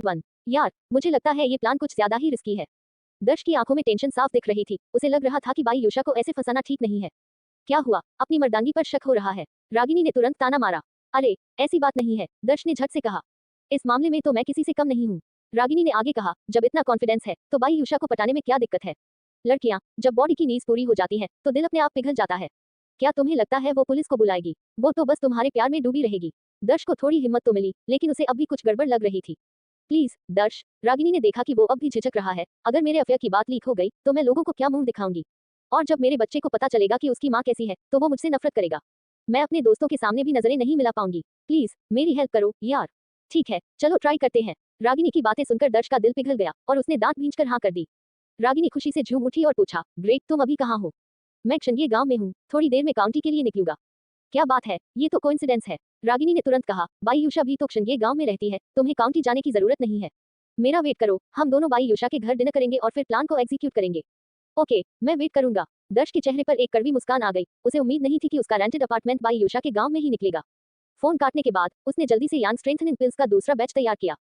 1। यार, मुझे लगता है ये प्लान कुछ ज्यादा ही रिस्की है। दर्श की आंखों में टेंशन साफ दिख रही थी। उसे लग रहा था कि बाईयुषा को ऐसे फंसाना ठीक नहीं है। क्या हुआ? अपनी मर्दांगी पर शक हो रहा है? रागिनी ने तुरंत ताना मारा। अरे, ऐसी बात नहीं है, दर्श ने झट से कहा। इस मामले में तो मैं किसी से कम नहीं हूँ। रागिनी ने आगे कहा, जब इतना कॉन्फिडेंस है तो बाईयुषा को पटाने में क्या दिक्कत है? लड़कियां, जब बॉडी की नीड्स पूरी हो जाती है तो दिल अपने आप पिघल जाता है। क्या तुम्हें लगता है वो पुलिस को बुलाएगी? वो तो बस तुम्हारे प्यार में डूबी रहेगी। दर्श को थोड़ी हिम्मत तो मिली, लेकिन उसे अब भी कुछ गड़बड़ लग रही थी। प्लीज दर्श, रागिनी ने देखा कि वो अब भी झिझक रहा है। अगर मेरे अफेयर की बात लीक हो गई तो मैं लोगों को क्या मुंह दिखाऊंगी? और जब मेरे बच्चे को पता चलेगा कि उसकी माँ कैसी है तो वो मुझसे नफरत करेगा। मैं अपने दोस्तों के सामने भी नजरें नहीं मिला पाऊंगी। प्लीज मेरी हेल्प करो यार। ठीक है, चलो ट्राई करते हैं। रागिनी की बातें सुनकर दर्श का दिल पिघल गया और उसने दांत भींचकर हाँ कर दी। रागिनी खुशी से झूम उठी और पूछा, ग्रेट, तुम अभी कहाँ हो? मैं क्षणिय गांव में हूँ, थोड़ी देर में काउंटी के लिए निकलूंगा। क्या बात है, ये तो कोइंसिडेंस है। रागिनी ने तुरंत कहा, बाईयुषा भी तो क्षणिय गांव में रहती है, तुम्हें काउंटी जाने की जरूरत नहीं है। मेरा वेट करो, हम दोनों बाईयुषा के घर डिनर करेंगे और फिर प्लान को एग्जीक्यूट करेंगे। ओके, मैं वेट करूंगा। दर्श के चेहरे पर एक कड़वी मुस्कान आ गई। उसे उम्मीद नहीं थी कि उसका रेंटेड अपार्टमेंट बाईयुषा के गांव में ही निकलेगा। फोन काटने के बाद उसने जल्दी से यान स्ट्रेंथनिंग पिल्स का दूसरा बैच तैयार किया।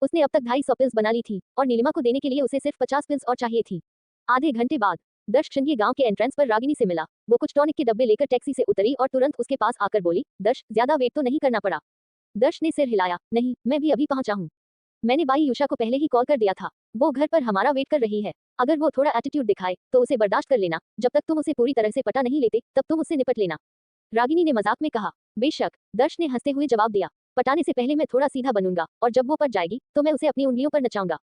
उसने अब तक 250 पिल्स बना ली थी और नीलिमा को देने के लिए उसे सिर्फ 50 पिल्स और चाहिए थी। आधे घंटे बाद दर्श क्षणिय गांव के एंट्रेंस पर रागिनी से मिला। वो कुछ टॉनिक के डब्बे लेकर टैक्सी से उतरी और तुरंत उसके पास आकर बोली, दर्श, ज्यादा वेट तो नहीं करना पड़ा? दर्श ने सिर हिलाया, नहीं, मैं भी अभी पहुंचा हूँ। मैंने बाईयुषा को पहले ही कॉल कर दिया था। वो घर पर हमारा वेट कर रही है। अगर वो थोड़ा एटीट्यूड दिखाए तो उसे बर्दाश्त कर लेना। जब तक तुम उसे पूरी तरह से पटा नहीं लेते तब तुम उससे निपट लेना। रागिनी ने मजाक में कहा। बेशक, दर्श ने हंसते हुए जवाब दिया। पटाने से पहले मैं थोड़ा सीधा बनूंगा और जब वो पट जाएगी तो मैं उसे अपनी उंगलियों पर नचाऊंगा।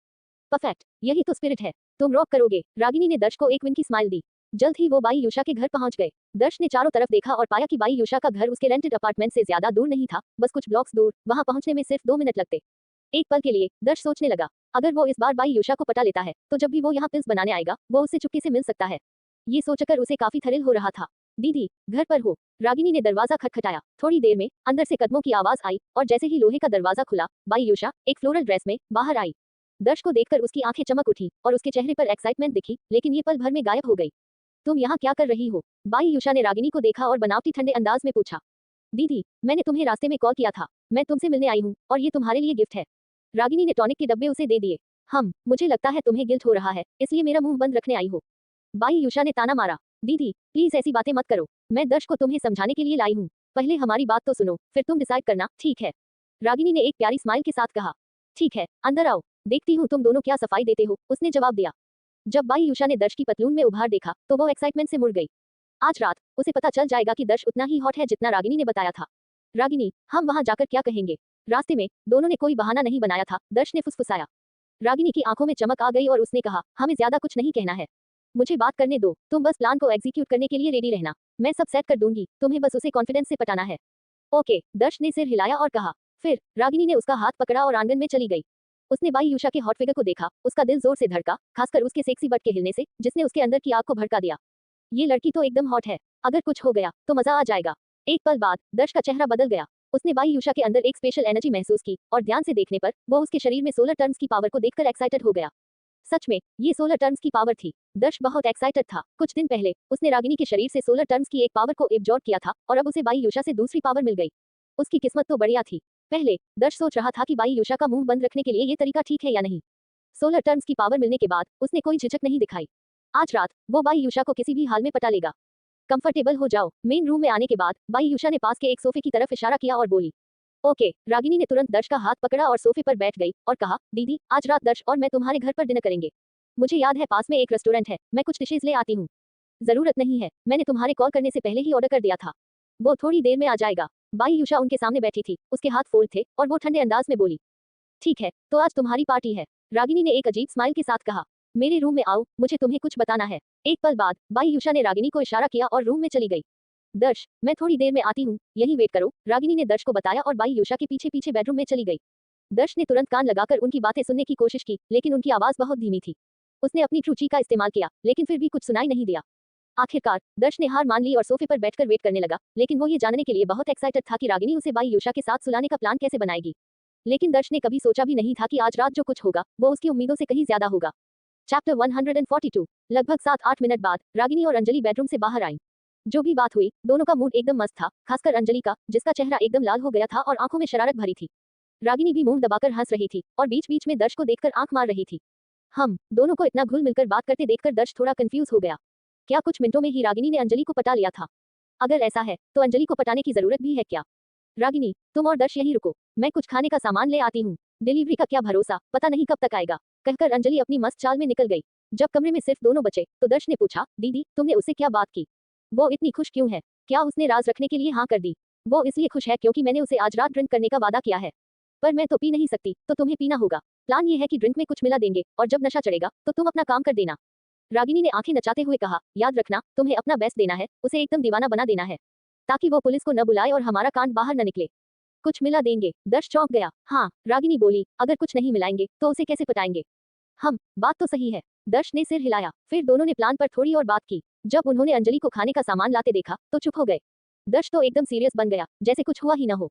परफेक्ट, यही तो स्पिरिट है। तुम रॉक करोगे। रागिनी ने दर्श को एक विन की स्माइल दी। जल्द ही वो बाईयुषा के घर पहुंच गए। दर्श ने चारों तरफ देखा और पाया कि बाईयुषा का घर उसके रेंटेड अपार्टमेंट से ज्यादा दूर नहीं था, बस कुछ ब्लॉक्स दूर। वहां पहुंचने में सिर्फ 2 मिनट लगते। एक पल के लिए दर्श सोचने लगा, अगर वो इस बार बाईयुषा को पटा लेता है तो जब भी वो यहाँ पिल्स बनाने आएगा वो उससे चुपके से मिल सकता है। ये सोचकर उसे काफी थ्रिल हो रहा था। दीदी, घर पर हो? रागिनी ने दरवाजा खटखटाया। थोड़ी देर में अंदर से कदमों की आवाज आई और जैसे ही लोहे का दरवाजा खुला, बाईयुषा एक फ्लोरल ड्रेस में बाहर आई। दर्श को देखकर उसकी आंखें चमक उठी और उसके चेहरे पर एक्साइटमेंट दिखी, लेकिन ये पल भर में गायब हो गई। तुम यहाँ क्या कर रही हो? बाईयुषा ने रागिनी को देखा और बनावटी ठंडे अंदाज में पूछा। दीदी, मैंने तुम्हें रास्ते में कॉल किया था। मैं तुमसे मिलने आई हूँ और ये तुम्हारे लिए गिफ्ट है। रागिनी ने टॉनिक के डब्बे उसे दे दिए। मुझे लगता है तुम्हें गिल्ट हो रहा है, इसलिए मेरा मुंह बंद रखने आई हो। बाईयुषा ने ताना मारा। दीदी, प्लीज ऐसी बातें मत करो। मैं दर्श को तुम्हें समझाने के लिए लाई हूँ। पहले हमारी बात तो सुनो, फिर तुम डिसाइड करना, ठीक है? रागिनी ने एक प्यारी स्माइल के साथ कहा। ठीक है, अंदर आओ, देखती हूँ तुम दोनों क्या सफाई देते हो, उसने जवाब दिया। जब बाईयुषा ने दर्श की पतलून में उभार देखा तो वो एक्साइटमेंट से मुड़ गई। आज रात उसे पता चल जाएगा कि दर्श उतना ही हॉट है जितना रागिनी ने बताया था। रागिनी, हम वहां जाकर क्या कहेंगे? रास्ते में दोनों ने कोई बहाना नहीं बनाया था, दर्श ने फुसफुसाया। रागिनी की आंखों में चमक आ गई और उसने कहा, हमें ज्यादा कुछ नहीं कहना है। मुझे बात करने दो, तुम बस प्लान को एग्जीक्यूट करने के लिए रेडी रहना। मैं सब सेट कर दूंगी, तुम्हें बस उसे कॉन्फिडेंस से पटाना है। ओके, दर्श ने सिर हिलाया और कहा। फिर रागिनी ने उसका हाथ पकड़ा और आंगन में चली गई। उसने बाईयुषा के हॉट फिगर को देखा, उसका दिल जोर से धड़का, खासकर उसके सेक्सी बट के हिलने से, जिसने उसके अंदर की आग को भड़का दिया। ये लड़की तो एकदम हॉट है, अगर कुछ हो गया तो मजा आ जाएगा। एक पल बाद दर्श का चेहरा बदल गया। उसने बाईयुषा के अंदर एक स्पेशल एनर्जी महसूस की और ध्यान से देखने पर वो उसके शरीर में सोलर टर्म्स की पावर को देखकर एक्साइटेड हो गया। सच में, ये सोलर टर्म्स की पावर थी। दर्श बहुत एक्साइटेड था। कुछ दिन पहले उसने रागिनी के शरीर से सोलर टर्म्स की एक पावर को एब्जॉर्ब किया था और अब उसे बाईयुषा से दूसरी पावर मिल गई। उसकी किस्मत तो बढ़िया थी। पहले दर्श सोच रहा था कि बाईयुषा का मुंह बंद रखने के लिए ये तरीका ठीक है या नहीं। सोलर टर्म्स की पावर मिलने के बाद उसने कोई झिझक नहीं दिखाई। आज रात वो बाईयुषा को किसी भी हाल में पटा लेगा। कंफर्टेबल हो जाओ। मेन रूम में आने के बाद बाईयुषा ने पास के एक सोफे की तरफ इशारा किया और बोली। ओके, रागिनी ने तुरंत दर्श का हाथ पकड़ा और सोफे पर बैठ गई और कहा, दीदी, आज रात दर्श और मैं तुम्हारे घर पर डिनर करेंगे। मुझे याद है पास में एक रेस्टोरेंट है, मैं कुछ डिशेज ले आती हूँ। जरूरत नहीं है, मैंने तुम्हारे कॉल करने से पहले ही ऑर्डर कर दिया था। वो थोड़ी देर में आ जाएगा। बाईयुषा उनके सामने बैठी थी, उसके हाथ फोल्ड थे और वो ठंडे अंदाज में बोली। ठीक है, तो आज तुम्हारी पार्टी है। रागिनी ने एक अजीब स्माइल के साथ कहा। मेरे रूम में आओ, मुझे तुम्हें कुछ बताना है। एक पल बाद बाईयुषा ने रागिनी को इशारा किया और रूम में चली गई। दर्श, मैं थोड़ी देर में आती हूँ, यही वेट करो, रागिनी ने दर्श को बताया और बाईयुषा के पीछे पीछे बेडरूम में चली गई। दर्श ने तुरंत कान लगाकर उनकी बातें सुनने की कोशिश की, लेकिन उनकी आवाज बहुत धीमी थी। उसने अपनी ट्रूची का इस्तेमाल किया, लेकिन फिर भी कुछ सुनाई नहीं दिया। आखिरकार दर्श ने हार मान ली और सोफे पर बैठकर वेट करने लगा, लेकिन वो ये जानने के लिए बहुत एक्साइटेड था कि रागिनी उसे बाईयुषा के साथ सुलाने का प्लान कैसे बनाएगी। लेकिन दर्श ने कभी सोचा भी नहीं था कि आज रात जो कुछ होगा वो उसकी उम्मीदों से कहीं ज्यादा होगा। चैप्टर 142। लगभग 7-8 मिनट बाद रागिनी और अंजलि बेडरूम से बाहर आई। जो भी बात हुई, दोनों का मूड एकदम मस्त था, खासकर अंजलि का, जिसका चेहरा एकदम लाल हो गया था और आंखों में शरारत भरी थी। रागिनी भी मुंह दबाकर हंस रही थी और बीच बीच में दर्श को देखकर आंख मार रही थी। हम दोनों को इतना घुल मिलकर बात करते देखकर दर्श थोड़ा कंफ्यूज हो गया। क्या कुछ मिनटों में ही रागिनी ने अंजलि को पटा लिया था? अगर ऐसा है तो अंजलि को पटाने की जरूरत भी है क्या? रागिनी, तुम और दर्श यहीं रुको, मैं कुछ खाने का सामान ले आती हूँ। डिलीवरी का क्या भरोसा, पता नहीं कब तक आएगा, कहकर अंजलि अपनी मस्त चाल में निकल गई। जब कमरे में सिर्फ दोनों बचे तो दर्श ने पूछा, दीदी तुमने उससे क्या बात की? वो इतनी खुश क्यों है? क्या उसने राज रखने के लिए हाँ कर दी? वो इसलिए खुश है क्योंकि मैंने उसे आज रात ड्रिंक करने का वादा किया है। पर मैं तो पी नहीं सकती, तो तुम्हें पीना होगा। प्लान ये है कि ड्रिंक में कुछ मिला देंगे और जब नशा चढ़ेगा तो तुम अपना काम कर देना। रागिनी ने आंखें नचाते हुए कहा, याद रखना तुम्हें अपना बेस्ट देना है, उसे एकदम दीवाना बना देना है, ताकि वो पुलिस को न बुलाए और हमारा कांड बाहर न निकले। कुछ मिला देंगे? दर्श चौंक गया। हाँ, रागिनी बोली, अगर कुछ नहीं मिलाएंगे तो उसे कैसे पटाएंगे? हम, बात तो सही है। दर्श ने सिर हिलाया। फिर दोनों ने प्लान पर थोड़ी और बात की। जब उन्होंने अंजलि को खाने का सामान लाते देखा तो चुप हो गए। दर्श तो एकदम सीरियस बन गया, जैसे कुछ हुआ ही न हो।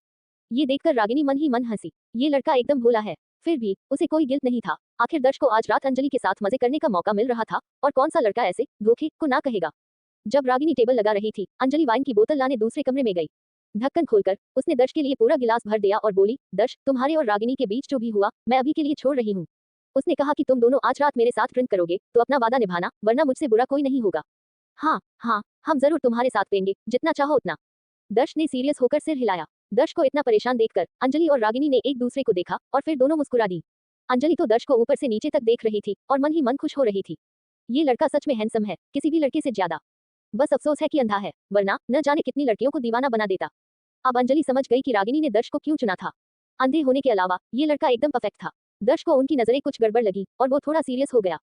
ये देखकर रागिनी मन ही मन हंसी। ये लड़का एकदम भोला है। फिर भी उसे कोई गिल्ट नहीं था। आखिर दर्श को आज रात अंजलि के साथ मजे करने का मौका मिल रहा था और कौन सा लड़का ऐसे धोखे को ना कहेगा। जब रागिनी टेबल लगा रही थी, अंजलि वाइन की बोतल लाने दूसरे कमरे में गई। ढक्कन खोलकर उसने दर्श के लिए पूरा गिलास भर दिया और बोली, दर्श तुम्हारे और रागिनी के बीच जो भी हुआ मैं अभी के लिए छोड़ रही हूँ। उसने कहा कि तुम दोनों आज रात मेरे साथ ड्रिंक करोगे तो अपना वादा निभाना, वरना मुझसे बुरा कोई नहीं होगा। हाँ हाँ, हम जरूर तुम्हारे साथ पेंगे, जितना चाहो उतना। दर्श ने सीरियस होकर सिर हिलाया। दर्श को इतना परेशान देखकर अंजलि और रागिनी ने एक दूसरे को देखा और फिर दोनों मुस्कुरा दी। अंजलि तो दर्श को ऊपर से नीचे तक देख रही थी और मन ही मन खुश हो रही थी। ये लड़का सच में हैंडसम है, किसी भी लड़के से ज्यादा। बस अफसोस है कि अंधा है, वरना न जाने कितनी लड़कियों को दीवाना बना देता। अब अंजलि समझ गई कि रागिनी ने दर्श को क्यों चुना था। अंधे होने के अलावा ये लड़का एकदम परफेक्ट था। दर्श को उनकी नजरें कुछ गड़बड़ लगी और वो थोड़ा सीरियस हो गया।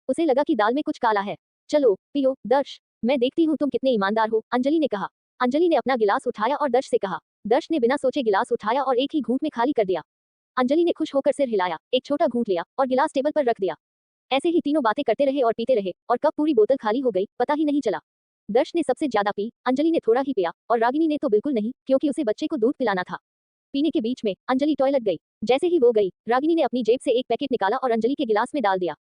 उसे लगा कि दाल में कुछ काला है। चलो पियो दर्श, मैं देखती हूँ तुम कितने ईमानदार हो, अंजलि ने कहा। अंजलि ने अपना गिलास उठाया और दर्श से कहा। दर्श ने बिना सोचे गिलास उठाया और एक ही घूंट में खाली कर दिया। अंजलि ने खुश होकर सिर हिलाया, एक छोटा घूंट लिया और गिलास टेबल पर रख दिया। ऐसे ही तीनों बातें करते रहे और पीते रहे और कब पूरी बोतल खाली हो गई पता ही नहीं चला। दर्श ने सबसे ज्यादा पी, अंजलि ने थोड़ा ही पिया और रागिनी ने तो बिल्कुल नहीं, क्योंकि उसे बच्चे को दूध पिलाना था। पीने के बीच में अंजलि टॉयलेट गई। जैसे ही वो गई, रागिनी ने अपनी जेब से एक पैकेट निकाला और अंजलि के गिलास में डाल दिया।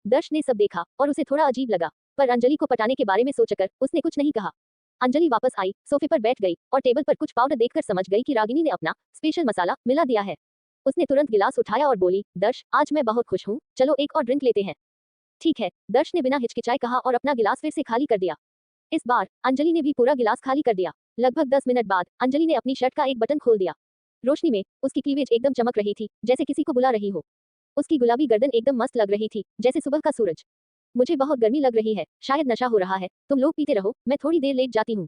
दर्श ने सब देखा और उसे थोड़ा अजीब लगा, पर अंजलि को पटाने के बारे में सोचकर उसने कुछ नहीं कहा। अंजलि वापस आई, सोफे पर बैठ गई और टेबल पर कुछ पाउडर देखकर समझ गई कि रागिनी ने अपना स्पेशल मसाला मिला दिया है। उसने तुरंत गिलास उठाया और बोली, दर्श आज मैं बहुत खुश हूँ, चलो एक और ड्रिंक लेते हैं। ठीक है, दर्श ने बिना हिचकिचाए कहा और अपना गिलास फिर से खाली कर दिया। इस बार अंजलि ने भी पूरा गिलास खाली कर दिया। लगभग 10 मिनट बाद अंजलि ने अपनी शर्ट का एक बटन खोल दिया। रोशनी में उसकी क्लीवेज एकदम चमक रही थी, जैसे किसी को बुला रही हो। उसकी गुलाबी गर्दन एकदम मस्त लग रही थी, जैसे सुबह का सूरज। मुझे बहुत गर्मी लग रही है, शायद नशा हो रहा है, तुम लोग पीते रहो, मैं थोड़ी देर लेट जाती हूँ।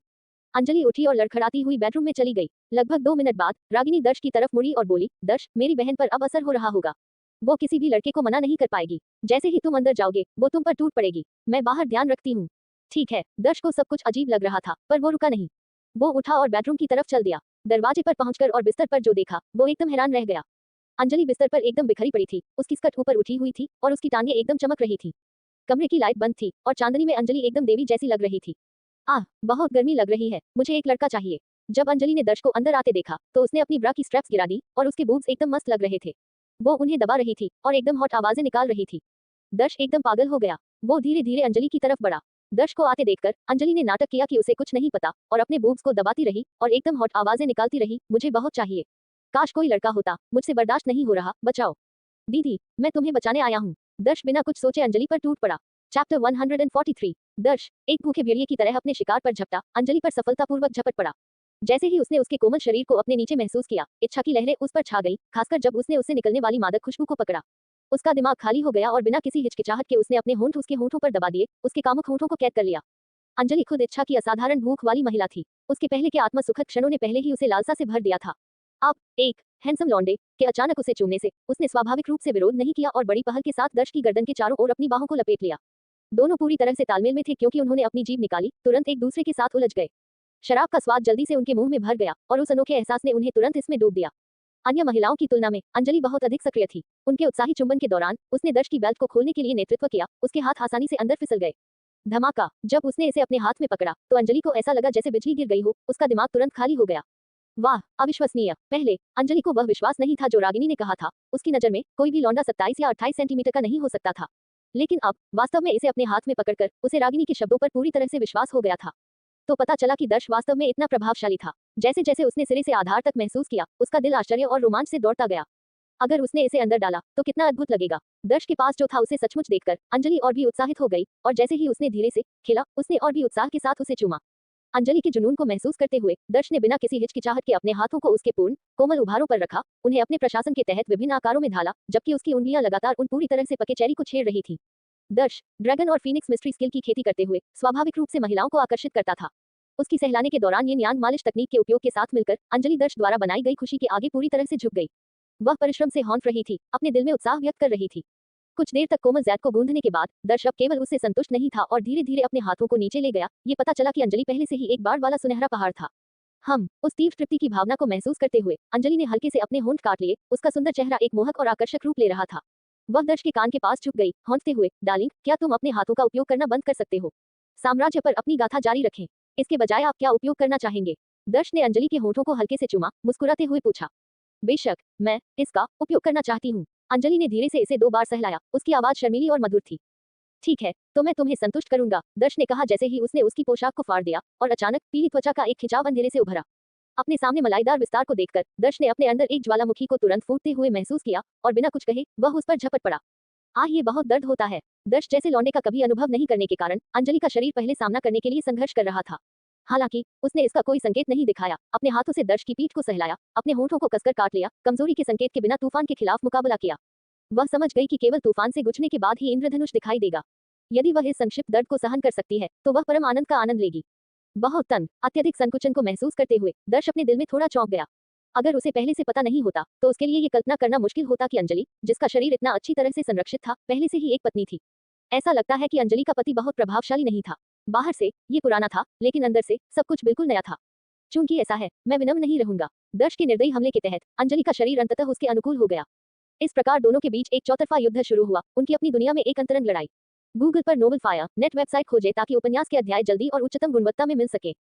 अंजलि उठी और लड़खड़ाती हुई बेडरूम में चली गई। लगभग 2 मिनट बाद रागिनी दर्श की तरफ मुड़ी और बोली, दर्श मेरी बहन पर अब असर हो रहा होगा। वो किसी भी लड़के को मना नहीं कर पाएगी। जैसे ही तुम अंदर जाओगे वो तुम पर टूट पड़ेगी। मैं बाहर ध्यान रखती हूँ। ठीक है। दर्श को सब कुछ अजीब लग रहा था, पर वो रुका नहीं। वो उठा और बेडरूम की तरफ चल दिया। दरवाजे पर पहुंचकर और बिस्तर पर जो देखा वो एकदम हैरान रह गया। अंजलि बिस्तर पर एकदम बिखरी पड़ी थी, उसकी स्कर्ट ऊपर उठी हुई थी और उसकी टांगें एकदम चमक रही थी। कमरे की लाइट बंद थी और चांदनी में अंजलि एकदम देवी जैसी लग रही थी। आह, बहुत गर्मी लग रही है, मुझे एक लड़का चाहिए। जब अंजलि ने दर्श को अंदर आते देखा तो उसने अपनी ब्रा की स्ट्रैप्स गिरा दी और उसके बूब्स एकदम मस्त लग रहे थे। वो उन्हें दबा रही थी और एकदम हॉट आवाजें निकाल रही थी। दर्श एकदम पागल हो गया। वो धीरे धीरे अंजलि की तरफ बढ़ा। दर्श को आते देखकर अंजलि ने नाटक किया कि उसे कुछ नहीं पता और अपने बूब्स को दबाती रही और एकदम हॉट आवाजें निकालती रही, मुझे बहुत चाहिए। काश कोई लड़का होता, मुझसे बर्दाश्त नहीं हो रहा, बचाओ। दीदी, मैं तुम्हें बचाने आया हूँ। दर्श बिना कुछ सोचे अंजलि पर टूट पड़ा। चैप्टर 143। दर्श एक भूखे भेड़िए की तरह अपने शिकार पर झपटा, अंजलि पर सफलतापूर्वक झपट पड़ा। जैसे ही उसने उसके कोमल शरीर को अपने नीचे महसूस किया, इच्छा की लहरें उस पर छा गई, खासकर जब उसने उससे निकलने वाली मादक खुशबू को पकड़ा। उसका दिमाग खाली हो गया और बिना किसी हिचकिचाहट के उसने अपने होंठ उसके होंठों पर दबा दिए, उसके कामुक होंठों को कैद कर लिया। अंजलि खुद इच्छा की असाधारण भूख वाली महिला थी। उसके पहले के आत्म सुखद क्षणों ने पहले ही उसे लालसा से भर दिया था। अब एक हैंडसम लौंडे के अचानक उसे चूमने से उसने स्वाभाविक रूप से विरोध नहीं किया और बड़ी पहल के साथ दर्श की गर्दन के चारों ओर अपनी बाहों को लपेट लिया। दोनों पूरी तरह से तालमेल में थे क्योंकि उन्होंने अपनी जीभ निकाली, तुरंत एक दूसरे के साथ उलझ गए। शराब का स्वाद जल्दी से उनके मुंह में भर गया और उस अनोखे एहसास ने उन्हें तुरंत इसमें डूब दिया। अन्य महिलाओं की तुलना में अंजलि बहुत अधिक सक्रिय थी। उनके उत्साही चुंबन के दौरान उसने दर्श की बेल्ट को खोलने के लिए नेतृत्व किया, उसके हाथ आसानी से अंदर फिसल गए। धमाका, जब उसने इसे अपने हाथ में पकड़ा तो अंजलि को ऐसा लगा जैसे बिजली गिर गई हो, उसका दिमाग तुरंत खाली हो गया। वाह, अविश्वसनीय। पहले अंजलि को वह विश्वास नहीं था जो रागिनी ने कहा था, उसकी नजर में कोई भी लौंडा 27 या 28 सेंटीमीटर का नहीं हो सकता था। लेकिन अब वास्तव में इसे अपने हाथ में पकड़कर उसे रागिनी के शब्दों पर पूरी तरह से विश्वास हो गया था। तो पता चला कि दर्श वास्तव में इतना प्रभावशाली था। जैसे जैसे उसने सिरे से आधार तक महसूस किया, उसका दिल आश्चर्य और रोमांच से दौड़ता गया। अगर उसने इसे अंदर डाला तो कितना अद्भुत लगेगा। दर्श के पास जो था उसे सचमुच देखकर अंजलि और भी उत्साहित हो गई, और जैसे ही उसने धीरे से खेला, उसने और भी उत्साह के साथ उसे चूमा। अंजलि के जुनून को महसूस करते हुए दर्श ने बिना किसी हिचकिचाहट के अपने हाथों को उसके पूर्ण कोमल उभारों पर रखा, उन्हें अपने प्रशासन के तहत विभिन्न आकारों में ढाला, जबकि उसकी उंगलियां लगातार उन पूरी तरह से पके चेरी को छेड़ रही थी। दर्श ड्रैगन और फीनिक्स मिस्ट्री स्किल की खेती करते हुए स्वाभाविक रूप से महिलाओं को आकर्षित करता था। उसकी सहलाने के दौरान ये यान मालिश तकनीक के उपयोग के साथ मिलकर अंजलि दर्श द्वारा बनाई गई खुशी के आगे पूरी तरह से झुक गई। वह परिश्रम से हौंफ रही थी, अपने दिल में उत्साह व्यक्त कर रही थी। कुछ देर तक कोमल जैद को गूंथने के बाद दर्श अब केवल उससे संतुष्ट नहीं था और धीरे धीरे अपने हाथों को नीचे ले गया। ये पता चला कि अंजलि पहले से ही एक बाढ़ वाला सुनहरा पहाड़ था। हम उस तीव्र तृप्ति की भावना को महसूस करते हुए अंजलि ने हल्के से अपने होंठ काट लिए। उसका सुंदर चेहरा एक मोहक और आकर्षक रूप ले रहा था। वह दर्श के कान के पास झुक गई, हौंकते हुए, डार्लिंग, क्या तुम अपने हाथों का उपयोग करना बंद कर सकते हो? साम्राज्य पर अपनी गाथा जारी रखें। इसके बजाय आप क्या उपयोग करना चाहेंगे? दर्श ने अंजलि के होंठों को हल्के से चूमा, मुस्कुराते हुए पूछा। बेशक, मैं इसका उपयोग करना चाहती हूँ। अंजलि ने धीरे से इसे 2 बार सहलाया। उसकी आवाज शर्मीली और मधुर थी। ठीक है, तो मैं तुम्हें संतुष्ट करूंगा, दर्श ने कहा जैसे ही उसने उसकी पोशाक को फाड़ दिया, और अचानक पीली त्वचा का एक खिंचाव अंधेरे से उभरा। अपने सामने मलाईदार विस्तार को देखकर दर्श ने अपने अंदर एक ज्वालामुखी को तुरंत फूटते हुए महसूस किया, और बिना कुछ कहे वह उस पर झपट पड़ा। आह, ये बहुत दर्द होता है। दर्श जैसे लौंडे का कभी अनुभव नहीं करने के कारण अंजलि का शरीर पहले सामना करने के लिए संघर्ष कर रहा था। हालांकि उसने इसका कोई संकेत नहीं दिखाया, अपने हाथों से दर्श की पीठ को सहलाया, अपने होंठों को कसकर काट लिया, कमजोरी के संकेत के बिना तूफान के खिलाफ मुकाबला किया। वह समझ गई कि केवल तूफान से गुजरने के बाद ही इंद्रधनुष दिखाई देगा। यदि वह इस संक्षिप्त दर्द को सहन कर सकती है तो वह परम आनंद का आनंद लेगी। बहुत तंग, अत्यधिक संकुचन को महसूस करते हुए दर्श अपने दिल में थोड़ा चौंक गया। अगर उसे पहले से पता नहीं होता तो उसके लिए ये कल्पना करना मुश्किल होता कि अंजलि, जिसका शरीर इतना अच्छी तरह से संरक्षित था, पहले से ही एक पत्नी थी। ऐसा लगता है कि अंजलि का पति बहुत प्रभावशाली नहीं था। बाहर से ये पुराना था, लेकिन अंदर से सब कुछ बिल्कुल नया था। चूंकि ऐसा है, मैं विनम्र नहीं रहूंगा। दर्श के निर्दयी हमले के तहत अंजलि का शरीर अंततः उसके अनुकूल हो गया। इस प्रकार दोनों के बीच एक चौतरफा युद्ध शुरू हुआ, उनकी अपनी दुनिया में एक अंतरंग लड़ाई। गूगल पर नोबल फायर नेट वेबसाइट खोजें ताकि उपन्यास के अध्याय जल्दी और उच्चतम गुणवत्ता में मिल सके।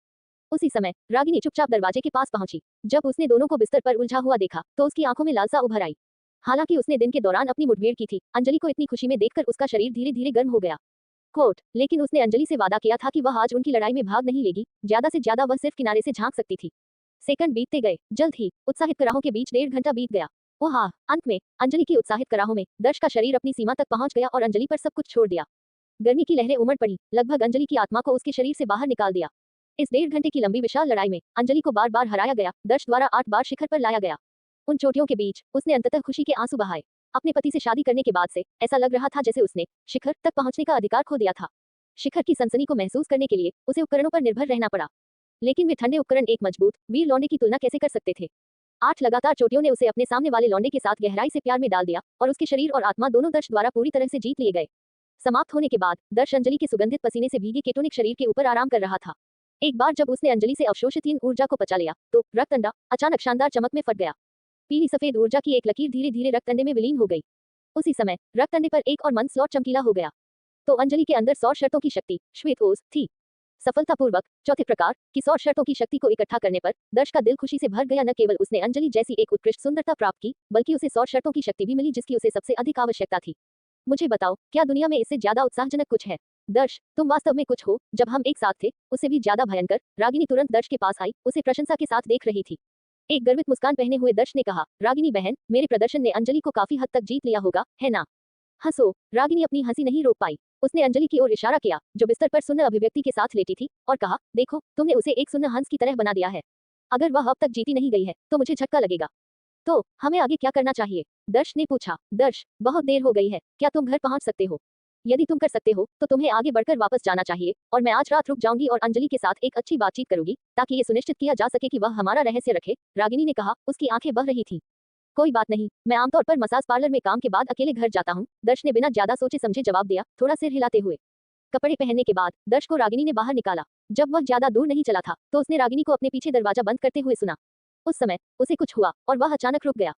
उसी समय रागिनी चुपचाप दरवाजे के पास पहुंची। जब उसने दोनों को बिस्तर पर उलझा हुआ देखा तो उसकी आंखों में लालसा उभर आई। हालांकि उसने दिन के दौरान अपनी मुठभेड़ की थी, अंजलि को इतनी खुशी में देखकर उसका शरीर धीरे धीरे गर्म हो गया। कोट, लेकिन उसने अंजलि से वादा किया था कि वह आज उनकी लड़ाई में भाग नहीं लेगी, ज्यादा से ज्यादा वह सिर्फ किनारे से झांक सकती थी। सेकंड बीतते गए, जल्द ही उत्साहित कराहों के बीच 1.5 घंटा बीत गया। ओह हाँ, अंत में अंजलि की उत्साहित कराहों में दर्श का शरीर अपनी सीमा तक पहुंच गया और अंजलि पर सब कुछ छोड़ दिया। गर्मी की लहरें उमड़ पड़ी, लगभग अंजलि की आत्मा को उसके शरीर से बाहर निकाल दिया। इस 1.5 घंटे की लंबी विशाल लड़ाई में अंजलि को बार बार हराया गया, दर्श द्वारा 8 बार शिखर पर लाया गया। उन चोटियों के बीच उसने अंततः खुशी के आंसू बहाए। अपने पति से शादी करने के बाद से ऐसा लग रहा था जैसे उसने शिखर तक पहुंचने का अधिकार खो दिया था। शिखर की सनसनी को महसूस करने के लिए उसे उपकरणों पर निर्भर रहना पड़ा, लेकिन वे ठंडे उपकरण एक मजबूत वीर लौंडे की तुलना कैसे कर सकते थे। 8 लगातार चोटियों ने उसे अपने सामने वाले लौंडे के साथ गहराई से प्यार में डाल दिया, और उसके शरीर और आत्मा दोनों दर्श द्वारा पूरी तरह से जीत लिए गए। समाप्त होने के बाद दर्श अंजलि के सुगंधित पसीने से भीगे केटोनिक शरीर के ऊपर आराम कर रहा था। एक बार जब उसने अंजलि से अवशोषित ऊर्जा को पचा लिया तो रक्त अंडा अचानक शानदार चमक में फट गया। पीली सफेद ऊर्जा की एक लकीर धीरे धीरे रक्त अंडे में विलीन हो गई। उसी समय रक्त अंडे पर एक और मंद स्लॉट चमकीला हो गया। तो अंजलि के अंदर 100 शर्तों की शक्ति श्वेत ओज थी। सफलतापूर्वक चौथे प्रकार की 100 शर्तों की शक्ति को इकट्ठा करने पर दर्श का दिल खुशी से भर गया। न केवल उसने अंजलि जैसी एक उत्कृष्ट सुंदरता प्राप्त की, बल्कि उसे 100 शर्तों की शक्ति भी मिली जिसकी उसे सबसे अधिक आवश्यकता थी। मुझे बताओ, क्या दुनिया में इससे ज्यादा उत्साहजनक कुछ है? दर्श, तुम वास्तव में कुछ हो। जब हम एक साथ थे उससे भी ज्यादा भयंकर। रागिनी तुरंत दर्श के पास आई, उसे प्रशंसा के साथ देख रही थी। एक गर्वित मुस्कान पहने हुए दर्श ने कहा, रागिनी बहन, मेरे प्रदर्शन ने अंजलि को काफी हद तक जीत लिया होगा, है ना? हंसो। रागिनी अपनी हंसी नहीं रोक पाई। उसने अंजलि की ओर इशारा किया जो बिस्तर पर सुन्न अभिव्यक्ति के साथ लेटी थी, और कहा, देखो, तुमने उसे एक सुन्न हंस की तरह बना दिया है। अगर वह अब तक जीती नहीं गई है तो मुझे झटका लगेगा। तो हमें आगे क्या करना चाहिए? दर्श ने पूछा। दर्श, बहुत देर हो गई है, क्या तुम घर पहुंच सकते हो? यदि तुम कर सकते हो तो तुम्हें आगे बढ़कर वापस जाना चाहिए, और मैं आज रात रुक जाऊंगी और अंजलि के साथ एक अच्छी बातचीत करूंगी ताकि ये सुनिश्चित किया जा सके कि वह हमारा रहस्य रखे। रागिनी ने कहा, उसकी आंखें बह रही थी। कोई बात नहीं, मैं आमतौर पर मसाज पार्लर में काम के बाद अकेले घर जाता हूँ, दर्श ने बिना ज्यादा सोचे समझे जवाब दिया, थोड़ा सिर हिलाते हुए। कपड़े पहनने के बाद दर्श को रागिनी ने बाहर निकाला। जब वह ज्यादा दूर नहीं चला था तो उसने रागिनी को अपने पीछे दरवाजा बंद करते हुए सुना। उस समय उसे कुछ हुआ और वह अचानक रुक गया।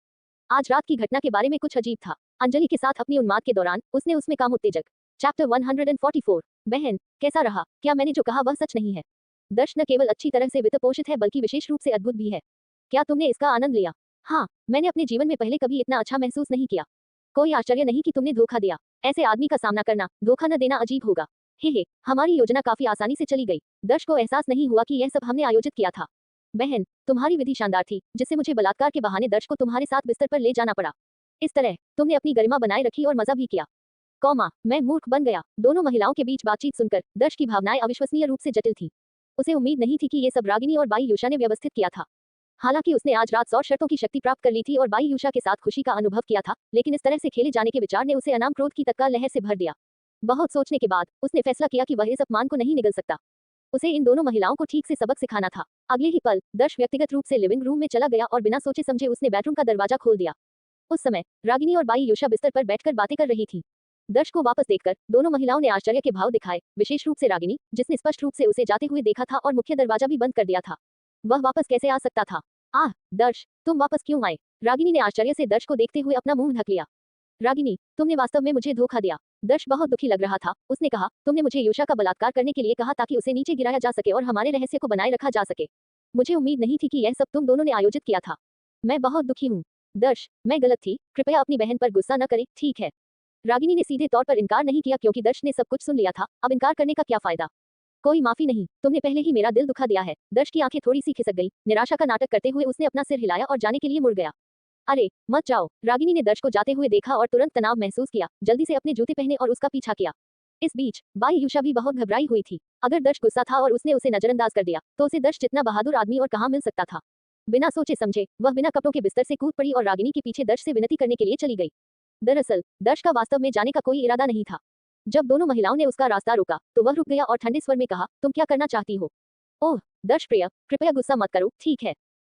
आज रात की घटना के बारे में कुछ अजीब था। अंजलि के साथ अपनी उन्माद के दौरान उसने उसमें काम उत्तेजक। चैप्टर 144। बहन, कैसा रहा? क्या मैंने जो कहा वह सच नहीं है? दर्श न केवल अच्छी तरह से वित्तपोषित है बल्कि विशेष रूप से अद्भुत भी है। क्या तुमने इसका आनंद लिया? हाँ, मैंने अपने जीवन में पहले कभी इतना अच्छा महसूस नहीं किया। कोई आश्चर्य नहीं कि तुमने धोखा दिया। ऐसे आदमी का सामना करना, धोखा न देना अजीब होगा। हे, हमारी योजना काफी आसानी से चली गई। दर्श को एहसास नहीं हुआ कि यह सब हमने आयोजित किया था। बहन, तुम्हारी विधि शानदार थी, जिससे मुझे बलात्कार के बहाने दर्श को तुम्हारे साथ बिस्तर पर ले जाना पड़ा। इस तरह तुमने अपनी गरिमा बनाए रखी और मजा भी किया। मैं मूर्ख बन गया। दोनों महिलाओं के बीच बातचीत सुनकर दर्श की भावनाएं अविश्वसनीय रूप से जटिल थी। उसे उम्मीद नहीं थी कि ये सब रागिनी और बाई यूशा ने व्यवस्थित किया था। हालांकि उसने आज रात 100 शर्तों की शक्ति प्राप्त कर ली थी और बाई यूशा के साथ खुशी का अनुभव किया था, लेकिन इस तरह से खेले जाने के विचार ने उसे अनाम क्रोध की तत्काल लहर से भर दिया। बहुत सोचने के बाद उसने फैसला किया कि वह इस अपमान को नहीं निगल सकता। उसे इन दोनों महिलाओं को ठीक से सबक सिखाना था। अगले ही पल दर्श व्यक्तिगत रूप से लिविंग रूम में चला गया और बिना सोचे समझे उसने बेडरूम का दरवाजा खोल दिया। उस समय रागिनी और बाई यूशा बिस्तर पर बैठकर बातें कर रही थी। दर्श को वापस देखकर दोनों महिलाओं ने आश्चर्य के भाव दिखाए, विशेष रूप से रागिनी, जिसने स्पष्ट रूप से उसे जाते हुए देखा था और मुख्य दरवाजा भी बंद कर दिया था। वह वापस कैसे आ सकता था? आह दर्श, तुम वापस क्यों आए? रागिनी ने आश्चर्य से दर्श को देखते हुए अपना मुंह ढक लिया। रागिनी, तुमने वास्तव में मुझे धोखा दिया। दर्श बहुत दुखी लग रहा था। उसने कहा, तुमने मुझे यूशा का बलात्कार करने के लिए कहा ताकि उसे नीचे गिराया जा सके और हमारे रहस्य को बनाए रखा जा सके। मुझे उम्मीद नहीं थी कि यह सब तुम दोनों ने आयोजित किया था। मैं बहुत दुखी हूँ। दर्श, मैं गलत थी, कृपया अपनी बहन पर गुस्सा न करें, ठीक है? रागिनी ने सीधे तौर पर इनकार नहीं किया क्योंकि दर्श ने सब कुछ सुन लिया था। अब इनकार करने का क्या फायदा? कोई माफी नहीं, तुमने पहले ही मेरा दिल दुखा दिया है। दर्श की आंखें थोड़ी सी खिसक गई। निराशा का नाटक करते हुए उसने अपना सिर हिलाया और जाने के लिए मुड़ गया। अरे मत जाओ। रागिनी ने दर्श को जाते हुए देखा और तुरंत तनाव महसूस किया। जल्दी से अपने जूते पहने और उसका पीछा किया। इस बीच बाई यूशा भी बहुत घबराई हुई थी। अगर दर्श गुस्सा था और उसने उसे नजरअंदाज कर दिया तो उसे दर्श जितना बहादुर आदमी और कहाँ मिल सकता था। बिना सोचे समझे वह बिना कपड़ों के बिस्तर से कूद पड़ी और रागिनी के पीछे दर्श से विनती करने के लिए चली गई। दरअसल दर्श का वास्तव में जाने का कोई इरादा नहीं था। जब दोनों महिलाओं ने उसका रास्ता रोका तो वह रुक गया और ठंडे स्वर में कहा, तुम क्या करना चाहती हो? ओह दर्श प्रिय, कृपया गुस्सा मत करो, ठीक है?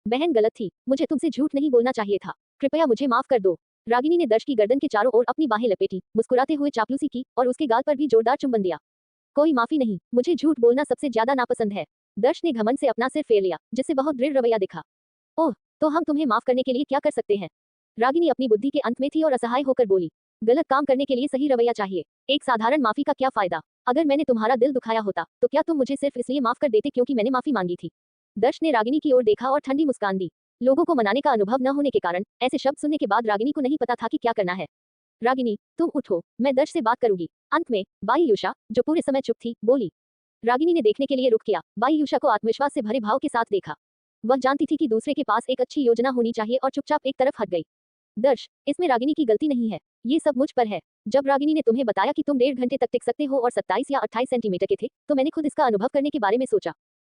बहन गलत थी, मुझे तुमसे झूठ नहीं बोलना चाहिए था, कृपया मुझे माफ कर दो। रागिनी ने दर्श की गर्दन के चारों ओर अपनी बाहें लपेटी, मुस्कुराते हुए चापलूसी की और उसके गाल पर भी जोरदार चुंबन दिया। कोई माफी नहीं, मुझे झूठ बोलना सबसे ज्यादा नापसंद है। दर्श ने घमंड से अपना सिर फेर लिया, जिससे बहुत दृढ़ रवैया दिखा। ओह, तो हम तुम्हें माफ करने के लिए क्या कर सकते हैं? रागिनी अपनी बुद्धि के अंत में थी और असहाय होकर बोली, गलत काम करने के लिए सही रवैया चाहिए, एक साधारण माफी का क्या फायदा? अगर मैंने तुम्हारा दिल दुखाया होता तो क्या तुम मुझे सिर्फ इसलिए माफ कर देते क्योंकि मैंने माफी मांगी थी? दर्श ने रागिनी की ओर देखा और ठंडी मुस्कान दी। लोगों को मनाने का अनुभव न होने के कारण ऐसे शब्द सुनने के बाद रागिनी को नहीं पता था कि क्या करना है। रागिनी, तुम उठो, मैं दर्श से बात करूंगी। अंत में बाई यूशा, जो पूरे समय चुप थी, बोली। रागिनी ने देखने के लिए रुक किया। बाई यूशा को आत्मविश्वास से भरे भाव के साथ देखा। वह जानती थी कि दूसरे के पास एक अच्छी योजना होनी चाहिए और चुपचाप एक तरफ हट गई। दर्श, इसमें रागिनी की गलती नहीं है, ये सब मुझ पर है। जब रागिनी ने तुम्हें बताया कि तुम 1.5 घंटे तक टिक सकते हो और 27 या 28 सेंटीमीटर के थे, तो मैंने खुद इसका अनुभव करने के बारे में सोचा।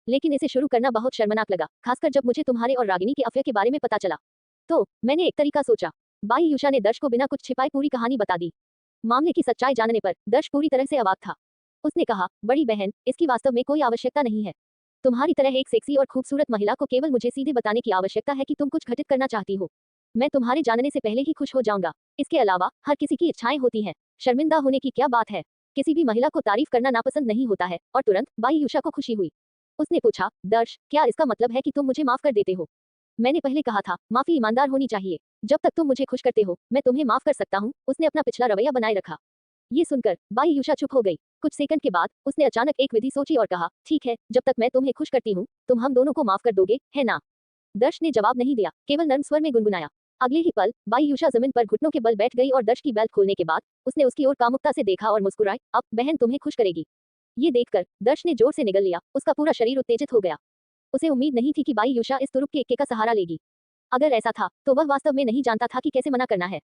लेकिन इसे शुरू करना बहुत शर्मनाक लगा, खासकर जब मुझे तुम्हारे और रागिनी के अफेयर के बारे में पता चला। तो मैंने एक तरीका सोचा। बाई यूशा ने दर्श को बिना कुछ छिपाए पूरी कहानी बता दी। मामले की सच्चाई जानने पर दर्श पूरी तरह से अवाक था। उसने कहा, बड़ी बहन, इसकी वास्तव में कोई आवश्यकता नहीं है। तुम्हारी तरह एक सेक्सी और खूबसूरत महिला को केवल मुझे सीधे बताने की आवश्यकता है कि तुम कुछ घटित करना चाहती हो। मैं तुम्हारे जानने से पहले ही खुश हो जाऊंगा। इसके अलावा हर किसी की इच्छाएं होती हैं, शर्मिंदा होने की क्या बात है? किसी भी महिला को तारीफ करना नापसंद नहीं होता है। और तुरंत बाई यूशा को खुशी हुई। उसने पूछा, दर्श, क्या इसका मतलब है कि तुम मुझे माफ कर देते हो? मैंने पहले कहा था, माफी ईमानदार होनी चाहिए। जब तक तुम मुझे खुश करते हो मैं तुम्हें माफ कर सकता हूँ। उसने अपना पिछला रवैया बनाए रखा। ये सुनकर बाई यूशा चुप हो गई। कुछ सेकंड के बाद उसने अचानक एक विधि सोची और कहा, ठीक है, जब तक मैं तुम्हें खुश करती हूँ तुम हम दोनों को माफ कर दोगे, है ना? दर्श ने जवाब नहीं दिया, केवल नर्म स्वर में गुनगुनाया। अगले ही पल बाई यूशा जमीन पर घुटनों के बल बैठ गई और दर्श की बेल्ट खोलने के बाद उसने उसकी ओर कामुकता से देखा और मुस्कुराई। अब बहन तुम्हें खुश करेगी। ये देखकर दर्श ने जोर से निगल लिया। उसका पूरा शरीर उत्तेजित हो गया। उसे उम्मीद नहीं थी कि बाई यूशा इस तुरुप के इक्के का सहारा लेगी। अगर ऐसा था तो वह वास्तव में नहीं जानता था कि कैसे मना करना है।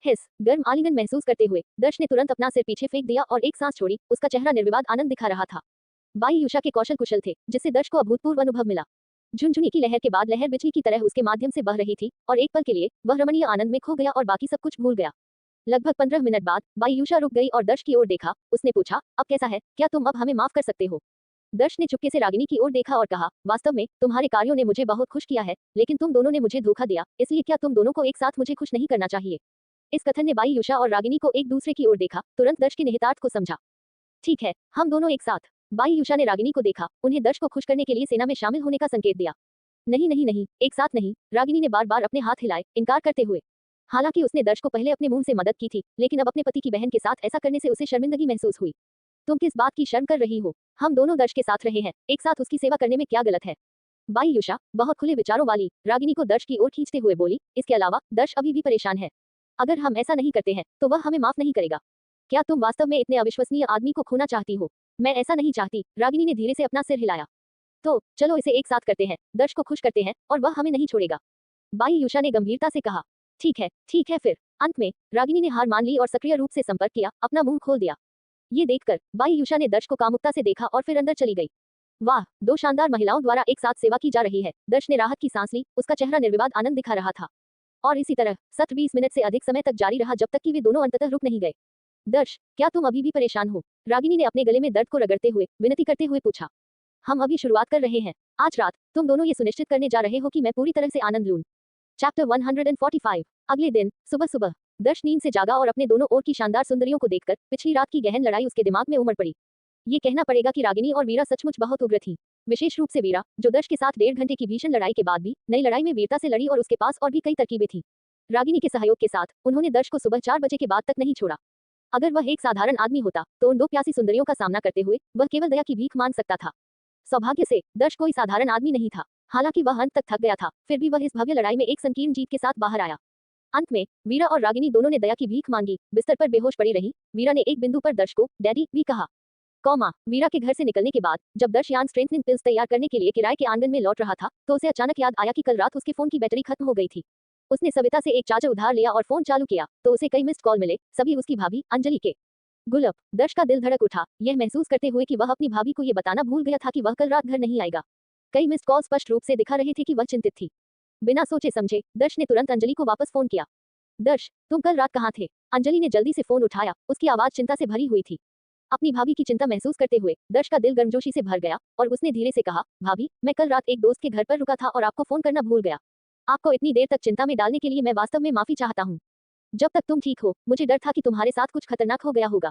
हिस गर्म आलिंगन महसूस करते हुए दर्श ने तुरंत अपना सिर पीछे फेंक दिया और एक सांस छोड़ी। उसका चेहरा निर्विवाद आनंद दिखा रहा था। बाई यूशा के कौशल कुशल थे, जिससे दर्श को अभूतपूर्व अनुभव मिला। झुनझुनी की लहर के बाद लहर बिजली की तरह उसके माध्यम से बह रही थी और एक पल के लिए वह रमणीय आनंद में खो गया और बाकी सब कुछ भूल गया। लगभग 15 मिनट बाद बाई यूशा रुक गई और दर्श की ओर देखा। उसने पूछा, अब कैसा है? क्या तुम अब हमें माफ कर सकते हो? दर्श ने चुपके से रागिनी की ओर देखा और कहा, वास्तव में तुम्हारे कार्यों ने मुझे बहुत खुश किया है, लेकिन तुम दोनों ने मुझे धोखा दिया, इसलिए क्या तुम दोनों को एक साथ मुझे खुश नहीं करना चाहिए? इस कथन ने बाई यूशा और रागिनी को एक दूसरे की ओर देखा। तुरंत दर्श के निहितार्थ को समझा। ठीक है, हम दोनों एक साथ। बाई यूशा ने रागिनी को देखा। उन्हें दर्श को खुश करने के लिए सेना में शामिल होने का संकेत दिया। नहीं नहीं नहीं, एक साथ नहीं, रागिनी ने बार बार अपने हाथ हिलाए, इनकार करते हुए। हालांकि उसने दर्श को पहले अपने मुंह से मदद की थी, लेकिन अब अपने पति की बहन के साथ ऐसा करने से उसे शर्मिंदगी महसूस हुई। तुम किस बात की शर्म कर रही हो? हम दोनों दर्श के साथ रहे हैं, एक साथ उसकी सेवा करने में क्या गलत है? बाई यूशा, बहुत खुले विचारों वाली, रागिनी को दर्श की ओर खींचते हुए बोली। इसके अलावा दर्श अभी भी परेशान है। अगर हम ऐसा नहीं करते हैं तो वह हमें माफ नहीं करेगा। क्या तुम वास्तव में इतने अविश्वसनीय आदमी को खोना चाहती हो? मैं ऐसा नहीं चाहती, रागिनी ने धीरे से अपना सिर हिलाया। तो चलो इसे एक साथ करते हैं, दर्श को खुश करते हैं और वह हमें नहीं छोड़ेगा। बाई यूशा ने गंभीरता से कहा। ठीक है फिर। अंत में रागिनी ने हार मान ली और सक्रिय रूप से संपर्क किया, अपना मुंह खोल दिया। ये देखकर बाई युषा ने दर्श को कामुकता से देखा और फिर अंदर चली गई। वाह, दो शानदार महिलाओं द्वारा एक साथ सेवा की जा रही है। दर्श ने राहत की सांस ली, उसका चेहरा निर्विवाद आनंद दिखा रहा था। और इसी तरह सत्र 20 मिनट से अधिक समय तक जारी रहा जब तक कि वे दोनों अंततः रुक नहीं गए। दर्श, क्या तुम अभी भी परेशान हो? रागिनी ने अपने गले में दर्द को रगड़ते हुए विनती करते हुए पूछा। हम अभी शुरुआत कर रहे हैं। आज रात तुम दोनों ये सुनिश्चित करने जा रहे हो कि मैं पूरी तरह से आनंद लूं। चैप्टर 145। अगले दिन सुबह सुबह दर्श नींद से जागा और अपने दोनों ओर की शानदार सुंदरियों को देखकर पिछली रात की गहन लड़ाई उसके दिमाग में उमड़ पड़ी। ये कहना पड़ेगा कि रागिनी और वीरा सचमुच बहुत उग्र थी। विशेष रूप से वीरा, जो दर्श के साथ 1.5 घंटे की भीषण लड़ाई के बाद भी नई लड़ाई में वीरता से लड़ी और उसके पास और भी कई तरकीबें थी। रागिनी के सहयोग के साथ उन्होंने दर्श को सुबह 4 बजे के बाद तक नहीं छोड़ा। अगर वह एक साधारण आदमी होता तो उन दो प्यासी सुंदरियों का सामना करते हुए वह केवल दया की भीख मांग सकता था। सौभाग्य से दर्श कोई साधारण आदमी नहीं था। हालांकि वह अंत तक थक गया था, फिर भी वह इस भव्य लड़ाई में एक संकीर्ण जीत के साथ बाहर आया। अंत में वीरा और रागिनी दोनों ने दया की भीख मांगी, बिस्तर पर बेहोश पड़ी रही। वीरा ने एक बिंदु पर दर्श को डैडी भी कहा। वीरा के घर से निकलने के बाद जब दर्श यान स्ट्रेंथनिंग पिल्स तैयार करने के लिए किराए के आंगन में लौट रहा था तो उसे अचानक याद आया कि कल रात उसके फोन की बैटरी खत्म हो गई थी। उसने सविता से एक चार्जर उधार लिया और फोन चालू किया तो उसे कई मिस्ड कॉल मिले, सभी उसकी भाभी अंजलि के। गुलाब, दर्श का दिल धड़क उठा, यह महसूस करते हुए कि वह अपनी भाभी को यह बताना भूल गया था कि वह कल रात घर नहीं आएगा। कई मिस्ड कॉल स्पष्ट रूप से दिखा रहे थे कि वह चिंतित थी। बिना सोचे समझे दर्श ने तुरंत अंजलि को वापस फोन किया। दर्श, तुम कल रात कहाँ थे? अंजलि ने जल्दी से फोन उठाया, उसकी आवाज चिंता से भरी हुई थी। अपनी भाभी की चिंता महसूस करते हुए दर्श का दिल गर्मजोशी से भर गया और उसने धीरे से कहा, भाभी, मैं कल रात एक दोस्त के घर पर रुका था और आपको फोन करना भूल गया। आपको इतनी देर तक चिंता में डालने के लिए मैं वास्तव में माफी चाहता हूँ। जब तक तुम ठीक हो मुझे डर था कि तुम्हारे साथ कुछ खतरनाक हो गया होगा।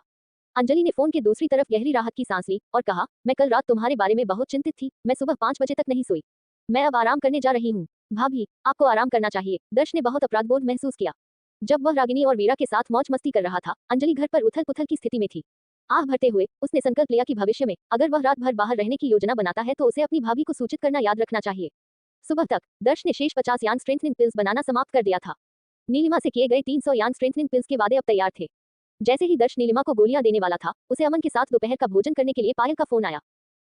अंजलि ने फोन के दूसरी तरफ गहरी राहत की सांस ली और कहा, मैं कल रात तुम्हारे बारे में बहुत चिंतित थी, मैं सुबह 5 बजे तक नहीं सोई। मैं अब आराम करने जा रही हूँ। भाभी, आपको आराम करना चाहिए। दर्श ने बहुत अपराधबोध महसूस किया। जब वह रागिनी और वीरा के साथ मौज मस्ती कर रहा था, अंजलि घर पर उथल पुथल की स्थिति में थी। आह भरते हुए उसने संकल्प लिया कि भविष्य में अगर वह रात भर बाहर रहने की योजना बनाता है तो उसे अपनी भाभी को सूचित करना याद रखना चाहिए। सुबह तक दर्श ने शेष 50 यान स्ट्रेंथनिंग पिल्स बनाना समाप्त कर दिया था। नीलिमा से किए गए 300 यान स्ट्रेंथनिंग पिल्स के वादे अब तैयार थे। जैसे ही दर्श नीलिमा को गोलियां देने वाला था, उसे अमन के साथ दोपहर का भोजन करने के लिए पायल का फोन आया।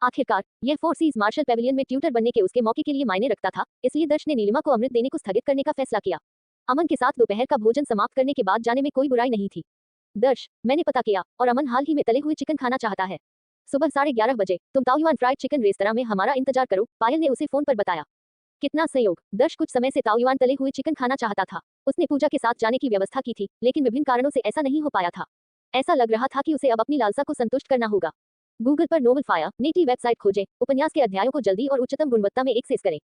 आखिरकार यह 4 सीज मार्शल पेविलियन में ट्यूटर बनने के उसके मौके के लिए मायने रखता था, इसलिए दर्श ने नीलिमा को अमृत देने को स्थगित करने का फैसला किया। अमन के साथ दोपहर का भोजन समाप्त करने के बाद जाने में कोई बुराई नहीं थी। दर्श, मैंने पता किया और अमन हाल ही में तले हुए चिकन खाना चाहता है। सुबह 11:30 बजे तुम ताओयुआन फ्राइड चिकन रेस्तरां में हमारा इंतजार करो, पायल ने उसे फोन पर बताया। कितना संयोग, दर्श कुछ समय से ताओयुआन तले हुए चिकन खाना चाहता था। उसने पूजा के साथ जाने की व्यवस्था की थी, लेकिन विभिन्न कारणों से ऐसा नहीं हो पाया था। ऐसा लग रहा था कि उसे अब अपनी लालसा को संतुष्ट करना होगा। गूगल पर नोवेल फायर नेटी वेबसाइट खोजें, उपन्यास के अध्यायों को जल्दी और उच्चतम गुणवत्ता में एक्सेस करें।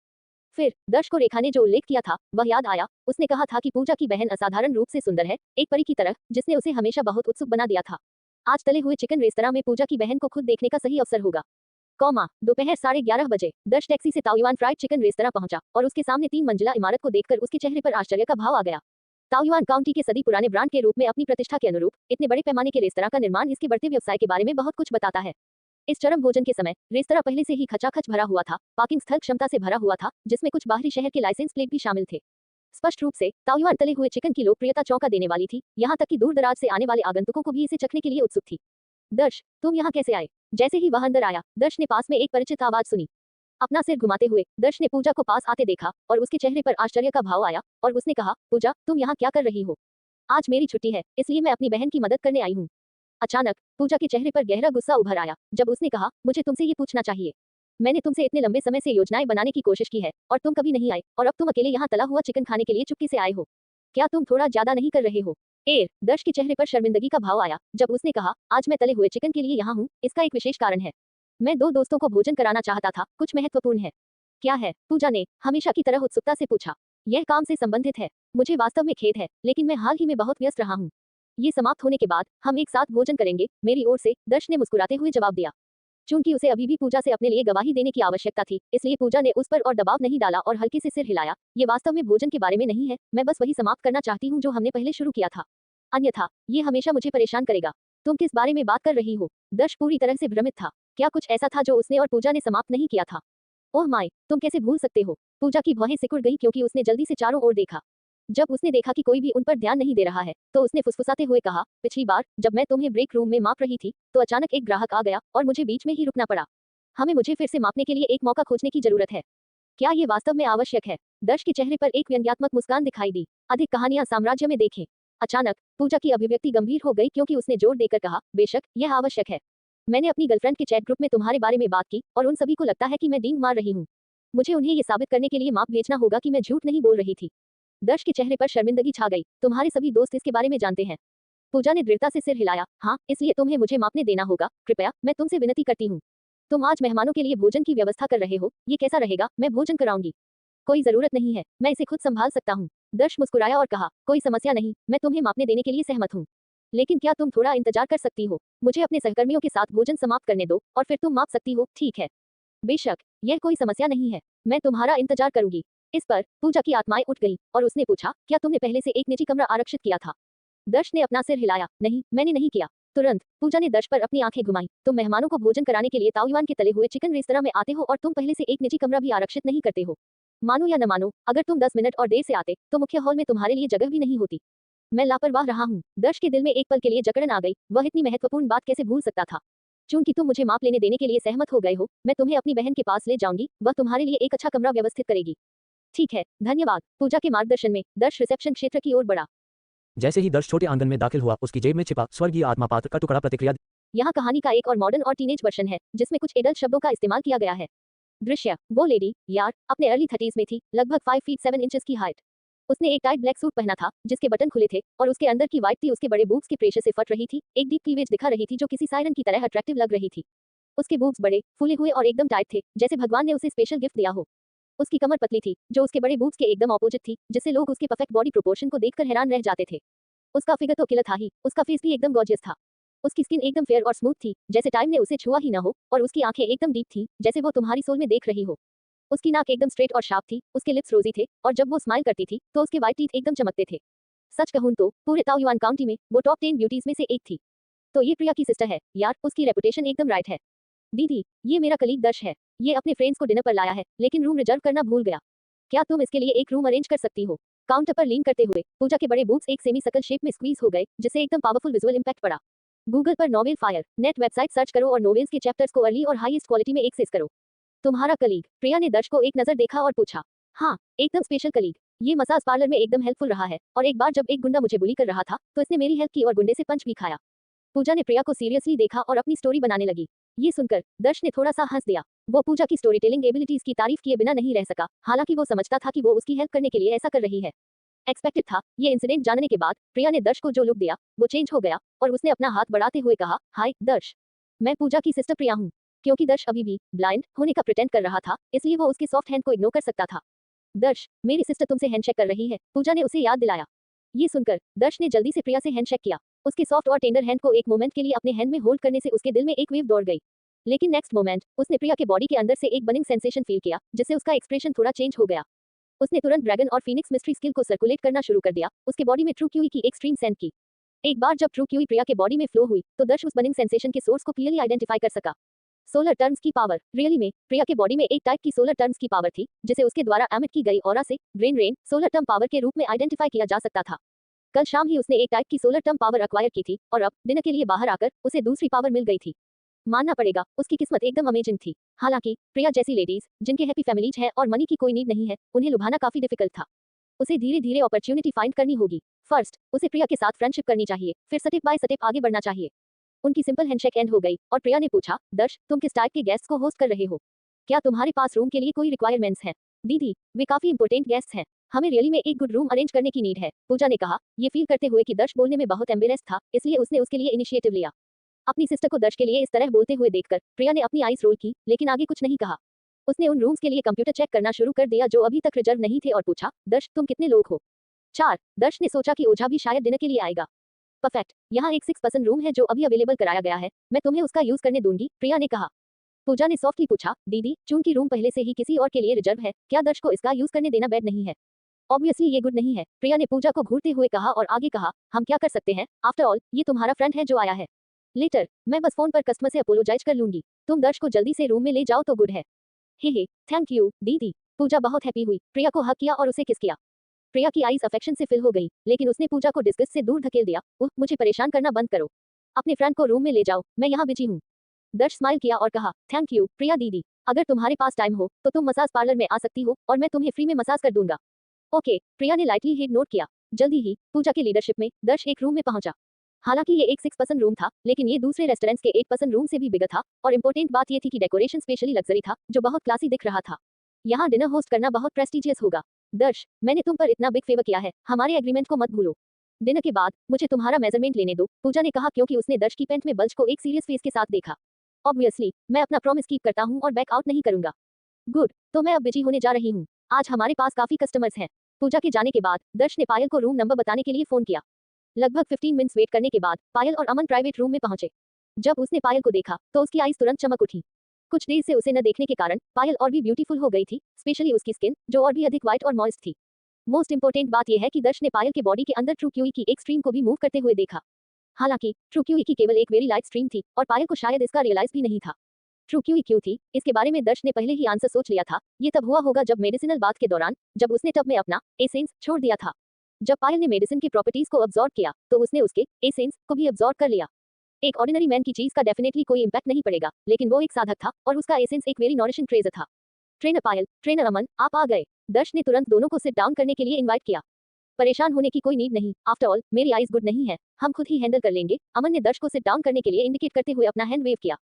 फिर दर्श को रेखा ने जो उल्लेख किया था वह याद आया। उसने कहा था कि पूजा की बहन असाधारण रूप से सुंदर है, एक परी की तरह, जिसने उसे हमेशा बहुत उत्सुक बना दिया था। आज तले हुए चिकन रेस्तरां में पूजा की बहन को खुद देखने का सही अवसर होगा। दोपहर 11:30 बजे दर्श टैक्सी से ताओयुआन फ्राइड चिकन रेस्तरां पहुंचा और उसके सामने 3 मंजिला इमारत को देखकर उसके चेहरे पर आश्चर्य का भाव आ गया। ताओयुआन काउंटी के सदी पुराने ब्रांड के रूप में अपनी प्रतिष्ठा के अनुरूप इतने बड़े पैमाने के रेस्तरां का निर्माण इसके बढ़ते व्यवसाय के बारे में बहुत कुछ बताता है। इस चरम भोजन के समय रेस्तरां पहले से ही खचाखच भरा हुआ था, पार्किंग स्थल क्षमता से भरा हुआ था, जिसमें कुछ बाहरी शहर के लाइसेंस प्लेट भी शामिल थे। स्पष्ट रूप से ताओयुआन तले हुए चिकन की लोकप्रियता चौंका देने वाली थी, यहाँ तक कि दूर दराज से आने वाले आगंतुकों को भी इसे चखने के लिए उत्सुक थी। दर्श, तुम यहाँ कैसे आए? जैसे ही वह अंदर आया, दर्श ने पास में एक परिचित आवाज सुनी। अपना सिर घुमाते हुए दर्श ने पूजा को पास आते देखा और उसके चेहरे पर आश्चर्य का भाव आया और उसने कहा, पूजा, तुम यहाँ क्या कर रही हो? आज मेरी छुट्टी है, इसलिए मैं अपनी बहन की मदद करने आई हूँ। अचानक पूजा के चेहरे पर गहरा गुस्सा उभर आया जब उसने कहा, मुझे तुमसे ये पूछना चाहिए। मैंने तुमसे इतने लंबे समय से योजनाएं बनाने की कोशिश की है और तुम कभी नहीं आए, और अब तुम अकेले यहाँ तला हुआ चिकन खाने के लिए चुपके से आए हो। क्या तुम थोड़ा ज्यादा नहीं कर रहे हो? दर्श के चेहरे पर शर्मिंदगी का भाव आया जब उसने कहा, आज मैं तले हुए चिकन के लिए यहाँ हूँ, इसका एक विशेष कारण है। मैं 2 दोस्तों को भोजन कराना चाहता था, कुछ महत्वपूर्ण है। क्या है? पूजा ने हमेशा की तरह उत्सुकता से पूछा। यह काम से संबंधित है। मुझे वास्तव में खेद है, लेकिन मैं हाल ही में बहुत व्यस्त रहा हूँ। ये समाप्त होने के बाद हम एक साथ भोजन करेंगे, मेरी ओर से, दर्श ने मुस्कुराते हुए जवाब दिया। चूंकि उसे अभी भी पूजा से अपने लिए गवाही देने की आवश्यकता थी, इसलिए पूजा ने उस पर और दबाव नहीं डाला और हल्के से सिर हिलाया। ये वास्तव में भोजन के बारे में नहीं है, मैं बस वही समाप्त करना चाहती हूँ जो हमने पहले शुरू किया था। अन्यथा ये हमेशा मुझे परेशान करेगा। तुम किस बारे में बात कर रही हो? दर्श पूरी तरह से भ्रमित था। क्या कुछ ऐसा था जो उसने और पूजा ने समाप्त नहीं किया था? ओह माय, तुम कैसे भूल सकते हो? पूजा की भौहें सिकुड़ गईं क्योंकि उसने जल्दी से चारों ओर देखा। जब उसने देखा कि कोई भी उन पर ध्यान नहीं दे रहा है, तो उसने फुसफुसाते हुए कहा, पिछली बार जब मैं तुम्हें ब्रेक रूम में माप रही थी तो अचानक एक ग्राहक आ गया और मुझे बीच में ही रुकना पड़ा। हमें मुझे फिर से मापने के लिए एक मौका खोजने की जरूरत है। क्या ये वास्तव में आवश्यक है? दर्श के चेहरे पर एक व्यंग्यात्मक मुस्कान दिखाई दी। अधिक कहानियां साम्राज्य में देखें। अचानक पूजा की अभिव्यक्ति गंभीर हो गई क्योंकि उसने जोर देकर कहा, बेशक यह आवश्यक है। मैंने अपनी गर्लफ्रेंड के चैट ग्रुप में तुम्हारे बारे में बात की और उन सभी को लगता है कि मैं डींग मार रही हूँ। मुझे उन्हें ये साबित करने के लिए माप भेजना होगा कि मैं झूठ नहीं बोल रही थी। दर्श के चेहरे पर शर्मिंदगी छा गई। तुम्हारे सभी दोस्त इसके बारे में जानते हैं। पूजा ने दृढ़ता से सिर हिलाया। हाँ, इसलिए तुम्हें मुझे मापने देना होगा। कृपया, मैं तुमसे विनती करती हूँ। तुम आज मेहमानों के लिए भोजन की व्यवस्था कर रहे हो, ये कैसा रहेगा? मैं भोजन कराऊंगी। कोई जरूरत नहीं है, मैं इसे खुद संभाल सकता हूँ। दर्श मुस्कुराया और कहा, कोई समस्या नहीं, मैं तुम्हें मापने देने के लिए सहमत हूँ। लेकिन क्या तुम थोड़ा इंतजार कर सकती हो? मुझे अपने सहकर्मियों के साथ भोजन समाप्त करने दो और फिर तुम माप सकती हो, ठीक है? बेशक, यह कोई समस्या नहीं है, मैं तुम्हारा इंतजार करूंगी। इस पर पूजा की आत्माएं उठ गई और उसने पूछा, क्या तुमने पहले से एक निजी कमरा आरक्षित किया था? दर्श ने अपना सिर हिलाया। नहीं, मैंने नहीं किया। तुरंत पूजा ने दर्श पर अपनी आंखें घुमाई। तुम मेहमानों को भोजन कराने के लिए ताओयुआन के तले हुए चिकन रेस्तरां में आते हो और तुम पहले से एक निजी कमरा भी आरक्षित नहीं करते हो। मानो या न मानो, अगर तुम 10 मिनट और देर से आते तो मुख्य हॉल में तुम्हारे लिए जगह भी नहीं होती। मैं लापरवाह रहा हूँ। दर्श के दिल में एक पल के लिए जकड़न आ गई। वह इतनी महत्वपूर्ण बात कैसे भूल सकता था? चूंकि तुम मुझे माप लेने देने के लिए सहमत हो गए हो, मैं तुम्हें अपनी बहन के पास ले जाऊंगी, वह तुम्हारे लिए एक अच्छा कमरा व्यवस्थित करेगी। ठीक है, धन्यवाद। पूजा के मार्गदर्शन में दर्श रिसेप्शन क्षेत्र की ओर बढ़ा। जैसे ही दर्श छोटे आंगन में दाखिल हुआ, उसकी जेब में छिपा स्वर्गीय आत्मा पात्र का टुकड़ा प्रतिक्रिया। यहाँ कहानी का एक और मॉडर्न और टीनेज वर्जन है जिसमें कुछ एडल्ट शब्दों का इस्तेमाल किया गया है। दृश्य, वो लेडी, यार, अपने अर्ली 30s में थी, लगभग 5 फीट 7 इंचेस की हाइट। उसने एक टाइट ब्लैक सूट पहना था जिसके बटन खुले थे और उसके अंदर की वाइट थी उसके बड़े बूब्स के प्रेशर से फट रही थी। एक डीप क्लीवेज दिखा रही थी जो किसी सायरन की तरह अट्रैक्टिव लग रही थी। उसके बूब्स बड़े, फूले हुए और एकदम टाइट थे, जैसे भगवान ने उसे स्पेशल गिफ्ट दिया हो। उसकी कमर पतली थी जो उसके बड़े बूब्स के एकदम ऑपोजिट थी, जिससे लोग उसके परफेक्ट बॉडी प्रोपोर्शन को देखकर हैरान रह जाते थे। उसका फिगर तो किलर था ही, उसका फेस भी एकदम गॉर्जियस था। उसकी स्किन एकदम फेयर और स्मूथ थी, जैसे टाइम ने उसे छुआ ही ना हो, और उसकी आंखें एकदम डीप थी, जैसे वो तुम्हारी सोल में देख रही हो। उसकी नाक एकदम स्ट्रेट और शार्प थी, उसके लिप्स रोजी थे, और जब वो स्माइल करती थी तो उसके व्हाइट टीथ एकदम चमकते थे। सच कहूं तो पूरे ताओयुआन काउंटी में वो टॉप 10 ब्यूटीज में से एक थी। तो ये प्रिया की सिस्टर है, यार, उसकी रेपुटेशन एकदम राइट है। दीदी, ये मेरा कलीग दर्श है। ये अपने फ्रेंड्स को डिनर पर लाया है, लेकिन रूम रिजर्व करना भूल गया। क्या तुम इसके लिए एक रूम अरेंज कर सकती हो? काउंटर पर लीन करते हुए पूजा के बड़े बूब्स एक सेमी सर्कल शेप में स्क्वीज हो गए, जिससे एकदम पावरफुल विजुअल इंपैक्ट पड़ा। गूगल पर novel fire net website search करो और नोवेल्स के चैप्टर्स को अर्ली और हाईएस्ट क्वालिटी में एक्सेस करो। तुम्हारा कलीग। प्रिया ने दर्श को एक नजर देखा और पूछा। हाँ, एकदम स्पेशल कलीग। ये मसाज पार्लर में एकदम हेल्पफुल रहा है, और एक बार जब एक गुंडा मुझे बुली कर रहा था तो इसने मेरी हेल्प की और गुंडे से पंच भी खाया। पूजा ने प्रिया को सीरियसली देखा और अपनी स्टोरी बनाने लगी। ये सुनकर दर्श ने थोड़ा सा हंस दिया। वो पूजा की स्टोरी टेलिंग एबिलिटीज की तारीफ किए बिना नहीं रह सका, हालांकि वो समझता था कि वो उसकी हेल्प करने के लिए ऐसा कर रही है। एक्सपेक्टेड था। ये इंसिडेंट जानने के बाद प्रिया ने दर्श को जो लुक दिया वो चेंज हो गया, और उसने अपना हाथ बढ़ाते हुए कहा, हाय दर्श, मैं पूजा की सिस्टर प्रिया हूँ। क्योंकि दर्श अभी भी ब्लाइंड होने का प्रिटेंड कर रहा था, इसलिए वो उसके सॉफ्ट हैंड को इग्नोर कर सकता था। दर्श, मेरी सिस्टर तुमसे हैंडशेक कर रही है, पूजा ने उसे याद दिलाया। ये सुनकर दर्श ने जल्दी से प्रिया से हैंडशेक किया। उसके सॉफ्ट और टेंडर हैंड को एक मोमेंट के लिए अपने हैंड में होल्ड करने से उसके दिल में एक वेव दौड़ गई। लेकिन नेक्स्ट मोमेंट उसने प्रिया के बॉडी के अंदर से एक बर्निंग सेंसेशन फील किया, जिससे उसका एक्सप्रेशन थोड़ा चेंज हो गया। उसने तुरंत ड्रैगन और फीनिक्स मिस्ट्री स्किल को सर्कुलेट करना शुरू कर दिया, उसके बॉडी में ट्रू क्यूई की एक्सट्रीम सेंस की। एक बार जब ट्रू क्यूई प्रिया के बॉडी में फ्लो हुई तो दर्श उस बर्निंग सेंसेशन के सोर्स को क्लियरली आइडेंटिफाई कर सका। सोलर टर्म्स की पावर। रियली में प्रिया के बॉडी में एक टाइप की सोलर टर्म्स की पावर थी, जिसे उसके द्वारा एमिट की गई ऑरा से grain rain solar term power के रूप में आइडेंटिफाई किया जा सकता था। कल शाम ही उसने एक टाइप की सोलर टर्म पावर अक्वायर की थी, और अब डिनर के लिए बाहर आकर उसे दूसरी पावर मिल गई थी। मानना पड़ेगा, उसकी किस्मत एकदम अमेजिंग थी। हालांकि प्रिया जैसी लेडीज जिनके हैप्पी फैमिलीज है और मनी की कोई नीड नहीं है, उन्हें लुभाना काफी डिफिकल्ट था। उसे धीरे धीरे अपॉर्चुनिटी फाइंड करनी होगी। फर्स्ट, उसे प्रिया के साथ फ्रेंडशिप करनी चाहिए, फिर स्टेप बाय स्टेप आगे बढ़ना चाहिए। उनकी सिंपल हैंडशेक एंड हो गई और प्रिया ने पूछा, दर्श, तुम किस टाइप के गेस्ट को होस्ट कर रहे हो? क्या तुम्हारे पास रूम के लिए कोई रिक्वायरमेंट्स हैं? दीदी, वे काफी इंपॉर्टेंट गेस्ट्स हैं, हमें रियली में एक गुड रूम अरेंज करने की नीड है, पूजा ने कहा, ये फील करते हुए कि दर्श बोलने में बहुत एम्बेरेस्ड था, इसलिए उसने उसके लिए इनिशिएटिव लिया। अपनी सिस्टर को दर्श के लिए इस तरह बोलते हुए देखकर प्रिया ने अपनी आईज रोल की, लेकिन आगे कुछ नहीं कहा। उसने उन रूम्स के लिए कंप्यूटर चेक करना शुरू कर दिया जो अभी तक रिजर्व नहीं थे और पूछा, दर्श, तुम कितने लोग हो? 4। दर्श ने सोचा कि ओझा भी शायद डिनर के लिए आएगा। परफेक्ट, यहाँ एक 6 पर्सन रूम है जो अभी अवेलेबल कराया गया है, मैं तुम्हें उसका यूज करने दूंगी, प्रिया ने कहा। पूजा ने सॉफ्टली पूछा, दीदी, चूंकि रूम पहले से ही किसी और के लिए रिजर्व है, क्या दर्श को इसका यूज करने देना बैड नहीं है? ऑब्वियसली ये गुड नहीं है, प्रिया ने पूजा को घूरते हुए कहा और आगे कहा, हम क्या कर सकते हैं, आफ्टर ऑल ये तुम्हारा फ्रेंड है जो आया है। लेटर, मैं बस फोन पर कस्टमर से अपोलोजाइज कर लूंगी, तुम दर्श को जल्दी से रूम में ले जाओ तो गुड है। हे, थैंक यू दीदी। पूजा बहुत हैप्पी हुई, प्रिया को हक किया और उसे किस किया। प्रिया की आईज अफेक्शन से फिल हो गई, लेकिन उसने पूजा को डिस्गस्ट से दूर धकेल दिया। मुझे परेशान करना बंद करो, अपने फ्रेंड को रूम में ले जाओ, मैं यहाँ बिजी हूँ। दर्श स्माइल किया और कहा, थैंक यू प्रिया दीदी। अगर तुम्हारे पास टाइम हो तो तुम मसाज पार्लर में आ सकती हो और मैं तुम्हें फ्री में मसाज कर दूंगा। ओके, प्रिया ने लाइटली हेड नोट किया। जल्दी ही पूजा के लीडरशिप में दर्श एक रूम में पहुंचा। हालांकि ये एक 6 पर्सन रूम था, लेकिन ये दूसरे रेस्टोरेंट्स के 8 पर्सन रूम से भी बिगर था और इम्पोर्टेंट बात ये थी कि डेकोरेशन स्पेशली लग्जरी था, जो बहुत क्लासी दिख रहा था। यहाँ डिनर होस्ट करना बहुत प्रेस्टिजियस होगा। दर्श, मैंने तुम पर इतना बिग फेवर किया है, हमारे एग्रीमेंट को मत भूलो। डिनर के बाद मुझे तुम्हारा मेजरमेंट लेने दो, पूजा ने कहा, क्योंकि उसने दर्श की पैंट में बल्ज को एक सीरियस फेस के साथ देखा। ऑब्वियसली मैं अपना प्रॉमिस कीप करता हूँ और बैक आउट नहीं करूंगा। गुड, तो मैं अब बिजी होने जा रही हूँ। आज हमारे पास काफी कस्टमर्स हैं। पूजा के जाने के बाद दर्श ने पायल को रूम नंबर बताने के लिए फोन किया। लगभग 15 मिनट्स वेट करने के बाद पायल और अमन प्राइवेट रूम में पहुंचे। जब उसने पायल को देखा तो उसकी आईज तुरंत चमक उठी। कुछ देर से उसे न देखने के कारण पायल और भी ब्यूटीफुल हो गई थी, स्पेशली उसकी स्किन जो और भी अधिक व्हाइट और मॉइस्ट थी। मोस्ट इंपोर्टेंट बात यह है कि दर्श ने पायल के बॉडी के अंदर ट्रू क्यूई की एक स्ट्रीम को भी मूव करते हुए देखा। हालांकि ट्रू क्यूई की केवल एक वेरी लाइट स्ट्रीम थी और पायल को शायद इसका रियलाइज भी नहीं था। ट्रू क्यूई क्यों थी, इसके बारे में दर्श ने पहले ही आंसर सोच लिया था। ये तब हुआ होगा जब मेडिसिनल बात के दौरान जब उसने टब में अपना एसेंस छोड़ दिया था। जब पायल ने मेडिसिन की प्रॉपर्टीज को अब्सॉर्ब किया तो उसने उसके एसेंस को भी अब्सॉर्ब कर लिया। एक ऑर्डिनरी मैन की चीज का डेफिनेटली कोई इंपैक्ट नहीं पड़ेगा, लेकिन वो एक साधक था और उसका एसेंस एक वेरी नॉरिशिंग ट्रेजर था। ट्रेनर पायल, ट्रेनर अमन, आप आ गए। दर्श ने तुरंत दोनों को सिट डाउन करने के लिए इनवाइट किया। परेशान होने की कोई नीड नहीं, आफ्टर ऑल मेरी आईज गुड नहीं है, हम खुद ही हैंडल कर लेंगे। अमन ने दर्श को सिट डाउन करने के लिए इंडिकेट करते हुए अपना हैंड वेव किया।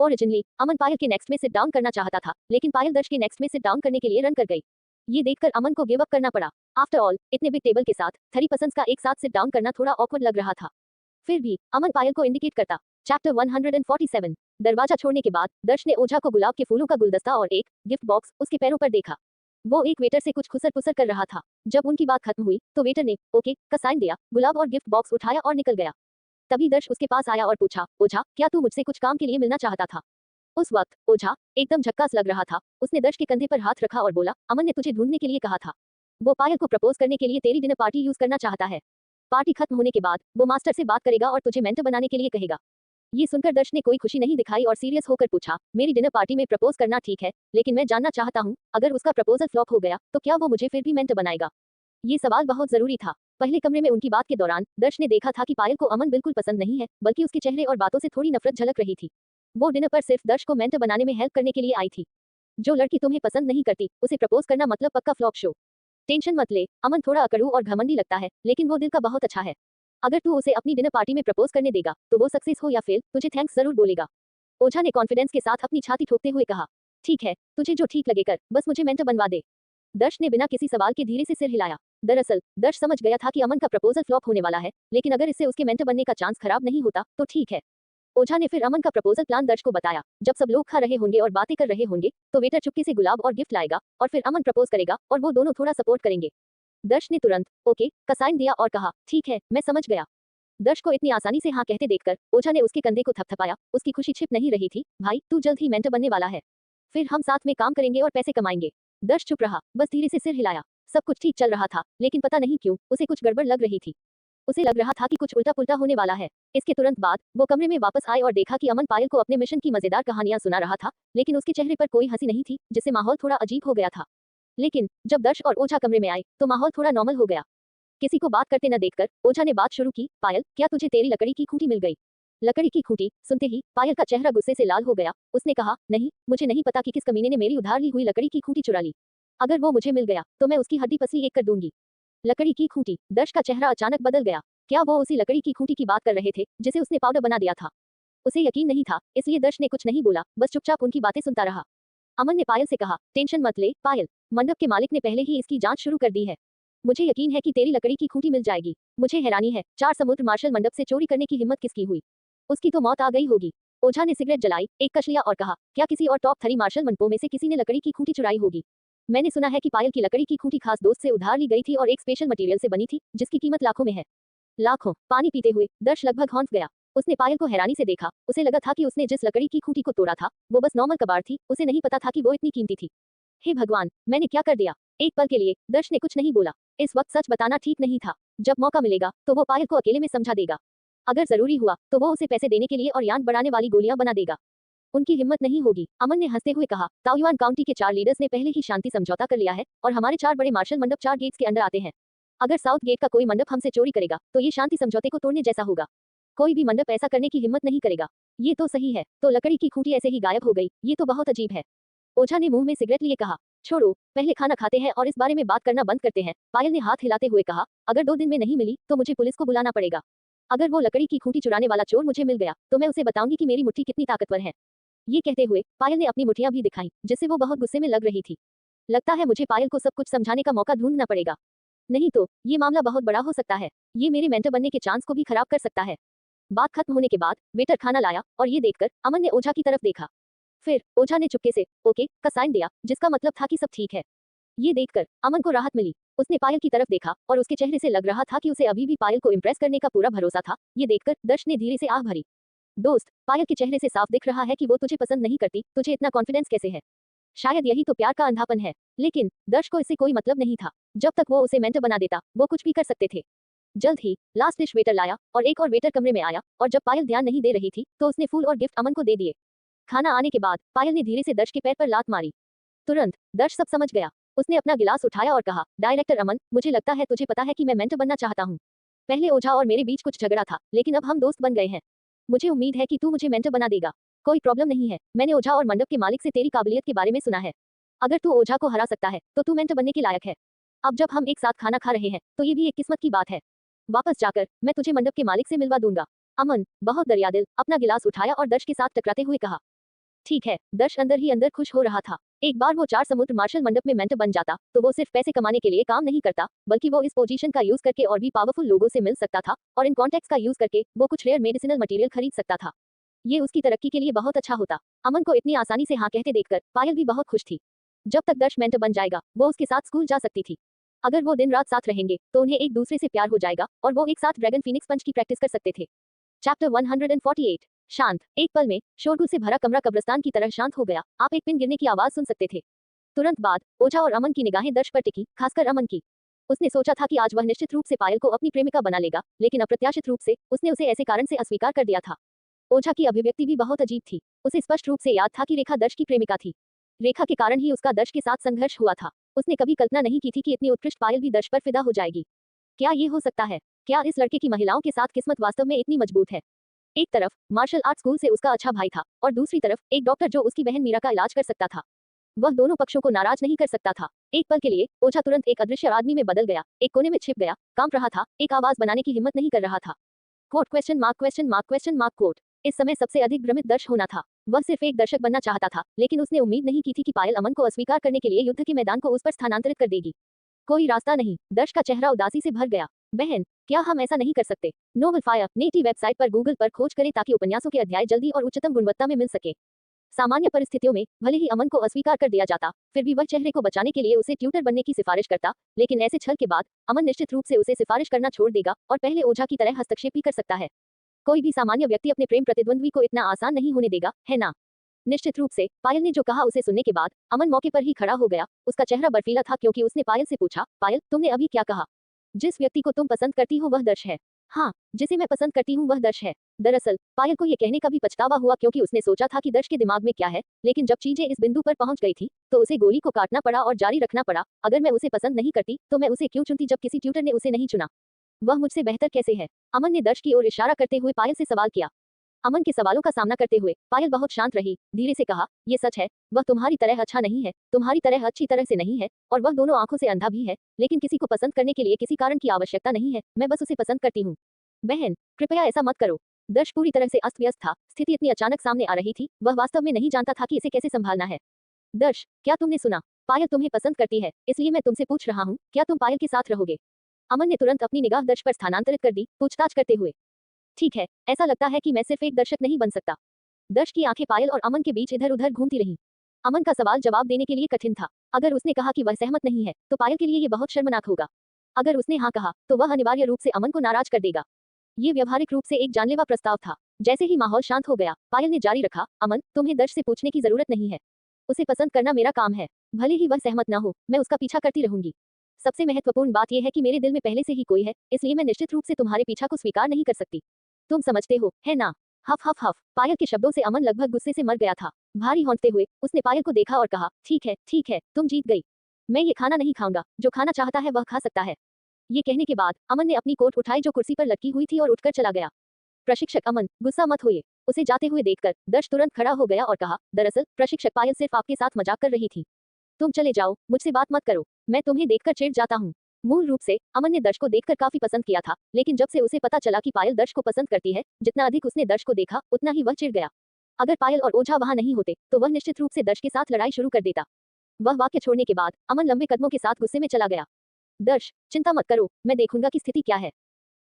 ओरिजिनली अमन पायल के नेक्स्ट में सिट डाउन करना चाहता था, लेकिन पायल दर्श के नेक्स्ट में सिट डाउन करने के लिए रन कर गई। ये देखकर अमन को गिव अप करना पड़ा। आफ्टर ऑल इतने बिग टेबल के साथ 3 पर्सन्स का एक साथ सिट डाउन करना थोड़ा ऑकवर्ड लग रहा था। फिर भी अमन पायल को इंडिकेट करता। चैप्टर 147। दरवाजा छोड़ने के बाद दर्श ने ओझा को गुलाब के फूलों का गुलदस्ता और एक गिफ्ट बॉक्स उसके पैरों पर देखा। वो एक वेटर से कुछ खुसर पुसर कर रहा था। जब उनकी बात खत्म हुई तो वेटर ने ओके का साइन दिया, गुलाब और गिफ्ट बॉक्स उठाया और निकल गया। तभी दर्श उसके पास आया और पूछा, ओझा क्या तू मुझसे कुछ काम के लिए मिलना चाहता था? उस वक्त ओझा एकदम झक्कास लग रहा था। उसने दर्श के कंधे पर हाथ रखा और बोला, अमन ने तुझे ढूंढने के लिए कहा था। वो पायल को प्रपोज करने के लिए तेरी डिनर पार्टी यूज करना चाहता है। पार्टी खत्म होने के बाद वो मास्टर से बात करेगा और तुझे मेंटर बनाने के लिए कहेगा। ये सुनकर दर्श ने कोई खुशी नहीं दिखाई और सीरियस होकर पूछा, मेरी डिनर पार्टी में प्रपोज करना ठीक है, लेकिन मैं जानना चाहता हूँ अगर उसका प्रपोजल फ्लॉप हो गया तो क्या वो मुझे फिर भी मेंटर बनाएगा? ये सवाल बहुत जरूरी था। पहले कमरे में उनकी बात के दौरान दर्श ने देखा था कि पायल को अमन बिल्कुल पसंद नहीं है, बल्कि उसके चेहरे और बातों से थोड़ी नफरत झलक रही थी। वो डिनर पर सिर्फ दर्श को मेंटर बनाने में हेल्प करने के लिए आई थी। जो लड़की तुम्हें पसंद नहीं करती उसे प्रपोज करना मतलब पक्का फ्लॉप शो। टेंशन मत ले, अमन थोड़ा अकड़ू और घमंडी लगता है, लेकिन वो दिल का बहुत अच्छा है। अगर तू उसे अपनी डिनर पार्टी में प्रपोज करने देगा तो वो सक्सेस हो या फेल तुझे थैंक्स जरूर बोलेगा। ओझा ने कॉन्फिडेंस के साथ अपनी छाती ठोकते हुए कहा, ठीक है, तुझे जो ठीक लगे कर, बस मुझे मेंटर बनवा दे। दर्श ने बिना किसी सवाल के धीरे से सिर हिलाया। दरअसल दर्श समझ गया था कि अमन का प्रपोजल फ्लॉप होने वाला है, लेकिन अगर इससे उसके मेंटर बनने का चांस खराब नहीं होता तो ठीक है। ओझा ने फिर अमन का प्रपोजल प्लान दर्श को बताया। जब सब लोग खा रहे होंगे और बातें कर रहे होंगे तो वेटर चुपके से गुलाब और गिफ्ट लाएगा और फिर अमन प्रपोज करेगा और वो दोनों थोड़ा सपोर्ट करेंगे। दर्श ने तुरंत ओके का साइन दिया और कहा, ठीक है, मैं समझ गया। दर्श को इतनी आसानी से हाँ कहते देखकर ओझा ने उसके कंधे को थपथपाया। उसकी खुशी छिप नहीं रही थी। भाई तू जल्द ही मेंटर बनने वाला है, फिर हम साथ में काम करेंगे और पैसे कमाएंगे। दर्श चुप रहा, बस धीरे से सिर हिलाया। सब कुछ ठीक चल रहा था, लेकिन पता नहीं क्यों उसे कुछ गड़बड़ लग रही थी। उसे लग रहा था कि कुछ उल्टा पुल्टा होने वाला है। इसके तुरंत बाद वो कमरे में वापस आए और देखा कि अमन पायल को अपने मिशन की मजेदार कहानियां सुना रहा था, लेकिन उसके चेहरे पर कोई हंसी नहीं थी, जिससे माहौल थोड़ा अजीब हो गया था। लेकिन जब दर्श और ओझा कमरे में आए तो माहौल थोड़ा नॉर्मल हो गया। किसी को बात करते न देखकर ओझा ने बात शुरू की, पायल क्या तुझे तेरी लकड़ी की खूंटी मिल गई? लकड़ी की खूंटी सुनते ही पायल का चेहरा गुस्से से लाल हो गया। उसने कहा, नहीं, मुझे नहीं पता कि किस कमीने ने मेरी उधार ली हुई लकड़ी की खूंटी चुरा ली। अगर वो मुझे मिल गया तो मैं उसकी हड्डी पसली एक कर दूंगी। लकड़ी की खूंटी। दर्श का चेहरा अचानक बदल गया। क्या वो उसी लकड़ी की खूंटी की बात कर रहे थे जिसे उसने पाउडर बना दिया था? उसे यकीन नहीं था, इसलिए दर्श ने कुछ नहीं बोला, बस चुपचाप उनकी बातें सुनता रहा। अमन ने पायल से कहा, टेंशन मत ले पायल, मंडप के मालिक ने पहले ही इसकी जांच शुरू कर दी है। मुझे यकीन है कि तेरी लकड़ी की खूंटी मिल जाएगी। मुझे हैरानी है, 4 समुद्र मार्शल मंडप से चोरी करने की हिम्मत किसकी हुई? उसकी तो मौत आ गई होगी। ओझा ने सिगरेट जलाई, एक कश लिया और कहा, क्या किसी और टॉप 3 मार्शल मंडपों में से किसी ने लकड़ी की खूंटी चुराई होगी? मैंने सुना है कि पायल की लकड़ी की खूंटी खास दोस्त से उधार ली गई थी और एक स्पेशल मटेरियल से बनी थी जिसकी कीमत लाखों में है। लाखों? पानी पीते हुए दर्श लगभग हौंक गया। उसने पायल को हैरानी से देखा। उसे लगा था कि उसने जिस लकड़ी की खूंटी को तोड़ा था वो बस नॉर्मल कबाड़ थी। उसे नहीं पता था कि वो इतनी कीमती थी। हे भगवान, मैंने क्या कर दिया? एक पल के लिए दर्श ने कुछ नहीं बोला। इस वक्त सच बताना ठीक नहीं था। जब मौका मिलेगा तो वो पायल को अकेले में समझा देगा। अगर जरूरी हुआ तो वो उसे पैसे देने के लिए और यान बढ़ाने वाली गोलियां बना देगा। उनकी हिम्मत नहीं होगी। अमन ने हंसते हुए कहा, ताओयुआन काउंटी के 4 लीडर्स ने पहले ही शांति समझौता कर लिया है और हमारे 4 बड़े मार्शल मंडप 4 गेट्स के अंदर आते हैं। अगर साउथ गेट का कोई मंडप हमसे चोरी करेगा तो ये शांति समझौते को तोड़ने जैसा होगा। कोई भी मंडप ऐसा करने की हिम्मत नहीं करेगा। ये तो सही है, तो लकड़ी की खूंटी ऐसे ही गायब हो गई, ये तो बहुत अजीब है। ओझा ने मुंह में सिगरेट लिए कहा, छोड़ो, पहले खाना खाते हैं और इस बारे में बात करना बंद करते हैं। पायल ने हाथ हिलाते हुए कहा, अगर 2 दिन में नहीं मिली तो मुझे पुलिस को बुलाना पड़ेगा। अगर वो लकड़ी की खूंटी चुराने वाला चोर मुझे मिल गया तो मैं उसे बताऊंगी कि मेरी मुट्ठी कितनी ताकतवर है। ये कहते हुए पायल ने अपनी मुठ्ठियां भी दिखाई, जिससे वो बहुत गुस्से में लग रही थी। लगता है मुझे पायल को सब कुछ समझाने का मौका ढूंढना पड़ेगा, नहीं तो ये मामला बहुत बड़ा हो सकता है। ये मेरे मेंटर बनने के चांस को भी खराब कर सकता है। बात खत्म होने के बाद वेटर खाना लाया और ये देखकर अमन ने ओझा की तरफ देखा। फिर ओझा ने चुपके से ओके का साइन दिया, जिसका मतलब था कि सब ठीक है। ये देखकर अमन को राहत मिली। उसने पायल की तरफ देखा और उसके चेहरे से लग रहा था कि उसे अभी भी पायल को इम्प्रेस करने का पूरा भरोसा था। ये देखकर दर्श ने धीरे से आह भरी। दोस्त, पायल के चेहरे से साफ दिख रहा है कि वो तुझे पसंद नहीं करती, तुझे इतना कॉन्फिडेंस कैसे है? शायद यही तो प्यार का अंधापन है। लेकिन दर्श को इससे कोई मतलब नहीं था। जब तक वो उसे मेंटर बना देता, वो कुछ भी कर सकते थे। जल्द ही लास्ट डिश वेटर लाया और एक और वेटर कमरे में आया और जब पायल ध्यान नहीं दे रही थी तो उसने फूल और गिफ्ट अमन को दे दिए। खाना आने के बाद पायल ने धीरे से दर्श के पैर पर लात मारी। तुरंत दर्श सब समझ गया। उसने अपना गिलास उठाया और कहा, डायरेक्टर अमन, मुझे लगता है तुझे पता है कि मैं मेंटर बनना चाहता हूँ। पहले ओझा और मेरे बीच कुछ झगड़ा था, लेकिन अब हम दोस्त बन गए हैं। मुझे उम्मीद है कि तू मुझे मेंटर बना देगा। कोई प्रॉब्लम नहीं है, मैंने ओझा और मंडप के मालिक से तेरी काबिलियत के बारे में सुना है। अगर तू ओझा को हरा सकता है तो तू मेंटर बनने के लायक है। अब जब हम एक साथ खाना खा रहे हैं तो ये भी एक किस्मत की बात है। वापस जाकर मैं तुझे मंडप के मालिक से मिलवा दूंगा। अमन बहुत दरियादिल अपना गिलास उठाया और दर्श के साथ टकराते हुए कहा, ठीक है। दर्श अंदर ही अंदर खुश हो रहा था। एक बार वो 4 समुद्र मार्शल मंडप में मेंटर बन जाता तो वो सिर्फ पैसे कमाने के लिए काम नहीं करता, बल्कि वो इस पोजीशन का यूज करके और भी पावरफुल लोगों से मिल सकता था और इन कॉन्टेक्ट्स का यूज करके वो कुछ रेयर मेडिसिनल मटेरियल खरीद सकता था। ये उसकी तरक्की के लिए बहुत अच्छा होता। अमन को इतनी आसानी से हाँ कहते देखकर पायल भी बहुत खुश थी। जब तक दर्श मेंटर बन जाएगा वो उसके साथ स्कूल जा सकती थी। अगर वो दिन रात साथ रहेंगे तो उन्हें एक दूसरे से प्यार हो जाएगा और वो एक साथ ड्रैगन फीनिक्स पंच की प्रैक्टिस कर सकते थे। चैप्टर 148। शांत। एक पल में शोरगुल से भरा कमरा कब्रिस्तान की तरह शांत हो गया। आप एक पिन गिरने की आवाज सुन सकते थे। तुरंत बाद ओझा और अमन की निगाहें दर्श पर टिकी, खासकर अमन की। उसने सोचा था कि आज वह निश्चित रूप से पायल को अपनी प्रेमिका बना लेगा, लेकिन अप्रत्याशित रूप से उसने उसे ऐसे कारण से अस्वीकार कर दिया था। ओझा की अभिव्यक्ति भी बहुत अजीब थी। उसे स्पष्ट रूप से याद था कि रेखा दर्श की प्रेमिका थी। रेखा के कारण ही उसका दर्श के साथ संघर्ष हुआ था। उसने कभी कल्पना नहीं की थी कि इतनी उत्कृष्ट पायल भी दर्श पर फिदा हो जाएगी। क्या ये हो सकता है? क्या इस लड़के की महिलाओं के साथ किस्मत वास्तव में इतनी मजबूत है? एक तरफ मार्शल आर्ट स्कूल से उसका अच्छा भाई था और दूसरी तरफ एक डॉक्टर जो उसकी बहन मीरा का इलाज कर सकता था। वह दोनों पक्षों को नाराज नहीं कर सकता था। एक पल के लिए ओझा तुरंत एक अदृश्य आदमी में बदल गया, एक कोने में छिप गया, कांप रहा था, एक आवाज बनाने की हिम्मत नहीं कर रहा था। Quote question mark question mark question mark quote. इस समय सबसे अधिक भ्रमित दर्श होना था। वह सिर्फ एक दर्शक बनना चाहता था, लेकिन उसने उम्मीद नहीं की थी कि पायल अमन को अस्वीकार करने के लिए युद्ध के मैदान को उस पर स्थानांतरित कर देगी। कोई रास्ता नहीं। दर्श का चेहरा उदासी से भर गया। बहन, क्या हम ऐसा नहीं कर सकते? नोबल फायर नेटी वेबसाइट पर गूगल पर खोज करें ताकि उपन्यासों के अध्याय जल्दी और उच्चतम गुणवत्ता में मिल सके। सामान्य परिस्थितियों में भले ही अमन को अस्वीकार कर दिया जाता, फिर भी वह चेहरे को बचाने के लिए उसे ट्यूटर बनने की सिफारिश करता, लेकिन ऐसे छल के बाद अमन निश्चित रूप से उसे सिफारिश करना छोड़ देगा और पहले ओझा की तरह हस्तक्षेप भी कर सकता है। कोई भी सामान्य व्यक्ति अपने प्रेम प्रतिद्वंद्वी को इतना आसान नहीं होने देगा, है ना? निश्चित रूप से पायल ने जो कहा उसे सुनने के बाद अमन मौके पर ही खड़ा हो गया। उसका चेहरा बर्फीला था क्योंकि उसने पायल से पूछा, पायल, तुमने अभी क्या कहा? जिस व्यक्ति को तुम पसंद करती हो वह दर्श है। हाँ, जिसे मैं पसंद करती हूँ वह दर्श है। दरअसल पायल को ये कहने का भी पछतावा हुआ क्योंकि उसने सोचा था कि दर्श के दिमाग में क्या है, लेकिन जब चीजें इस बिंदु पर पहुंच गई थी तो उसे गोली को काटना पड़ा और जारी रखना पड़ा। अगर मैं उसे पसंद नहीं करती तो मैं उसे क्यों चुनती जब किसी ट्यूटर ने उसे नहीं चुना? वह मुझसे बेहतर कैसे है? अमन ने दर्श की ओर इशारा करते हुए पायल से सवाल किया। अमन के सवालों का सामना करते हुए पायल बहुत शांत रही, धीरे से कहा, ये सच है, वह तुम्हारी तरह अच्छा नहीं है, तुम्हारी तरह अच्छी तरह से नहीं है, और वह दोनों आंखों से अंधा भी है, लेकिन किसी को पसंद करने के लिए किसी कारण की आवश्यकता नहीं है, मैं बस उसे पसंद करती हूँ। बहन, कृपया ऐसा मत करो। दर्श पूरी तरह से अस्त व्यस्त था, स्थिति इतनी अचानक सामने आ रही थी, वह वास्तव में नहीं जानता था कि इसे कैसे संभालना है। दर्श, क्या तुमने सुना? पायल तुम्हें पसंद करती है, इसलिए मैं तुमसे पूछ रहा हूँ, क्या तुम पायल के साथ रहोगे? अमन ने तुरंत अपनी निगाह दर्श पर स्थानांतरित कर दी, पूछताछ करते हुए। ठीक है, ऐसा लगता है कि मैं सिर्फ एक दर्शक नहीं बन सकता। दर्श की आंखें पायल और अमन के बीच इधर उधर घूमती रहीं। अमन का सवाल जवाब देने के लिए कठिन था। अगर उसने कहा कि वह सहमत नहीं है तो पायल के लिए ये बहुत शर्मनाक होगा। अगर उसने हाँ कहा तो वह अनिवार्य रूप से अमन को नाराज कर देगा। ये व्यवहारिक रूप से एक जानलेवा प्रस्ताव था। जैसे ही माहौल शांत हो गया, पायल ने जारी रखा, अमन, तुम्हें दर्श से पूछने की जरूरत नहीं है। उसे पसंद करना मेरा काम है। भले ही वह सहमत न हो, मैं उसका पीछा करती रहूंगी। सबसे महत्वपूर्ण बात यह है कि मेरे दिल में पहले से ही कोई है, इसलिए मैं निश्चित रूप से तुम्हारे पीछा को स्वीकार नहीं कर सकती। तुम समझते हो, है ना? हफ हफ हफ। पायल के शब्दों से अमन लगभग गुस्से से मर गया था। भारी होंठते हुए उसने पायल को देखा और कहा, ठीक है, तुम जीत गई। मैं ये खाना नहीं खाऊंगा, जो खाना चाहता है वह खा सकता है। ये कहने के बाद अमन ने अपनी कोट उठाई जो कुर्सी पर लटकी हुई थी और उठकर चला गया। प्रशिक्षक अमन, गुस्सा मत होइए। उसे जाते हुए देखकर दर्श तुरंत खड़ा हो गया और कहा, दरअसल प्रशिक्षक पायल सिर्फ आपके साथ मजाक कर रही थी। तुम चले जाओ, मुझसे बात मत करो, मैं तुम्हें देखकर चिढ़ जाता हूँ। मूल रूप से अमन ने दर्श को देखकर काफी पसंद किया था, लेकिन जब से उसे पता चला कि पायल दर्श को पसंद करती है, जितना अधिक उसने दर्श को देखा उतना ही वह चिढ़ गया। अगर पायल और ओझा वहां नहीं होते तो वह निश्चित रूप से दर्श के साथ लड़ाई शुरू कर देता। वह वाक्य छोड़ने के बाद अमन लंबे कदमों के साथ गुस्से में चला गया। दर्श, चिंता मत करो, मैं देखूंगा कि स्थिति क्या है।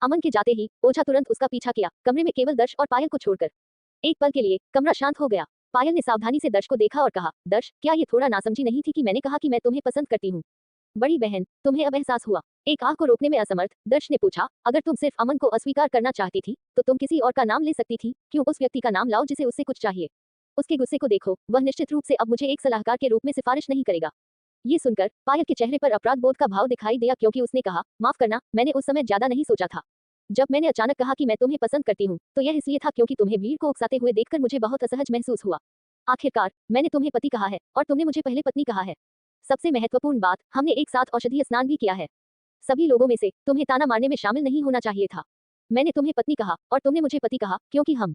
अमन के जाते ही ओझा तुरंत उसका पीछा किया, कमरे में केवल दर्श और पायल को छोड़कर। एक पल के लिए कमरा शांत हो गया। पायल ने सावधानी से दर्श को देखा और कहा, दर्श, क्या ये थोड़ा नासमझी नहीं थी कि मैंने कहा कि मैं तुम्हें पसंद करती हूँ? बड़ी बहन, तुम्हें अब एहसास हुआ? एक आह को रोकने में असमर्थ दर्श ने पूछा, अगर तुम सिर्फ अमन को अस्वीकार करना चाहती थी तो तुम किसी और का नाम ले सकती थी, क्यों उस व्यक्ति का नाम लाओ जिसे उससे कुछ चाहिए? उसके गुस्से को देखो, वह निश्चित रूप से अब मुझे एक सलाहकार के रूप में सिफारिश नहीं करेगा। ये सुनकर पायल के चेहरे पर अपराध बोध का भाव दिखाई दिया, क्योंकि उसने कहा, माफ करना, मैंने उस समय ज्यादा नहीं सोचा था। जब मैंने अचानक कहा कि मैं तुम्हें पसंद करती हूँ तो यह इसलिए था क्योंकि तुम्हें वीर को उकसाते हुए देखकर मुझे बहुत असहज महसूस हुआ। आखिरकार मैंने तुम्हें पति कहा है और तुमने मुझे पहले पत्नी कहा है। सबसे महत्वपूर्ण बात, हमने एक साथ औषधीय स्नान भी किया है। सभी लोगों में से तुम्हें ताना मारने में शामिल नहीं होना चाहिए था। मैंने तुम्हें पत्नी कहा और तुमने मुझे पति कहा, क्योंकि हम।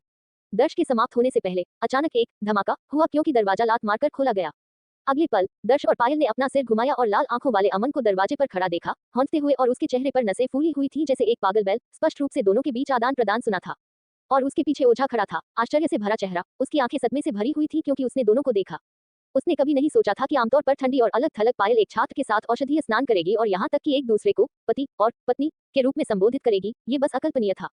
दर्श के समाप्त होने से पहले अचानक एक धमाका हुआ, क्योंकि दरवाजा लात मारकर खोला गया। अगले पल दर्श और पायल ने अपना सिर घुमाया और लाल आंखों वाले अमन को दरवाजे पर खड़ा देखा, हौंकते हुए, और उसके चेहरे पर नसें फूली हुई थी जैसे एक पागल बैल। स्पष्ट रूप से दोनों के बीच आदान प्रदान सुना था। और उसके पीछे ओझा खड़ा था, आश्चर्य से भरा चेहरा, उसकी आंखें सदमे से भरी हुई थी क्योंकि उसने दोनों को देखा। उसने कभी नहीं सोचा था कि आमतौर पर ठंडी और अलग थलग पायल एक छात्र के साथ औषधीय स्नान करेगी और यहाँ तक कि एक दूसरे को पति और पत्नी के रूप में संबोधित करेगी। ये बस अकल्पनीय था।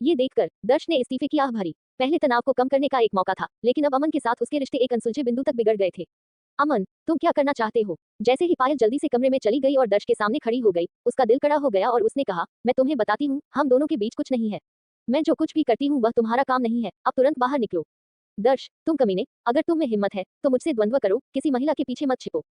ये देखकर दर्श ने इस्तीफे की आह भरी। पहले तनाव को कम करने का एक मौका था, लेकिन अब अमन के साथ उसके रिश्ते एक अनसुलझे बिंदु तक बिगड़ गए थे। अमन, तुम क्या करना चाहते हो? जैसे ही पायल जल्दी से कमरे में चली गई और दर्श के सामने खड़ी हो गई, उसका दिल कड़ा हो गया और उसने कहा, मैं तुम्हें बताती हूँ, हम दोनों के बीच कुछ नहीं है। मैं जो कुछ भी करती हूँ वह तुम्हारा काम नहीं है, अब तुरंत बाहर निकलो। दर्श, तुम कमीने, अगर तुम में हिम्मत है तो मुझसे द्वंद्व करो, किसी महिला के पीछे मत छिपो।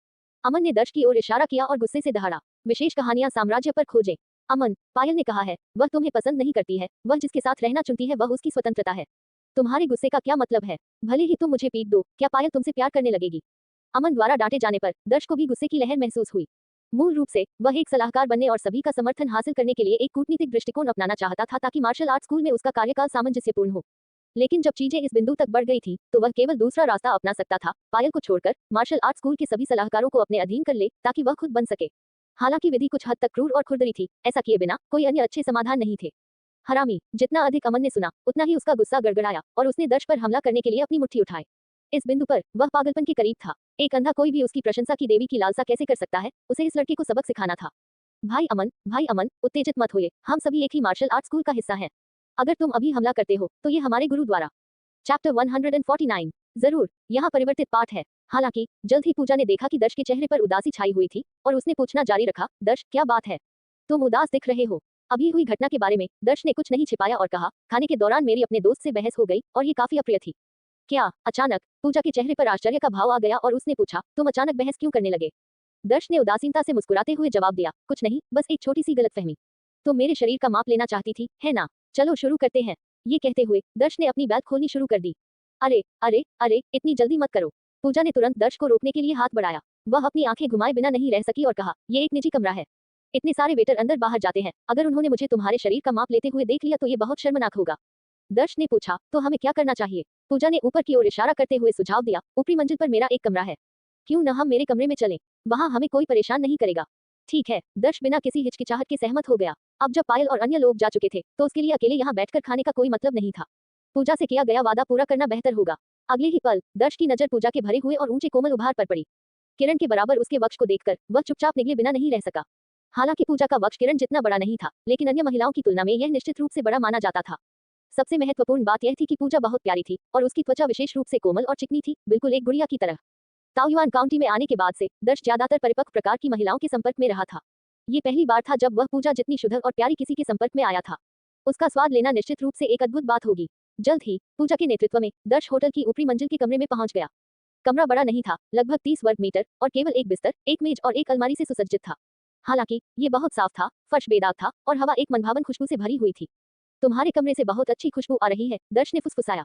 अमन ने दर्श की ओर इशारा किया और गुस्से से दहाड़ा, विशेष कहानियां साम्राज्य पर खोजें। अमन, पायल ने कहा है, वह तुम्हें पसंद नहीं करती है, वह जिसके साथ रहना चुनती है वह उसकी स्वतंत्रता है। तुम्हारे गुस्से का क्या मतलब है? भले ही तुम मुझे पीट दो, क्या पायल तुमसे प्यार करने लगेगी? अमन द्वारा डांटे जाने पर दर्श को भी गुस्से की लहर महसूस हुई। मूल रूप से वह एक सलाहकार बनने और सभी का समर्थन हासिल करने के लिए एक कूटनीतिक दृष्टिकोण अपनाना चाहता था, ताकि मार्शल आर्ट स्कूल में उसका कार्यकाल सामंजस्यपूर्ण हो। लेकिन जब चीजें इस बिंदु तक बढ़ गई थी तो वह केवल दूसरा रास्ता अपना सकता था, पायल को छोड़कर मार्शल आर्ट स्कूल के सभी सलाहकारों को अपने अधीन कर ले, ताकि वह खुद बन सके। हालांकि विधि कुछ हद तक क्रूर और खुरदरी थी, ऐसा किए बिना कोई अन्य अच्छे समाधान नहीं थे। हरामी, जितना अधिक अमन ने सुना उतना ही उसका गुस्सा गड़गड़ाया और उसने दर्श पर हमला करने के लिए अपनी मुट्ठी उठाई। इस बिंदु पर वह पागलपन के करीब था। एक अंधा कोई भी उसकी प्रशंसा की देवी की लालसा कैसे कर सकता है? उसे इस लड़के को सबक सिखाना था। भाई अमन, उत्तेजित मत होइए, हम सभी एक ही मार्शल आर्ट स्कूल का हिस्सा हैं। अगर तुम अभी हमला करते हो तो ये हमारे गुरु द्वारा। चैप्टर 149। जरूर, यहाँ परिवर्तित पाठ है। हालांकि जल्द ही पूजा ने देखा कि दर्श के चेहरे पर उदासी छाई हुई थी और उसने पूछना जारी रखा, दर्श, क्या बात है? तुम उदास दिख रहे हो। अभी हुई घटना के बारे में दर्श ने कुछ नहीं छिपाया और कहा, खाने के दौरान मेरी अपने दोस्त से बहस हो गई और ये काफी अप्रिय थी। क्या? अचानक पूजा के चेहरे पर आश्चर्य का भाव आ गया और उसने पूछा, तुम अचानक बहस क्यों करने लगे? दर्श ने उदासीनता से मुस्कुराते हुए जवाब दिया, कुछ नहीं, बस एक छोटी सी गलतफहमी। तुम मेरे शरीर का माप लेना चाहती थी, है ना? चलो शुरू करते हैं। ये कहते हुए दर्श ने अपनी बेल्ट खोलनी शुरू कर दी। अरे अरे अरे, इतनी जल्दी मत करो। पूजा ने तुरंत दर्श को रोकने के लिए हाथ बढ़ाया। वह अपनी आंखें घुमाए बिना नहीं रह सकी और कहा, ये एक निजी कमरा है। इतने सारे वेटर अंदर बाहर जाते हैं, अगर उन्होंने मुझे तुम्हारे शरीर का माप लेते हुए देख लिया तो ये बहुत शर्मनाक होगा। दर्श ने पूछा, तो हमें क्या करना चाहिए? पूजा ने ऊपर की ओर इशारा करते हुए सुझाव दिया, ऊपरी मंजिल पर मेरा एक कमरा है, क्यों न हम मेरे कमरे में चलें? वहां हमें कोई परेशान नहीं करेगा। ठीक है, दर्श बिना किसी हिचकिचाहट के सहमत हो गया। अब जब पायल और अन्य लोग जा चुके थे तो उसके लिए अकेले यहाँ बैठकर खाने का कोई मतलब नहीं था। पूजा से किया गया वादा पूरा करना बेहतर होगा। अगले ही पल दर्श की नजर पूजा के भरे हुए और ऊंचे कोमल उभार पर पड़ी। किरण के बराबर उसके वक्ष को देखकर वह चुपचाप निगले बिना नहीं रह सका। हालांकि पूजा का वक्ष किरण जितना बड़ा नहीं था, लेकिन अन्य महिलाओं की तुलना में यह निश्चित रूप से बड़ा माना जाता था। सबसे महत्वपूर्ण बात यह थी कि पूजा बहुत प्यारी थी और उसकी त्वचा विशेष रूप से कोमल और चिकनी थी, बिल्कुल एक गुड़िया की तरह। ताओयुआन काउंटी में आने के बाद से दर्श ज्यादातर परिपक्व प्रकार की महिलाओं के संपर्क में रहा था। ये पहली बार था जब वह पूजा जितनी शुद्ध और प्यारी किसी के संपर्क में आया था। उसका स्वाद लेना निश्चित रूप से एक अद्भुत बात होगी। जल्द ही पूजा के नेतृत्व में दर्श होटल की ऊपरी मंजिल के कमरे में पहुंच गया। कमरा बड़ा नहीं था, लगभग 30 वर्ग मीटर, और केवल एक बिस्तर, एक मेज और एक अलमारी से सुसज्जित था। हालांकि ये बहुत साफ था, फर्श बेदाग था और हवा एक मनभावन खुशबू से भरी हुई थी। तुम्हारे कमरे से बहुत अच्छी खुशबू आ रही है, दर्श ने फुसफुसाया।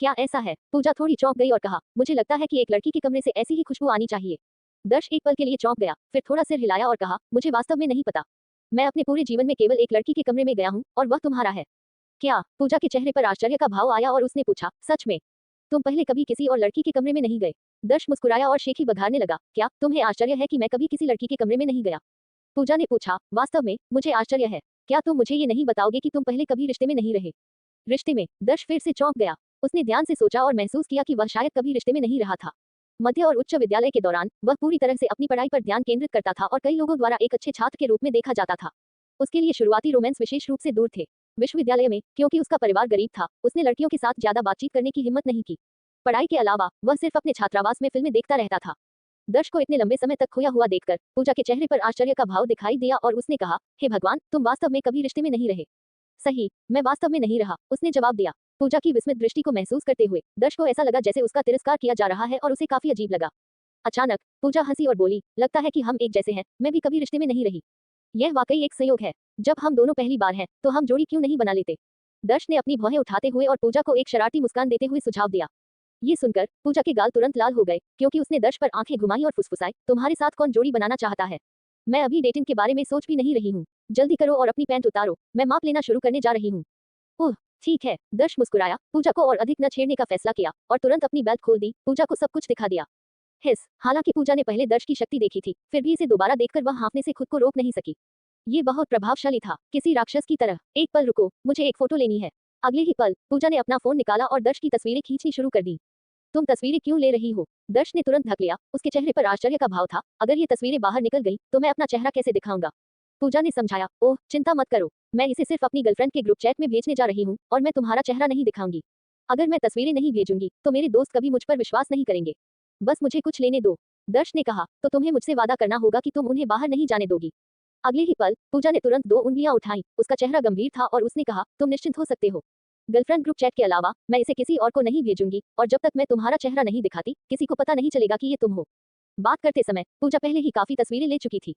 क्या ऐसा है? पूजा थोड़ी चौंक गई और कहा, मुझे लगता है कि एक लड़की के कमरे से ऐसी ही खुशबू आनी चाहिए। दर्श एक पल के लिए चौंक गया, फिर थोड़ा सिर हिलाया और कहा, मुझे वास्तव में नहीं पता। मैं अपने पूरे जीवन में केवल एक लड़की के कमरे में गया हूँ और वह तुम्हारा है। क्या? पूजा के चेहरे पर आश्चर्य का भाव आया और उसने पूछा, सच में? तुम पहले कभी किसी और लड़की के कमरे में नहीं गए? दर्श मुस्कुराया और शेखी बघारने लगा, क्या तुम्हें आश्चर्य है कि मैं कभी किसी लड़की के कमरे में नहीं गया? पूजा ने पूछा, वास्तव में मुझे आश्चर्य है। क्या तुम मुझे ये नहीं बताओगे कि तुम पहले कभी रिश्ते में नहीं रहे? रिश्ते में? दर्श फिर से चौंक गया। उसने ध्यान से सोचा और महसूस किया कि वह शायद कभी रिश्ते में नहीं रहा था। मध्य और उच्च विद्यालय के दौरान वह पूरी तरह से अपनी पढ़ाई पर ध्यान केंद्रित करता था और कई लोगों द्वारा एक अच्छे छात्र के रूप में देखा जाता था। उसके लिए शुरुआती रोमांस विशेष रूप से दूर थे। विश्वविद्यालय में, क्योंकि उसका परिवार गरीब था, उसने लड़कियों के साथ ज्यादा बातचीत करने की हिम्मत नहीं की। पढ़ाई के अलावा वह सिर्फ अपने छात्रावास में फिल्में देखता रहता था। दर्श को इतने लंबे समय तक खोया हुआ देखकर पूजा के चेहरे पर आश्चर्य का भाव दिखाई दिया और उसने कहा, हे भगवान, तुम वास्तव में कभी रिश्ते में नहीं रहे? सही, मैं वास्तव में नहीं रहा, उसने जवाब दिया। पूजा की विस्मित दृष्टि को महसूस करते हुए दर्श को ऐसा लगा जैसे उसका तिरस्कार किया जा रहा है और उसे काफी अजीब लगा। अचानक पूजा हंसी और बोली, लगता है कि हम एक जैसे हैं, मैं भी कभी रिश्ते में नहीं रही। यह वाकई एक संयोग है। जब हम दोनों पहली बार हैं, तो हम जोड़ी क्यों नहीं बना लेते? दर्श ने अपनी भौहें उठाते हुए और पूजा को एक शरारती मुस्कान देते हुए सुझाव दिया। ये सुनकर पूजा के गाल तुरंत लाल हो गए, क्योंकि उसने दर्श पर आंखें घुमाई और फुसफुसाई, तुम्हारे साथ कौन जोड़ी बनाना चाहता है? मैं अभी डेटिंग के बारे में सोच भी नहीं रही हूँ। जल्दी करो और अपनी पैंट उतारो, मैं माप लेना शुरू करने जा रही हूँ। ओह, ठीक है। दर्श मुस्कुराया, पूजा को और अधिक न छेड़ने का फैसला किया और तुरंत अपनी बेल्ट खोल दी, पूजा को सब कुछ दिखा दिया। हालांकि पूजा ने पहले दर्श की शक्ति देखी थी, फिर भी इसे दोबारा देखकर वह हाँफने से खुद को रोक नहीं सकी। ये बहुत प्रभावशाली था, किसी राक्षस की तरह। एक पल रुको, मुझे एक फोटो लेनी है। अगले ही पल पूजा ने अपना फोन निकाला और दर्श की तस्वीरें खींचनी शुरू कर दी। तुम तस्वीरें क्यों ले रही हो? दर्श ने तुरंत ढक लिया, उसके चेहरे पर आश्चर्य का भाव था। अगर ये तस्वीरें बाहर निकल गई तो मैं अपना चेहरा कैसे दिखाऊंगा? पूजा ने समझाया, ओह चिंता मत करो, मैं इसे सिर्फ अपनी गर्लफ्रेंड के ग्रुप चैट में भेजने जा रही हूँ और मैं तुम्हारा चेहरा नहीं दिखाऊंगी। अगर मैं तस्वीरें नहीं भेजूंगी तो मेरे दोस्त कभी मुझ पर विश्वास नहीं करेंगे। बस मुझे कुछ लेने दो। दर्श ने कहा, तो तुम्हें मुझसे वादा करना होगा कि तुम उन्हें बाहर नहीं जाने दोगी। अगले ही पल पूजा ने तुरंत 2 उंगलियां उठाई, उसका चेहरा गंभीर था और उसने कहा, तुम निश्चिंत हो सकते हो। गर्लफ्रेंड ग्रुप चैट के अलावा मैं इसे किसी और को नहीं भेजूंगी और जब तक मैं तुम्हारा चेहरा नहीं दिखाती, किसी को पता नहीं चलेगा कि ये तुम हो। बात करते समय पूजा पहले ही काफी तस्वीरें ले चुकी थी।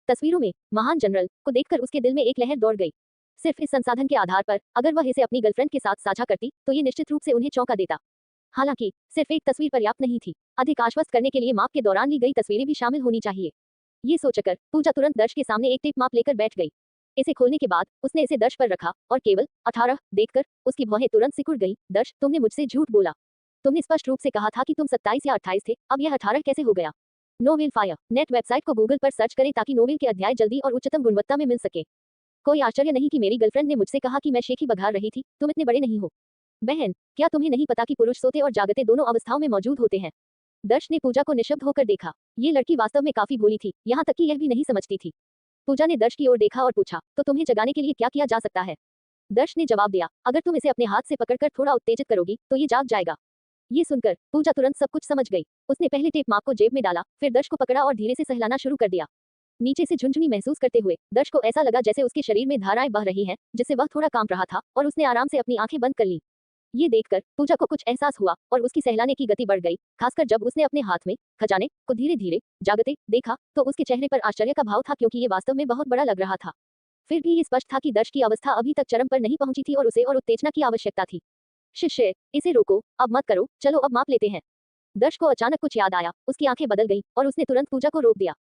तस्वीरों में महान जनरल को देखकर उसके दिल में एक लहर दौड़ गई। सिर्फ इस संसाधन के आधार पर अगर वह इसे अपनी गर्लफ्रेंड के साथ साझा करती तो ये निश्चित रूप से उन्हें चौंका देता। हालांकि सिर्फ एक तस्वीर पर्याप्त नहीं थी, अधिक आश्वस्त करने के लिए माप के दौरान ली गई तस्वीरें भी शामिल होनी चाहिए। ये सोचकर पूजा तुरंत दर्श के सामने एक टेप माप लेकर बैठ गई। इसे खोलने के बाद उसने इसे दर्श पर रखा और केवल 18 देखकर उसकी भौहें तुरंत सिकुड़ गई। दर्श, तुमने मुझसे झूठ बोला। तुमने स्पष्ट रूप से कहा था कि तुम 27 या 28 थे, अब यह 18 कैसे हो गया? नोवेल फायर नेट वेबसाइट को गूगल पर सर्च करें ताकि नोवेल के अध्याय जल्दी और उच्चतम गुणवत्ता में मिल सके। कोई आश्चर्य नहीं कि मेरी गर्लफ्रेंड ने मुझसे कहा कि मैं शेखी बघार रही थी, तुम इतने बड़े नहीं हो। बहन, क्या तुम्हें नहीं पता कि पुरुष सोते और जागते दोनों अवस्थाओं में मौजूद होते हैं? दर्श ने पूजा को निशब्द होकर देखा। ये लड़की वास्तव में काफी भोली थी, यहाँ तक कि यह भी नहीं समझती थी। पूजा ने दर्श की ओर देखा और पूछा, तो तुम्हें जगाने के लिए क्या किया जा सकता है? दर्श ने जवाब दिया, अगर तुम इसे अपने हाथ से पकड़कर थोड़ा उत्तेजित करोगी तो ये जाग जाएगा। ये सुनकर पूजा तुरंत सब कुछ समझ गई। उसने पहले टेप माप को जेब में डाला, फिर दर्श को पकड़ा और धीरे से सहलाना शुरू कर दिया। नीचे से झुंझुनी महसूस करते हुए दर्श को ऐसा लगा जैसे उसके शरीर में धाराएं बह रही हैं, जिससे वह थोड़ा कांप रहा था और उसने आराम से अपनी आंखें बंद कर ली। ये देखकर पूजा को कुछ एहसास हुआ और उसकी सहलाने की गति बढ़ गई, खासकर जब उसने अपने हाथ में खजाने को धीरे धीरे जागते देखा तो उसके चेहरे पर आश्चर्य का भाव था, क्योंकि ये वास्तव में बहुत बड़ा लग रहा था। फिर भी ये स्पष्ट था कि दर्श की अवस्था अभी तक चरम पर नहीं पहुंची थी और उसे और उत्तेजना की आवश्यकता थी। शिष्य, इसे रोको, अब मत करो, चलो अब माप लेते हैं। दर्श को अचानक कुछ याद आया, उसकी आंखें बदल गई और उसने तुरंत पूजा को रोक दिया।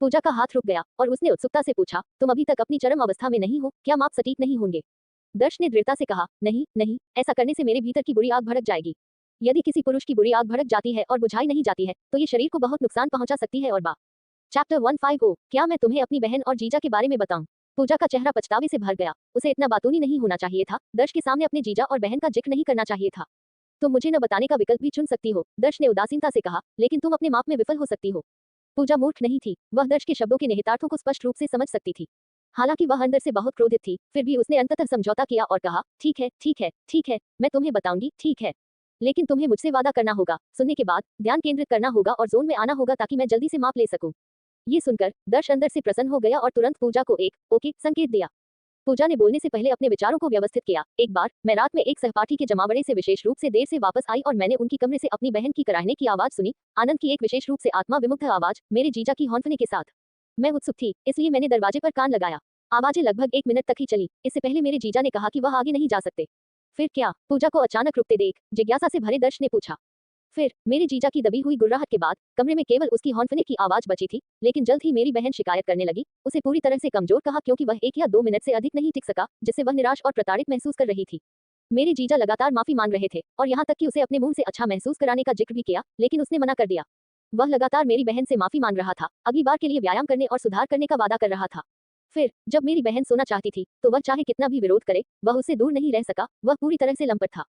पूजा का हाथ रुक गया और उसने उत्सुकता से पूछा, तुम अभी तक अपनी चरम अवस्था में नहीं हो, क्या माप सटीक नहीं होंगे? दर्श ने दृढ़ता से कहा, नहीं नहीं, ऐसा करने से मेरे भीतर की बुरी आग भड़क जाएगी। यदि किसी पुरुष की बुरी आग भड़क जाती है और बुझाई नहीं जाती है तो ये शरीर को बहुत नुकसान पहुंचा सकती है। और चैप्टर 150 क्या मैं तुम्हें अपनी बहन और जीजा के बारे में बताऊं? पूजा का चेहरा पछतावे से भर गया। उसे इतना बातूनी नहीं होना चाहिए था, दर्श के सामने अपने जीजा और बहन का जिक्र नहीं करना चाहिए था। तुम मुझे न बताने का विकल्प भी चुन सकती हो, दर्श ने उदासीनता से कहा, लेकिन तुम अपने माप में विफल हो सकती हो। पूजा मूर्ख नहीं थी, वह दर्श के शब्दों के निहितार्थों को स्पष्ट रूप से समझ सकती थी। हालांकि वह अंदर से बहुत क्रोधित थी, फिर भी उसने अंततः समझौता किया और कहा, ठीक है ठीक है ठीक है, मैं तुम्हें बताऊंगी, ठीक है, लेकिन तुम्हें मुझसे वादा करना होगा, सुनने के बाद ध्यान केंद्रित करना होगा और जोन में आना होगा ताकि मैं जल्दी से माप ले सकूं। ये सुनकर दर्श अंदर से प्रसन्न हो गया और तुरंत पूजा को एक ओके संकेत दिया। पूजा ने बोलने से पहले अपने विचारों को व्यवस्थित किया। एक बार मैं रात में एक सहपाठी के जमावड़े से विशेष रूप से देर से वापस आई और मैंने उनकी कमरे से अपनी बहन की कराहने की आवाज सुनी, आनंद की एक विशेष रूप से आत्मा विमुग्ध आवाज, मेरे जीजा की हौंफने के साथ। मैं उत्सुक थी, इसलिए मैंने दरवाजे पर कान लगाया। आवाजें लगभग 1 मिनट तक ही चली, इससे पहले मेरे जीजा ने कहा कि वह आगे नहीं जा सकते। फिर क्या? पूजा को अचानक रुकते देख जिज्ञासा से भरे दर्श ने पूछा। फिर मेरे जीजा की दबी हुई गुर्राहट के बाद कमरे में केवल उसकी हॉन्फने की आवाज बची थी, लेकिन जल्द ही मेरी बहन शिकायत करने लगी, उसे पूरी तरह से कमजोर कहा क्योंकि वह 1 या 2 मिनट से अधिक नहीं टिक सका, जिससे वह निराश और प्रताड़ित महसूस कर रही थी। मेरे जीजा लगातार माफी मांग रहे थे और यहाँ तक कि उसे अपने मुंह से अच्छा महसूस कराने का जिक्र भी किया, लेकिन उसने मना कर दिया। वह लगातार मेरी बहन से माफी मांग रहा था, अगली बार के लिए व्यायाम करने और सुधार करने का वादा कर रहा था। फिर जब मेरी बहन सोना चाहती थी तो वह चाहे कितना भी विरोध करे, वह उससे दूर नहीं रह सका, वह पूरी तरह से लंपट था।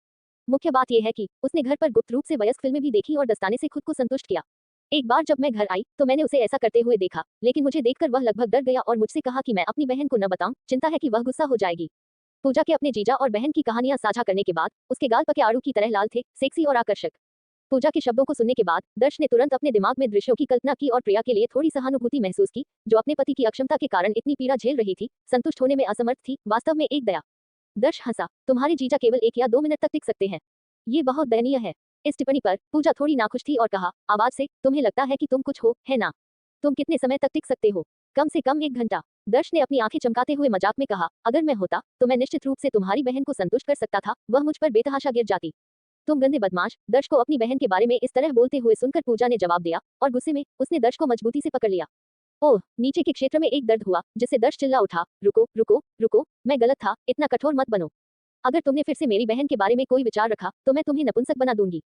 मुख्य बात यह है कि उसने घर पर गुप्त रूप से वयस्क फिल्में भी देखी और दस्ताने से खुद को संतुष्ट किया। एक बार जब मैं घर आई तो मैंने उसे ऐसा करते हुए देखा, लेकिन मुझे देखकर वह लगभग डर गया और मुझसे कहा कि मैं अपनी बहन को न बताऊं, चिंता है कि वह गुस्सा हो जाएगी। पूजा के अपने जीजा और बहन की कहानियां साझा करने के बाद उसके गाल पके आड़ू की तरह लाल थे, सेक्सी और आकर्षक। पूजा के शब्दों को सुनने के बाद दर्श ने तुरंत अपने दिमाग में दृश्यों की कल्पना की और प्रिया के लिए थोड़ी सहानुभूति महसूस की, जो अपने पति की अक्षमता के कारण इतनी पीड़ा झेल रही थी, संतुष्ट होने में असमर्थ थी, वास्तव में एक दया। दर्श हंसा, तुम्हारे जीजा केवल 1 या 2 मिनट तक टिक सकते हैं। ये बहुत दयनीय है। इस टिप्पणी पर पूजा थोड़ी नाखुश थी और कहा, आवाज से तुम्हें लगता है कि तुम कुछ हो, है ना? तुम कितने समय तक टिक सकते हो? कम से कम 1 घंटा। दर्श ने अपनी आंखें चमकाते हुए मजाक में कहा, अगर मैं होता तो मैं निश्चित रूप से तुम्हारी बहन को संतुष्ट कर सकता था, वह मुझ पर बेतहाशा गिर जाती। तुम गंदे बदमाश। दर्श को अपनी बहन के बारे में इस तरह बोलते हुए सुनकर पूजा ने जवाब दिया और गुस्से में उसने दर्श को मजबूती से पकड़ लिया। ओह, नीचे के क्षेत्र में एक दर्द हुआ, जिससे दर्श चिल्ला उठा, रुको रुको रुको, मैं गलत था, इतना कठोर मत बनो। अगर तुमने फिर से मेरी बहन के बारे में कोई विचार रखा तो मैं तुम्हें नपुंसक बना दूंगी।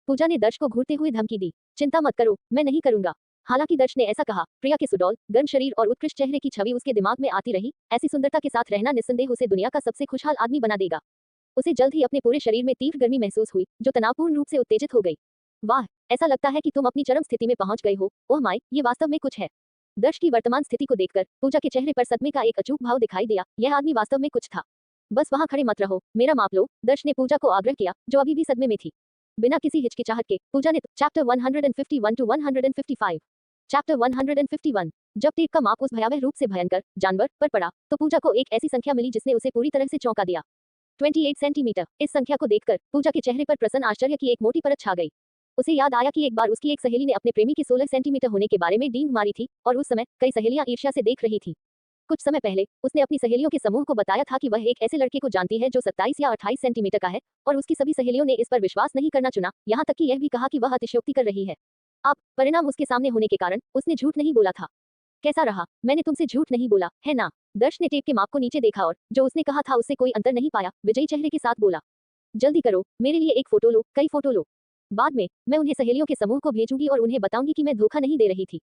पूजा ने दर्श को घूरते हुए धमकी दी। चिंता मत करो, मैं नहीं करूंगा। हालांकि दर्श ने ऐसा कहा, प्रिया के सुडौल गर्म शरीर और उत्कृष्ट चेहरे की छवि उसके दिमाग में आती रही। ऐसी सुंदरता के साथ रहना निस्संदेह उसे दुनिया का सबसे खुशहाल आदमी बना देगा। उसे जल्द ही अपने पूरे शरीर में तीव्र गर्मी महसूस हुई, जो तनावपूर्ण रूप से उत्तेजित हो गई। वाह, ऐसा लगता है कि तुम अपनी चरम स्थिति में पहुंच गए हो। ओह माय, ये वास्तव में कुछ है। दर्श की वर्तमान स्थिति को देखकर पूजा के चेहरे पर सदमे का एक अचूक भाव दिखाई दिया। यह आदमी वास्तव में कुछ था। बस वहां खड़े मत रहो, मेरा माप लो, दर्श ने पूजा को आग्रह किया, जो अभी भी सदमे में थी। बिना किसी हिचकिचाहट के पूजा ने चैप्टर 151 टू 155। चैप्टर 151। जब टेप का माप उस भयावह रूप से भयंकर जानवर पर पड़ा तो पूजा को एक ऐसी संख्या मिली जिसने उसे पूरी तरह से चौंका दिया। 28 सेंटीमीटर। इस संख्या को देखकर पूजा के चेहरे पर प्रसन्न आश्चर्य की एक मोटी परत छा गई। उसे याद आया कि एक बार उसकी एक सहेली ने अपने प्रेमी के 16 सेंटीमीटर होने के बारे में डींग मारी थी और उस समय कई सहेलियां ईर्ष्या से देख रही थी। कुछ समय पहले उसने अपनी सहेलियों के समूह को बताया था कि वह एक ऐसे लड़के को जानती है जो 27 या 28 सेंटीमीटर का है, और उसकी सभी सहेलियों ने इस पर विश्वास नहीं करना चुना, यहाँ तक कि यह भी कहा कि वह अतिशयोक्ति कर रही है। अब परिणाम उसके सामने होने के कारण उसने झूठ नहीं बोला था। कैसा रहा? मैंने तुमसे झूठ नहीं बोला, है ना? दर्श ने टेप के माप को नीचे देखा और जो उसने कहा था उससे कोई अंतर नहीं पाया, विजयी चेहरे के साथ बोला, जल्दी करो, मेरे लिए एक फोटो लो, कई फोटो लो। बाद में मैं उन्हें सहेलियों के समूह को भेजूंगी और उन्हें बताऊंगी कि मैं धोखा नहीं दे रही थी।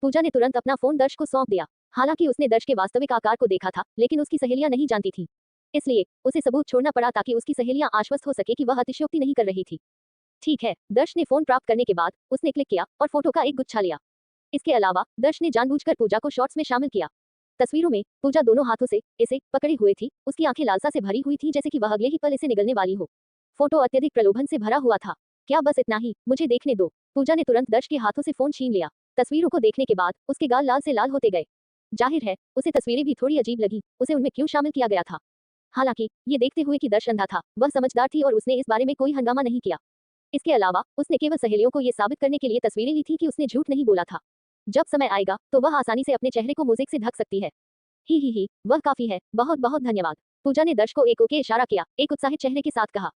पूजा ने तुरंत अपना फोन दर्श को सौंप दिया। हालांकि उसने दर्श के वास्तविक आकार को देखा था, लेकिन उसकी सहेलियां नहीं जानती थी, इसलिए उसे सबूत छोड़ना पड़ा ताकि उसकी सहेलियां आश्वस्त हो सके कि वह अतिशयोक्ति नहीं कर रही थी। ठीक है, दर्श ने फोन प्राप्त करने के बाद उसने क्लिक किया और फोटो का एक गुच्छा लिया। इसके अलावा दर्श ने जानबूझकर पूजा को शॉर्ट्स में शामिल किया। तस्वीरों में पूजा दोनों हाथों से इसे पकड़े हुए थी, उसकी आंखें लालसा से भरी हुई थी जैसे कि वह अगले ही पल इसे निगलने वाली हो। फोटो अत्यधिक प्रलोभन से भरा हुआ था। क्या बस इतना ही? मुझे देखने दो। पूजा ने तुरंत दर्श के हाथों से फोन छीन लिया। तस्वीरों को देखने के बाद उसके गाल लाल से लाल होते गए। जाहिर है उसे तस्वीरें भी थोड़ी अजीब लगी, उसे उनमें क्यों शामिल किया गया था। हालांकि ये देखते हुए कि दर्श अंधा था, वह समझदार थी और उसने इस बारे में कोई हंगामा नहीं किया। इसके अलावा उसने केवल सहेलियों को ये साबित करने के लिए तस्वीरें ली थी कि उसने झूठ नहीं बोला था। जब समय आएगा तो वह आसानी से अपने चेहरे को मोज़ेक से ढक सकती है। ही, वह काफी है, बहुत बहुत धन्यवाद। पूजा ने दर्श को एक ओके इशारा किया, एक उत्साहित चेहरे के साथ कहा।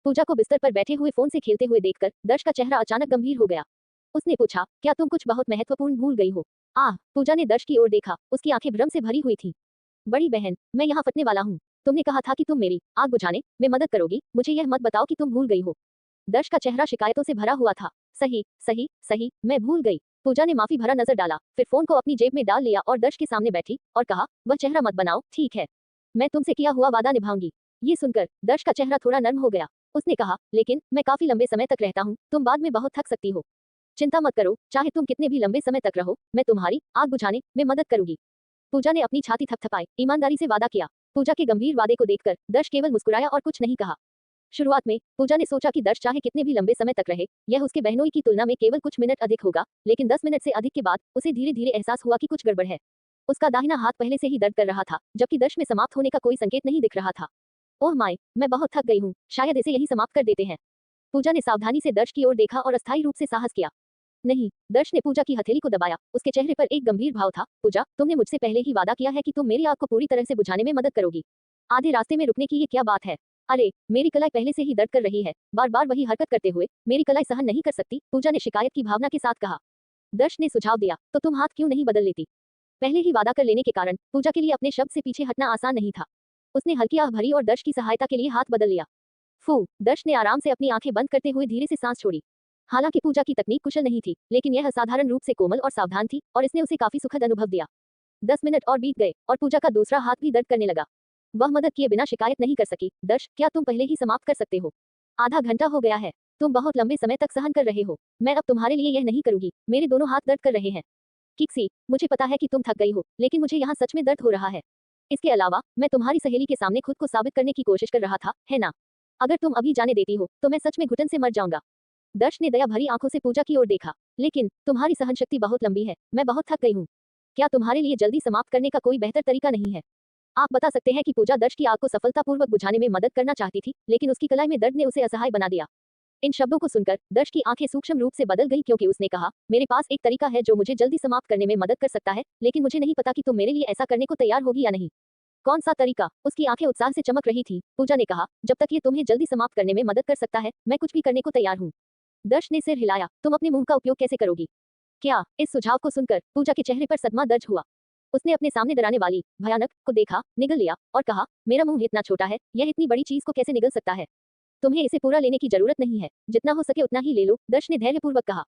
पूजा को बिस्तर पर बैठे हुए फोन से खेलते हुए देखकर दर्श का चेहरा अचानक गंभीर हो गया। उसने पूछा, क्या तुम कुछ बहुत महत्वपूर्ण भूल गई हो? पूजा ने दर्श की ओर देखा, उसकी आंखें भ्रम से भरी हुई थी। बड़ी बहन, मैं यहाँ फटने वाला हूँ। तुमने कहा था कि तुम मेरी आग बुझाने में मदद करोगी, मुझे यह मत बताओ कि तुम भूल गई हो। दर्श का चेहरा शिकायतों से भरा हुआ था। सही सही सही, मैं भूल गई। पूजा ने माफी भरा नजर डाला, फिर फोन को अपनी जेब में डाल लिया और दर्श के सामने बैठी और कहा, वह चेहरा मत बनाओ, ठीक है? मैं तुमसे किया हुआ वादा निभाऊंगी। ये सुनकर दर्श का चेहरा थोड़ा नर्म हो गया। उसने कहा, लेकिन मैं काफी लंबे समय तक रहता हूँ, तुम बाद में बहुत थक सकती हो। चिंता मत करो, चाहे तुम कितने भी लंबे समय तक रहो, मैं तुम्हारी आग बुझाने में मदद करूंगी। पूजा ने अपनी छाती थपथपाई, ईमानदारी से वादा किया। पूजा के गंभीर वादे को देखकर दर्श केवल मुस्कुराया और कुछ नहीं कहा। शुरुआत में पूजा ने सोचा कि दर्श चाहे कितने भी लंबे समय तक रहे, यह उसके बहनोई की तुलना में केवल कुछ मिनट अधिक होगा, लेकिन 10 मिनट से अधिक के बाद उसे धीरे धीरे एहसास हुआ कि कुछ गड़बड़ है। उसका दाहिना हाथ पहले से ही दर्द कर रहा था, जबकि दर्श में समाप्त होने का कोई संकेत नहीं दिख रहा था। ओह माय, मैं बहुत थक गई हूँ, शायद इसे यही समाप्त कर देते हैं। पूजा ने सावधानी से दर्श की ओर देखा और अस्थायी रूप से साहस किया। नहीं, दर्श ने पूजा की हथेली को दबाया, उसके चेहरे पर एक गंभीर भाव था। पूजा, तुमने मुझसे पहले ही वादा किया है कि तुम मेरी आग को पूरी तरह से बुझाने में मदद करोगी। आधे रास्ते में रुकने की ये क्या बात है? अरे, मेरी कलाई पहले से ही दर्द कर रही है, बार बार वही हरकत करते हुए मेरी कलाई सहन नहीं कर सकती, पूजा ने शिकायत की भावना के साथ कहा। दर्श ने सुझाव दिया, तो तुम हाथ क्यों नहीं बदल लेती? पहले ही वादा कर लेने के कारण पूजा के लिए अपने शब्द से पीछे हटना आसान नहीं था। उसने हल्की आह भरी और दर्श की सहायता के लिए हाथ बदल लिया। फू, दर्श ने आराम से अपनी आंखें बंद करते हुए धीरे से सांस छोड़ी। हालांकि पूजा की तकनीक कुशल नहीं थी, लेकिन यह असाधारण रूप से कोमल और सावधान थी और इसने उसे काफी सुखद अनुभव दिया। 10 मिनट और बीत गए और पूजा का दूसरा हाथ भी दर्द करने लगा। वह मदद किए बिना शिकायत नहीं कर सकी। दर्श, क्या तुम पहले ही समाप्त कर सकते हो? आधा घंटा हो गया है। तुम बहुत लंबे समय तक सहन कर रहे हो। मैं अब तुम्हारे लिए यह नहीं करूंगी। मेरे दोनों हाथ दर्द कर रहे हैं। किक्सी, मुझे पता है कि तुम थक गई हो, लेकिन मुझे यहाँ सच में दर्द हो रहा है। इसके अलावा मैं तुम्हारी सहेली के सामने खुद को साबित करने की कोशिश कर रहा था, है ना? अगर तुम अभी जाने देती हो तो मैं सच में घुटन से मर जाऊंगा। दर्श ने दया भरी आंखों से पूजा की ओर देखा। लेकिन तुम्हारी सहनशक्ति बहुत लंबी है, मैं बहुत थक गई हूँ। क्या तुम्हारे लिए जल्दी समाप्त करने का कोई बेहतर तरीका नहीं है? आप बता सकते हैं कि पूजा दर्श की आग को सफलतापूर्वक बुझाने में मदद करना चाहती थी, लेकिन उसकी कलाई में दर्द ने उसे असहाय बना दिया। इन शब्दों को सुनकर दर्श की आंखें सूक्ष्म रूप से बदल गई क्योंकि उसने कहा, मेरे पास एक तरीका है जो मुझे जल्दी समाप्त करने में मदद कर सकता है, लेकिन मुझे नहीं पता कि तुम मेरे लिए ऐसा करने को तैयार होगी या नहीं। कौन सा तरीका? उसकी आंखें उत्साह से चमक रही थी। पूजा ने कहा, जब तक ये तुम्हें जल्दी समाप्त करने में मदद कर सकता है, मैं कुछ भी करने को तैयार हूँ। दर्श ने सिर हिलाया, तुम अपने मुंह का उपयोग कैसे करोगी? क्या? इस सुझाव को सुनकर पूजा के चेहरे पर सदमा दर्ज हुआ। उसने अपने सामने डराने वाली भयानक को देखा, निगल लिया और कहा, मेरा मुंह इतना छोटा है, यह इतनी बड़ी चीज को कैसे निगल सकता है? तुम्हें इसे पूरा लेने की जरूरत नहीं है, जितना हो सके उतना ही ले लो, दर्श ने धैर्यपूर्वक कहा।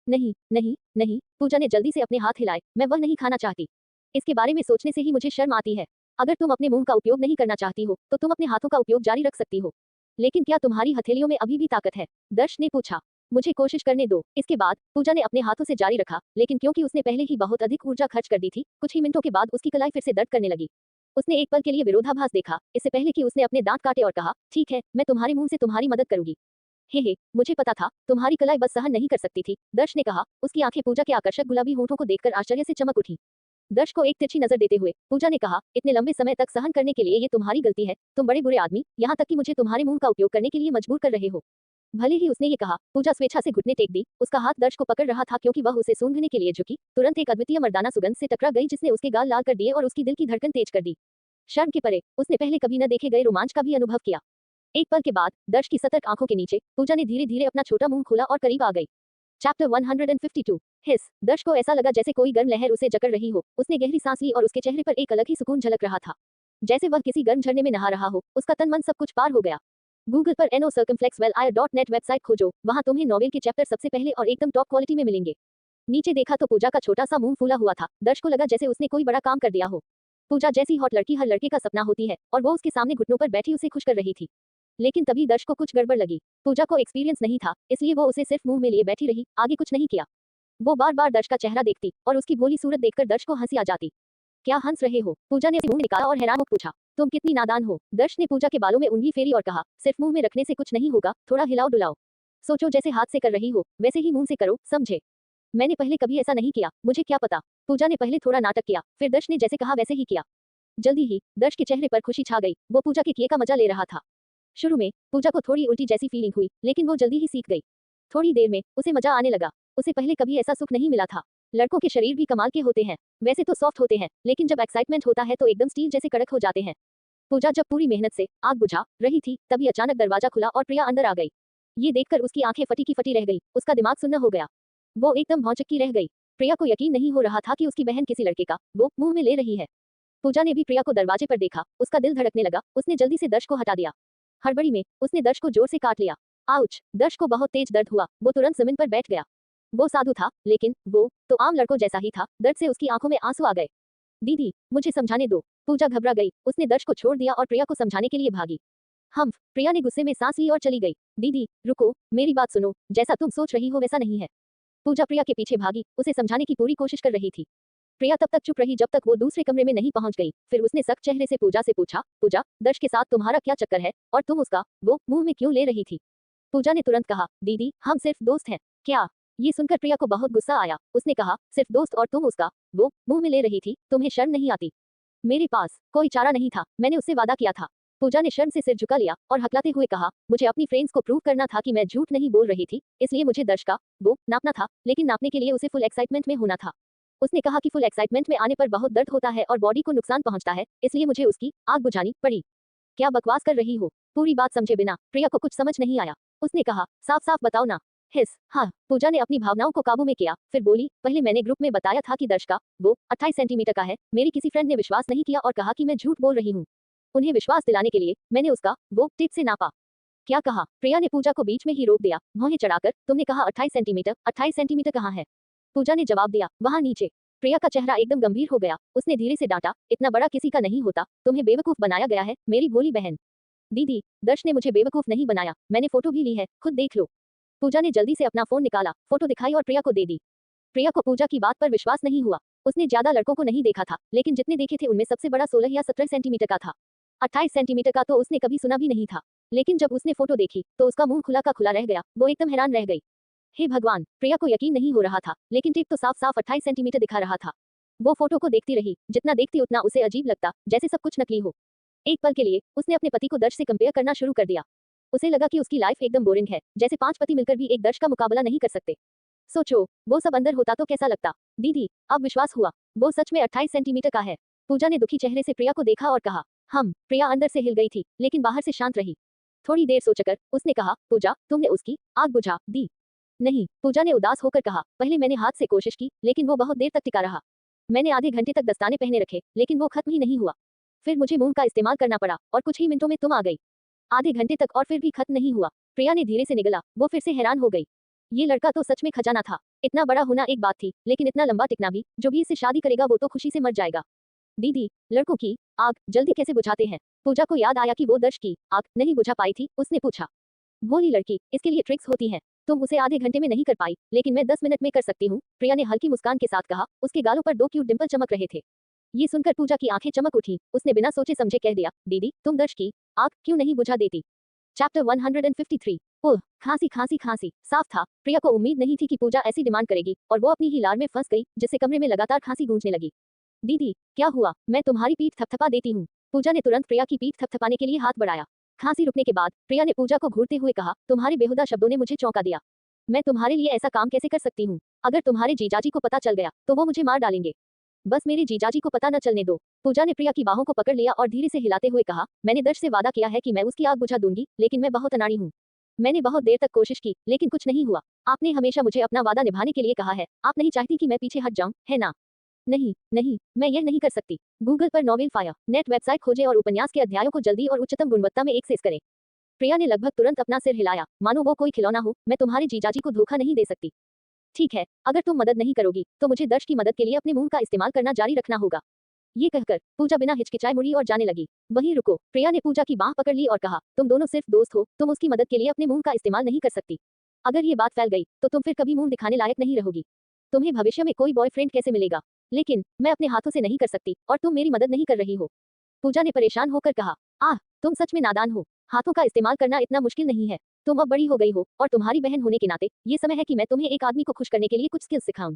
नहीं नहीं नहीं, पूजा ने जल्दी से अपने हाथ हिलाए, मैं वह नहीं खाना चाहती। इसके बारे में सोचने से ही मुझे शर्म आती है। अगर तुम अपने मुंह का उपयोग नहीं करना चाहती हो तो तुम अपने हाथों का उपयोग जारी रख सकती हो। लेकिन क्या तुम्हारी हथेलियों में अभी भी ताकत है? दर्श ने पूछा। मुझे कोशिश करने दो। इसके बाद पूजा ने अपने हाथों से जारी रखा, लेकिन क्योंकि उसने पहले ही बहुत अधिक ऊर्जा खर्च कर दी थी, कुछ ही मिनटों के बाद उसकी कलाई फिर से दर्द करने लगी। उसने एक पल के लिए विरोधाभास देखा, इससे पहले कि उसने अपने दांत काटे और कहा, ठीक है, मैं तुम्हारे मुंह से तुम्हारी मदद करूंगी। हे, मुझे पता था, तुम्हारी कलाई बस सहन नहीं कर सकती थी, दर्श ने कहा। उसकी आंखें पूजा के आकर्षक गुलाबी होंठों को देखकर आश्चर्य से चमक उठी। दर्श को एक तिरछी नजर देते हुए पूजा ने कहा, इतने लंबे समय तक सहन करने के लिए ये तुम्हारी गलती है, तुम बड़े बुरे आदमी, यहाँ तक कि मुझे तुम्हारे मुंह का उपयोग करने के लिए मजबूर कर रहे हो। भले ही उसने ये कहा, पूजा स्वेच्छा से घुटने टेक दी, उसका हाथ दर्श को पकड़ रहा था क्योंकि वह उसे सूंघने के लिए झुकी, तुरंत एक अद्वितीय मर्दाना सुगंध से टकरा गई जिसने उसके गाल लाल कर दिए और उसकी दिल की धड़कन तेज कर दी। शर्म के परे उसने पहले कभी न देखे गए रोमांच का भी अनुभव किया। एक पल के बाद दर्श की सतर्क आंखों के नीचे पूजा ने धीरे धीरे अपना छोटा मुंह खोला और करीब आ गई। चैप्टर 152। हिस, दर्श को ऐसा लगा जैसे कोई गर्म लहर उसे जकड़ रही हो। उसने गहरी सांस ली और उसके चेहरे पर एक अलग ही सुकून झलक रहा था, जैसे वह किसी गर्म झरने में नहा रहा हो। उसका तन मन सब कुछ पार हो गया। गूगल पर NOCircumflexWellIR.net वेबसाइट खोजो, वहां तुम्हें नॉवेल के चैप्टर सबसे पहले और एकदम टॉप क्वालिटी में मिलेंगे। नीचे देखा तो पूजा का छोटा सा मुंह फूला हुआ था। दर्श को लगा जैसे उसने कोई बड़ा काम कर दिया हो। पूजा जैसी हॉट लड़की हर लड़के का सपना होती है और वो उसके सामने घुटनों पर बैठी उसे खुश कर रही थी। लेकिन तभी दर्श को कुछ गड़बड़ लगी। पूजा को एक्सपीरियंस नहीं था, इसलिए वो उसे सिर्फ मुंह में लिए बैठी रही, आगे कुछ नहीं किया। वो बार बार दर्श का चेहरा देखती और उसकी भोली सूरत देखकर दर्श को हंसी आ जाती। क्या हंस रहे हो? पूजा ने मुंह निकाला और हैरान हो पूछा। तुम कितनी नादान हो? दर्श ने पूजा के बालों में उंगली फेरी और कहा, सिर्फ मुंह में रखने से कुछ नहीं होगा, थोड़ा हिलाओ डुलाओ। सोचो जैसे हाथ से कर रही हो, वैसे ही मुंह से करो, समझे? मैंने पहले कभी ऐसा नहीं किया, मुझे क्या पता। पूजा ने पहले थोड़ा नाटक किया, फिर दर्श ने जैसे कहा वैसे ही किया। जल्दी ही दर्श के चेहरे पर खुशी छा गई, वो पूजा के किए का मजा ले रहा था। शुरू में पूजा को थोड़ी उल्टी जैसी फीलिंग हुई, लेकिन वो जल्दी ही सीख गई। थोड़ी देर में उसे मजा आने लगा। उसे पहले कभी ऐसा सुख नहीं मिला था। लड़कों के शरीर भी कमाल के होते हैं, वैसे तो सॉफ्ट होते हैं, लेकिन जब एक्साइटमेंट होता है तो एकदम स्टील जैसे कड़क हो जाते हैं। पूजा जब पूरी मेहनत से आग बुझा रही थी, तभी अचानक दरवाजा खुला और प्रिया अंदर आ गई। ये देखकर उसकी आंखें फटी की फटी रह गई, उसका दिमाग सुन्न हो गया। वो एकदम भौचक्की रह गई। प्रिया को यकीन नहीं हो रहा था कि उसकी बहन किसी लड़के का वो मुंह में ले रही है। पूजा ने भी प्रिया को दरवाजे पर देखा, उसका दिल धड़कने लगा। उसने जल्दी से दर्श को हटा दिया। हड़बड़ी में उसने दर्श को जोर से काट लिया। आउच! दर्श को बहुत तेज दर्द हुआ, वो तुरंत जमीन पर बैठ गया। वो साधु था, लेकिन वो तो आम लड़कों जैसा ही था। दर्द से उसकी आंखों में आंसू आ गए। दीदी, मुझे समझाने दो। पूजा घबरा गई, उसने दर्श को छोड़ दिया और प्रिया को समझाने के लिए भागी। प्रिया ने गुस्से में सांस ली और चली गई। दीदी, रुको, मेरी बात सुनो, जैसा तुम सोच रही हो वैसा नहीं है। पूजा प्रिया के पीछे भागी, उसे समझाने की पूरी कोशिश कर रही थी। प्रिया तब तक चुप रही जब तक वो दूसरे कमरे में नहीं पहुंच गई। फिर उसने सख्त चेहरे से पूजा से पूछा, पूजा, दर्श के साथ तुम्हारा क्या चक्कर है और तुम उसका वो मुंह में क्यों ले रही थी? पूजा ने तुरंत कहा, दीदी, हम सिर्फ दोस्त हैं। क्या? ये सुनकर प्रिया को बहुत गुस्सा आया। उसने कहा, सिर्फ दोस्त और तुम उसका वो मुंह में ले रही थी, तुम्हें शर्म नहीं आती? मेरे पास कोई चारा नहीं था, मैंने उससे वादा किया था। पूजा ने शर्म से सिर झुका लिया और हकलाते हुए कहा, मुझे अपनी फ्रेंड्स को प्रूव करना था कि मैं झूठ नहीं बोल रही थी, इसलिए मुझे दर्श का वो नापना था, लेकिन नापने के लिए उसे फुल एक्साइटमेंट में होना था। उसने कहा कि फुल एक्साइटमेंट में आने पर बहुत दर्द होता है और बॉडी को नुकसान पहुंचता है, इसलिए मुझे उसकी आग बुझानी पड़ी। क्या बकवास कर रही हो? पूरी बात समझे बिना प्रिया को कुछ समझ नहीं आया। उसने कहा, साफ साफ बताओ ना। हाँ। पूजा ने अपनी भावनाओं को काबू में किया, फिर बोली, पहले मैंने ग्रुप में बताया था कि दर्श का वो 28 सेंटीमीटर का है। मेरी किसी फ्रेंड ने विश्वास नहीं किया और कहा कि मैं झूठ बोल रही हूँ। उन्हें विश्वास दिलाने के लिए मैंने उसका वो टेप से नापा। क्या कहा? प्रिया ने पूजा को बीच में ही रोक दिया, भौहें चढ़ाकर। तुमने कहा 28 सेंटीमीटर? 28 सेंटीमीटर कहाँ है? पूजा ने जवाब दिया, वहां नीचे। प्रिया का चेहरा एकदम गंभीर हो गया। उसने धीरे से डांटा, इतना बड़ा किसी का नहीं होता, तुम्हें बेवकूफ बनाया गया है मेरी भोली बहन। दीदी, दर्श ने मुझे बेवकूफ नहीं बनाया, मैंने फोटो भी ली है, खुद देख लो। पूजा ने जल्दी से अपना फोन निकाला, फोटो दिखाई और प्रिया को दे दी। प्रिया को पूजा की बात पर विश्वास नहीं हुआ। उसने ज्यादा लड़कों को नहीं देखा था, लेकिन जितने देखे थे उनमें सबसे बड़ा 16 या 17 सेंटीमीटर का था। 28 सेंटीमीटर का तो उसने कभी सुना भी नहीं था। लेकिन जब उसने फोटो देखी तो उसका मुंह खुला का खुला रह गया, वो एकदम हैरान रह गई। हे भगवान, प्रिया को यकीन नहीं हो रहा था, लेकिन टेप तो साफ साफ 28 सेंटीमीटर दिखा रहा था। वो फोटो को देखती रही, जितना देखती उतना उसे अजीब लगता, जैसे सब कुछ नकली हो। एक पल के लिए उसने अपने पति को दर्श से कंपेयर करना शुरू कर दिया। उसे लगा कि उसकी लाइफ एकदम बोरिंग है, जैसे 5 पति मिलकर भी एक दर्श का मुकाबला नहीं कर सकते। सोचो, वो सब अंदर होता तो कैसा लगता। दीदी, अब विश्वास हुआ, वो सच में 28 सेंटीमीटर का है। पूजा ने दुखी चेहरे से प्रिया को देखा और कहा, प्रिया अंदर से हिल गई थी, लेकिन बाहर से शांत रही। थोड़ी देर सोचकर उसने कहा, पूजा, तुमने उसकी आग बुझा दी? नहीं, पूजा ने उदास होकर कहा, पहले मैंने हाथ से कोशिश की, लेकिन वो बहुत देर तक टिका रहा। मैंने आधे घंटे तक दस्ताने पहने रखे, लेकिन वो खत्म ही नहीं हुआ। फिर मुझे मोम का इस्तेमाल करना पड़ा और कुछ ही मिनटों में तुम आ गई। आधे घंटे तक और फिर भी खत्म नहीं हुआ। प्रिया ने धीरे से निगला, वो फिर से हैरान हो गई। ये लड़का तो सच में खजाना था। इतना बड़ा होना एक बात थी, लेकिन इतना लंबा टिकना भी। जो भी इससे शादी करेगा वो तो खुशी से मर जाएगा। दीदी, लड़कों की आग जल्दी कैसे बुझाते हैं? पूजा को याद आया कि वो दर्श की आग नहीं बुझा पाई थी। उसने पूछा, भोली लड़की, इसके लिए ट्रिक्स होती हैं। तुम उसे आधे घंटे में नहीं कर पाई, लेकिन मैं 10 मिनट में कर सकती हूँ। प्रिया ने हल्की मुस्कान के साथ कहा, उसके गालों पर 2 क्यूट डिंपल चमक रहे थे। ये सुनकर पूजा की आंखें चमक उठी। उसने बिना सोचे समझे कह दिया, दीदी, तुम दर्श की आग क्यों नहीं बुझा देती? चैप्टर 153। ओह, खांसी खांसी खांसी। साफ था, प्रिया को उम्मीद नहीं थी कि पूजा ऐसी डिमांड करेगी, और वो अपनी ही लार में फंस गई, जिससे कमरे में लगातार खांसी गूंजने लगी। दीदी, क्या हुआ? मैं तुम्हारी पीठ थपथपा देती हूँ। पूजा ने तुरंत प्रिया की पीठ थपथपाने के लिए हाथ बढ़ाया। खांसी रुकने के बाद प्रिया ने पूजा को घूरते हुए कहा, तुम्हारे बेहुदा शब्दों ने मुझे चौंका दिया। मैं तुम्हारे लिए ऐसा काम कैसे कर सकती हूँ? अगर तुम्हारे जीजाजी को पता चल गया तो वो मुझे मार डालेंगे। बस मेरे जीजाजी को पता न चलने दो। पूजा ने प्रिया की बाहों को पकड़ लिया और धीरे से हिलाते हुए कहा, मैंने दर्श से वादा किया है कि मैं उसकी आग बुझा दूंगी, लेकिन मैं बहुत अनाड़ी हूँ। मैंने बहुत देर तक कोशिश की, लेकिन कुछ नहीं हुआ। आपने हमेशा मुझे अपना वादा निभाने के लिए कहा है। आप नहीं चाहती कि मैं पीछे हट जाऊं, है ना? नहीं नहीं, मैं यह नहीं कर सकती। गूगल पर नॉवेल फायर नेट वेबसाइट खोजें और उपन्यास के अध्यायों को जल्दी और उच्चतम गुणवत्ता में एक्सेस करें। प्रिया ने लगभग तुरंत अपना सिर हिलाया, मानो वो कोई खिलौना हो। मैं तुम्हारे जीजाजी को धोखा नहीं दे सकती। ठीक है, अगर तुम मदद नहीं करोगी तो मुझे दर्श की मदद के लिए अपने मुंह का इस्तेमाल करना जारी रखना होगा। ये कहकर पूजा बिना हिचकिचाए मुड़ी और जाने लगी। वहीं रुको, प्रिया ने पूजा की बाह पकड़ ली और कहा, तुम दोनों सिर्फ दोस्त हो, तुम उसकी मदद के लिए अपने मुंह का इस्तेमाल नहीं कर सकती। अगर ये बात फैल गई तो तुम फिर कभी मुंह दिखाने लायक नहीं रहोगी। तुम्हें भविष्य में कोई बॉयफ्रेंड कैसे मिलेगा? लेकिन मैं अपने हाथों से नहीं कर सकती, और तुम मेरी मदद नहीं कर रही हो। पूजा ने परेशान होकर कहा, तुम सच में नादान हो। हाथों का इस्तेमाल करना इतना मुश्किल नहीं है। तुम अब बड़ी हो गई हो, और तुम्हारी बहन होने के नाते ये समय है कि मैं तुम्हें एक आदमी को खुश करने के लिए कुछ स्किल्स सिखाऊं,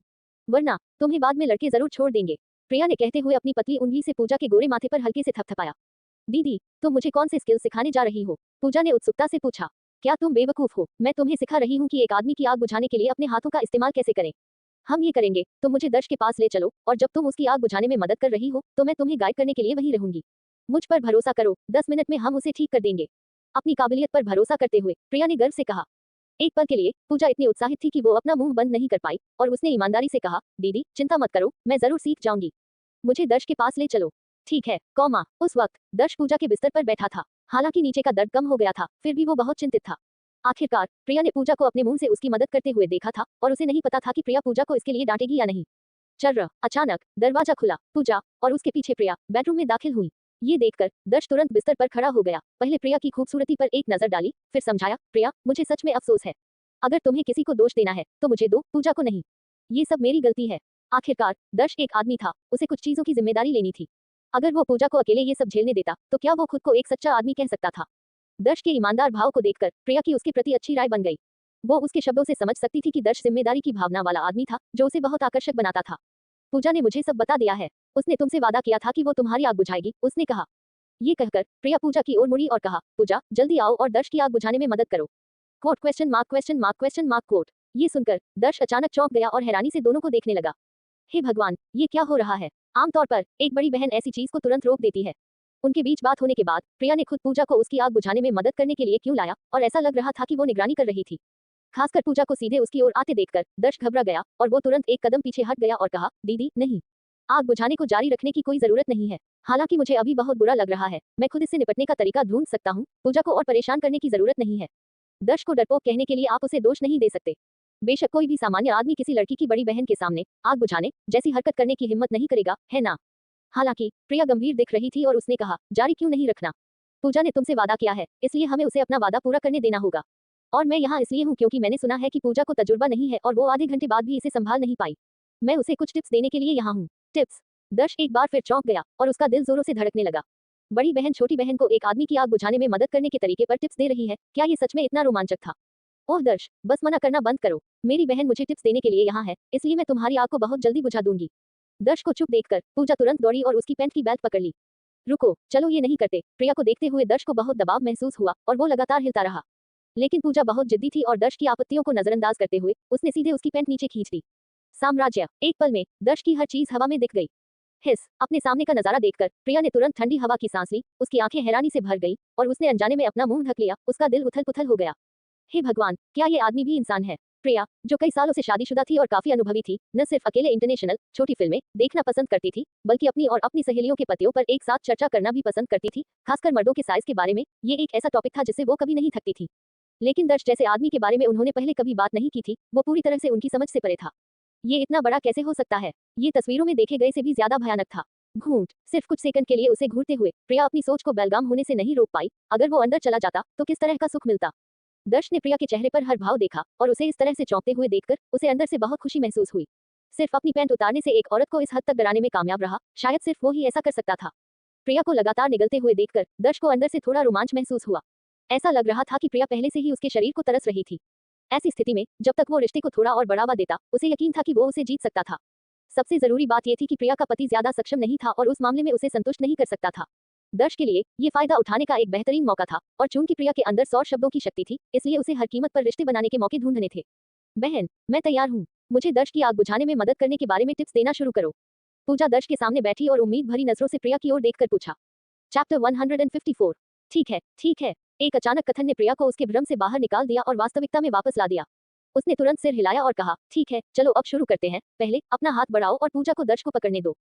वरना तुम्हें बाद में लड़के जरूर छोड़ देंगे। प्रिया ने कहते हुए अपनी पतली उंगली से पूजा के गोरे माथे पर हल्के से थपथपाया। दीदी, तुम मुझे कौन से स्किल्स सिखाने जा रही हो? पूजा ने उत्सुकता से पूछा। क्या तुम बेवकूफ हो? मैं तुम्हें सिखा रही हूँ कि एक आदमी की आग बुझाने के लिए अपने हाथों का इस्तेमाल कैसे करें। हम ये करेंगे, तुम मुझे दर्श के पास ले चलो, और जब तुम उसकी आग बुझाने में मदद कर रही हो तो मैं तुम्हें गाइड करने के लिए वहीं रहूंगी। मुझ पर भरोसा करो, 10 मिनट में हम उसे ठीक कर देंगे। अपनी काबिलियत पर भरोसा करते हुए प्रिया ने गर्व से कहा। एक पल के लिए पूजा इतनी उत्साहित थी कि वो अपना मुंह बंद नहीं कर पाई, और उसने ईमानदारी से कहा, दीदी, चिंता मत करो, मैं जरूर सीख जाऊंगी। मुझे दर्श के पास ले चलो। ठीक है, कौमा। उस वक्त दर्श पूजा के बिस्तर पर बैठा था। हालांकि नीचे का दर्द कम हो गया था, फिर भी वो बहुत चिंतित था। आखिरकार प्रिया ने पूजा को अपने मुंह से उसकी मदद करते हुए देखा था, और उसे नहीं पता था कि प्रिया पूजा को इसके लिए डांटेगी या नहीं। चर्र, अचानक दरवाजा खुला। पूजा और उसके पीछे प्रिया बेडरूम में दाखिल हुई। ये देखकर दर्श तुरंत बिस्तर पर खड़ा हो गया। पहले प्रिया की खूबसूरती पर एक नजर डाली, फिर समझाया, प्रिया, मुझे सच में अफसोस है। अगर तुम्हें किसी को दोष देना है तो मुझे दो, पूजा को नहीं। ये सब मेरी गलती है। आखिरकार दर्श एक आदमी था, उसे कुछ चीजों की जिम्मेदारी लेनी थी। अगर वो पूजा को अकेले ये सब झेलने देता तो क्या वो खुद को एक सच्चा आदमी कह सकता था? दर्श के ईमानदार भाव को देखकर प्रिया की उसके प्रति अच्छी राय बन गई। वो उसके शब्दों से समझ सकती थी कि दर्श जिम्मेदारी की भावना वाला आदमी था, जो उसे बहुत आकर्षक बनाता था। पूजा ने मुझे सब बता दिया है। उसने तुमसे वादा किया था कि वो तुम्हारी आग बुझाएगी, उसने कहा। ये कहकर प्रिया पूजा की ओर मुड़ी और कहा, पूजा, जल्दी आओ और दर्श की आग बुझाने में मदद करो। Quote question mark question mark question mark quote. ये सुनकर दर्श अचानक चौंक गया और हैरानी से दोनों को देखने लगा। हे भगवान, ये क्या हो रहा है? आमतौर पर एक बड़ी बहन ऐसी चीज को तुरंत रोक देती है, उनके बीच बात होने के बाद प्रिया ने खुद पूजा को उसकी आग बुझाने में मदद करने के लिए क्यों लाया और ऐसा लग रहा था कि वो निगरानी कर रही थी। खासकर पूजा को सीधे उसकी ओर आते देखकर दर्श घबरा गया और वो तुरंत एक कदम पीछे हट गया और कहा, दीदी नहीं, आग बुझाने को जारी रखने की कोई जरूरत नहीं है। हालांकि मुझे अभी बहुत बुरा लग रहा है, मैं खुद इससे निपटने का तरीका ढूंढ सकता हूँ, पूजा को और परेशान करने की जरूरत नहीं है। दर्श को डरपोक कहने के लिए आप उसे दोष नहीं दे सकते। बेशक कोई भी सामान्य आदमी किसी लड़की की बड़ी बहन के सामने आग बुझाने जैसी हरकत करने की हिम्मत नहीं करेगा, है ना? हालांकि प्रिया गंभीर दिख रही थी और उसने कहा, जारी क्यों नहीं रखना? पूजा ने तुमसे वादा किया है, इसलिए हमें उसे अपना वादा पूरा करने देना होगा। और मैं यहाँ इसलिए हूँ क्योंकि मैंने सुना है कि पूजा को तजुर्बा नहीं है और वो आधे घंटे बाद भी इसे संभाल नहीं पाई। मैं उसे कुछ टिप्स देने के लिए यहाँ हूँ। टिप्स? दर्श एक बार फिर चौंक गया और उसका दिल जोरों से धड़कने लगा। बड़ी बहन छोटी बहन को एक आदमी की आग बुझाने में मदद करने के तरीके पर टिप्स दे रही है, क्या ये सच में इतना रोमांचक था? ओह दर्श, बस मना करना बंद करो। मेरी बहन मुझे टिप्स देने के लिए यहाँ है, इसलिए मैं तुम्हारी आग को बहुत जल्दी बुझा दूंगी। दर्श को चुप देखकर पूजा तुरंत दौड़ी और उसकी पैंट की बेल्ट पकड़ ली। रुको, चलो ये नहीं करते। प्रिया को देखते हुए दर्श को बहुत दबाव महसूस हुआ और वो लगातार हिलता रहा। लेकिन पूजा बहुत जिद्दी थी और दर्श की आपत्तियों को नजरअंदाज करते हुए उसने सीधे उसकी पैंट नीचे खींच दी। साम्राज्य, एक पल में दर्श की हर चीज हवा में दिख गई। हिस, अपने सामने का नजारा देखकर प्रिया ने तुरंत ठंडी हवा की सांस ली, उसकी आंखें हैरानी से भर गई और उसने अनजाने में अपना मुंह ढक लिया, उसका दिल उथल पुथल हो गया। हे भगवान, क्या ये आदमी भी इंसान है? प्रिया, जो कई सालों से शादीशुदा थी और काफी अनुभवी थी, न सिर्फ अकेले इंटरनेशनल छोटी फिल्में देखना पसंद करती थी, बल्कि अपनी और अपनी सहेलियों के पतियों पर एक साथ चर्चा करना भी पसंद करती थी, खासकर मर्दों के साइज के बारे में। ये एक ऐसा टॉपिक था जिससे वो कभी नहीं थकती थी। लेकिन दर्श जैसे आदमी के बारे में उन्होंने पहले कभी बात नहीं की थी, वो पूरी तरह से उनकी समझ से परे था। ये इतना बड़ा कैसे हो सकता है? ये तस्वीरों में देखे गए से भी ज्यादा भयानक था। घूंट, सिर्फ कुछ सेकंड के लिए उसे घूरते हुए प्रिया अपनी सोच को बेलगाम होने से नहीं रोक पाई। अगर वो अंदर चला जाता तो किस तरह का सुख मिलता? दर्श ने प्रिया के चेहरे पर हर भाव देखा और उसे इस तरह से चौंकते हुए देखकर उसे अंदर से बहुत खुशी महसूस हुई। सिर्फ अपनी पैंट उतारने से एक औरत को इस हद तक डराने में कामयाब रहा, शायद सिर्फ वो ही ऐसा कर सकता था। प्रिया को लगातार निगलते हुए देखकर दर्श को अंदर से थोड़ा रोमांच महसूस हुआ। ऐसा लग रहा था कि प्रिया पहले से ही उसके शरीर को तरस रही थी। ऐसी स्थिति में जब तक वो रिश्ते को थोड़ा और बढ़ावा देता, उसे यकीन था कि वो उसे जीत सकता था। सबसे जरूरी बात यह थी कि प्रिया का पति ज्यादा सक्षम नहीं था और उस मामले में उसे संतुष्ट नहीं कर सकता था। दर्श के लिए ये फायदा उठाने का एक बेहतरीन मौका था और चूंकि प्रिया के अंदर 100 शब्दों की शक्ति थी, इसलिए उसे हर कीमत पर रिश्ते बनाने के मौके ढूंढने थे। बहन, मैं तैयार हूँ, मुझे दर्श की आग बुझाने में मदद करने के बारे में टिप्स देना शुरू करो। पूजा दर्श के सामने बैठी और उम्मीद भरी नजरों से प्रिया की ओर देखकर पूछा। चैप्टर 154। ठीक है, ठीक है। एक अचानक कथन ने प्रिया को उसके भ्रम से बाहर निकाल दिया और वास्तविकता में वापस ला दिया। उसने तुरंत सिर हिलाया और कहा, ठीक है, चलो अब शुरू करते हैं। पहले अपना हाथ बढ़ाओ और पूजा को दर्श को पकड़ने दो।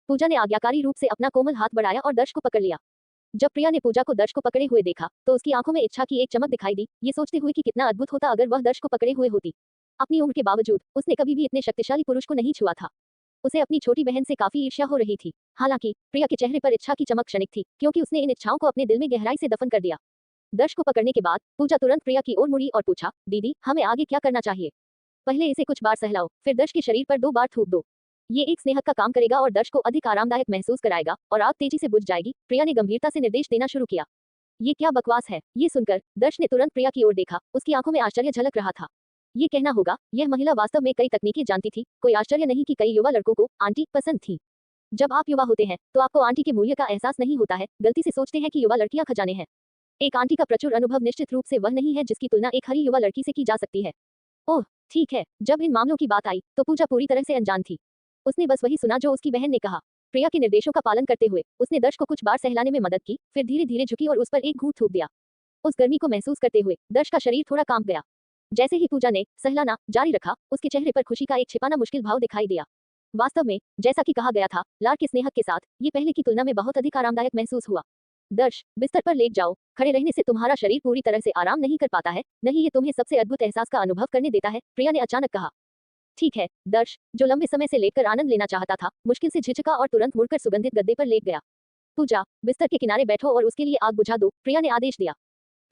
पूजा ने आज्ञाकारी रूप से अपना कोमल हाथ बढ़ाया और दर्श को पकड़ लिया। जब प्रिया ने पूजा को दर्श को पकड़े हुए देखा तो उसकी आंखों में इच्छा की एक चमक दिखाई दी, ये सोचते हुए कि कितना अद्भुत होता अगर वह दर्श को पकड़े हुए होती। अपनी उम्र के बावजूद उसने कभी भी इतने शक्तिशाली पुरुष को नहीं छुआ था। उसे अपनी छोटी बहन से काफी ईर्ष्या हो रही थी। हालांकि प्रिया के चेहरे पर इच्छा की चमक क्षणिक थी, क्योंकि उसने इन इच्छाओं को अपने दिल में गहराई से दफन कर दिया। दर्श को पकड़ने के बाद पूजा तुरंत प्रिया की ओर मुड़ी और पूछा, दीदी, हमें आगे क्या करना चाहिए? पहले इसे कुछ बार सहलाओ, फिर दर्श के शरीर पर 2 बार थूक दो। ये एक स्नेहक का काम करेगा और दर्श को अधिक आरामदायक महसूस कराएगा और आग तेजी से बुझ जाएगी। प्रिया ने गंभीरता से निर्देश देना शुरू किया। ये क्या बकवास है? ये सुनकर दर्श ने तुरंत प्रिया की ओर देखा, उसकी आंखों में आश्चर्य झलक रहा था। ये कहना होगा, यह महिला वास्तव में कई तकनीकें जानती थी। कोई आश्चर्य नहीं कि कई युवा लड़कों को आंटी पसंद थी। जब आप युवा होते हैं तो आपको आंटी के मूल्य का एहसास नहीं होता है, गलती से सोचते हैं कि युवा लड़कियां खजाने हैं। एक आंटी का प्रचुर अनुभव निश्चित रूप से वह नहीं है जिसकी तुलना एक हरी युवा लड़की से की जा सकती है। ओह ठीक है। जब इन मामलों की बात आई तो पूजा पूरी तरह से अनजान थी। उसने बस वही सुना जो उसकी बहन ने कहा। प्रिया के निर्देशों का पालन करते हुए उसने दर्श को कुछ बार सहलाने में मदद की, फिर धीरे धीरे झुकी और उस पर एक घूंट थूक दिया। उस गर्मी को महसूस करते हुए दर्श का शरीर थोड़ा कांप गया। जैसे ही पूजा ने सहलाना जारी रखा, उसके चेहरे पर खुशी का एक छिपाना मुश्किल भाव दिखाई दिया। वास्तव में जैसा कि कहा गया था, लाड़ के स्नेहक के साथ ये पहले की तुलना में बहुत अधिक आरामदायक महसूस हुआ। दर्श, बिस्तर पर लेट जाओ। खड़े रहने से तुम्हारा शरीर पूरी तरह से आराम नहीं कर पाता है, नहीं ये तुम्हें सबसे अद्भुत एहसास का अनुभव करने देता है, प्रिया ने अचानक कहा। ठीक है। दर्श, जो लंबे समय से लेटकर आनंद लेना चाहता था, मुश्किल से झिझका और तुरंत मुड़कर सुगंधित गद्दे पर लेट गया। पूजा, बिस्तर के किनारे बैठो और उसके लिए आग बुझा दो, प्रिया ने आदेश दिया।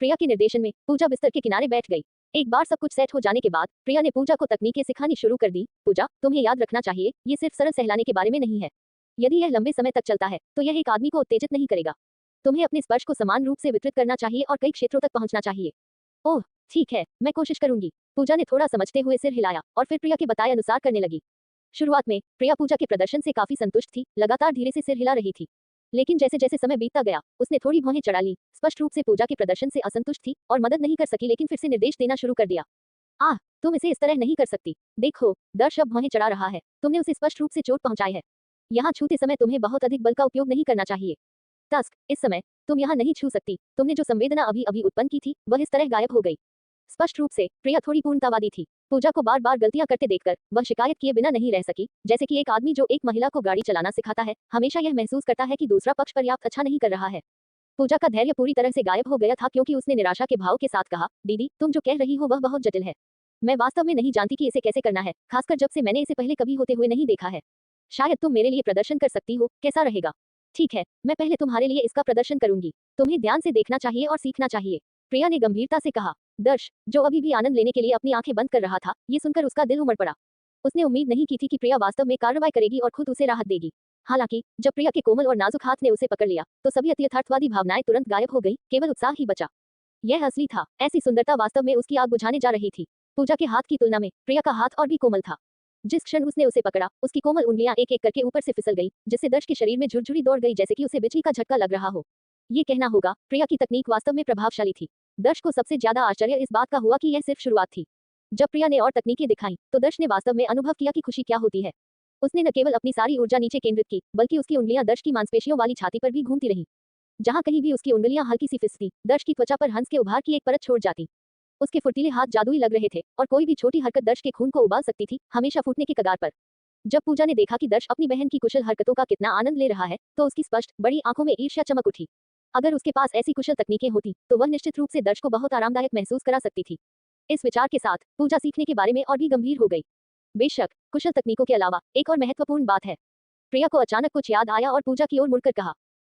प्रिया के निर्देशन में पूजा बिस्तर के किनारे बैठ गई। एक बार सब कुछ सेट हो जाने के बाद प्रिया ने पूजा को तकनीकें सिखानी शुरू कर दी। पूजा, तुम्हें याद रखना चाहिए, ये सिर्फ सरल सहलाने के बारे में नहीं है। यदि यह लंबे समय तक चलता है तो यह एक आदमी को उत्तेजित नहीं करेगा। तुम्हें अपने स्पर्श को समान रूप से वितरित करना चाहिए और कई क्षेत्रों तक पहुंचना चाहिए। ओह ठीक है, मैं कोशिश करूंगी। पूजा ने थोड़ा समझते हुए सिर हिलाया और फिर प्रिया के बताए अनुसार करने लगी। शुरुआत में प्रिया पूजा के प्रदर्शन से काफी संतुष्ट थी, लगातार धीरे से सिर हिला रही थी। लेकिन जैसे जैसे समय बीतता गया उसने थोड़ी भौहें चढ़ा ली। स्पष्ट रूप से पूजा के प्रदर्शन से असंतुष्ट थी और मदद नहीं कर सकी, लेकिन फिर से निर्देश देना शुरू कर दिया। तुम इसे इस तरह नहीं कर सकती। देखो, दर्श अब भौहें चढ़ा रहा है, तुमने उसे स्पष्ट रूप से चोट पहुंचाई है। यहाँ छूते समय तुम्हें बहुत अधिक बल का उपयोग नहीं करना चाहिए। तस्क, इस समय तुम यहाँ नहीं छू सकती। तुमने जो संवेदना अभी अभी उत्पन्न की थी वह इस तरह गायब हो गई। स्पष्ट रूप से प्रिया थोड़ी पूर्णतावादी थी। पूजा को बार बार गलतियां करते देखकर वह शिकायत किए बिना नहीं रह सकी। जैसे कि एक आदमी जो एक महिला को गाड़ी चलाना सिखाता है हमेशा यह महसूस करता है कि दूसरा पक्ष पर्याप्त अच्छा नहीं कर रहा है। पूजा का धैर्य पूरी तरह से गायब हो गया था क्योंकि उसने निराशा के भाव के साथ कहा, दीदी तुम जो कह रही हो वह बहुत जटिल है। मैं वास्तव में नहीं जानती कि इसे कैसे करना है, खासकर जब से मैंने इसे पहले कभी होते हुए नहीं देखा है। शायद तुम मेरे लिए प्रदर्शन कर सकती हो, कैसा रहेगा? ठीक है, मैं पहले तुम्हारे लिए इसका प्रदर्शन करूंगी। तुम्हें ध्यान से देखना चाहिए और सीखना चाहिए, प्रिया ने गंभीरता से कहा। दर्श, जो अभी भी आनंद लेने के लिए अपनी आंखें बंद कर रहा था, ये सुनकर उसका दिल उमड़ पड़ा। उसने उम्मीद नहीं की थी कि प्रिया वास्तव में कार्रवाई करेगी और खुद उसे राहत देगी। हालांकि जब प्रिया के कोमल और नाजुक हाथ ने उसे पकड़ लिया तो सभी यथार्थवादी भावनाएं तुरंत गायब हो गई, केवल उत्साह ही बचा। यह असली था, ऐसी सुंदरता वास्तव में उसकी आग बुझाने जा रही थी। पूजा के हाथ की तुलना में प्रिया का हाथ और भी कोमल था। जिस क्षण उसने उसे पकड़ा उसकी कोमल उंगलियां एक एक करके ऊपर से फिसल गई, जिससे दर्श के शरीर में झुरझुरी दौड़ गई जैसे कि उसे बिजली का झटका लग रहा हो। ये कहना होगा, प्रिया की तकनीक वास्तव में प्रभावशाली थी। दर्श को सबसे ज्यादा आश्चर्य इस बात का हुआ कि यह सिर्फ शुरुआत थी। जब प्रिया ने और तकनीकें दिखाई तो दर्श ने वास्तव में अनुभव किया कि खुशी क्या होती है। उसने न केवल अपनी सारी ऊर्जा नीचे केंद्रित की बल्कि उसकी उंगलियां दर्श की मांसपेशियों वाली छाती पर भी घूमती रहीं। जहां कहीं भी उसकी उंगलियां हल्की सी फिसली, दर्श की त्वचा पर हंस के उभार की एक परत छोड़ जाती। उसके फुर्तीले हाथ जादुई लग रहे थे और कोई भी छोटी हरकत दर्श के खून को उबाल सकती थी, हमेशा फूटने की कगार पर। जब पूजा ने देखा कि दर्श अपनी बहन की कुशल हरकतों का कितना आनंद ले रहा है तो उसकी स्पष्ट बड़ी आंखों में ईर्ष्या चमक उठी। अगर उसके पास ऐसी कुशल तकनीकें होती तो वह निश्चित रूप से दर्श को बहुत आरामदायक महसूस करा सकती थी। इस विचार के साथ पूजा सीखने के बारे में और भी गंभीर हो गई। बेशक कुशल तकनीकों के अलावा एक और महत्वपूर्ण बात है। प्रिया को अचानक कुछ याद आया और पूजा की ओर मुड़कर कहा,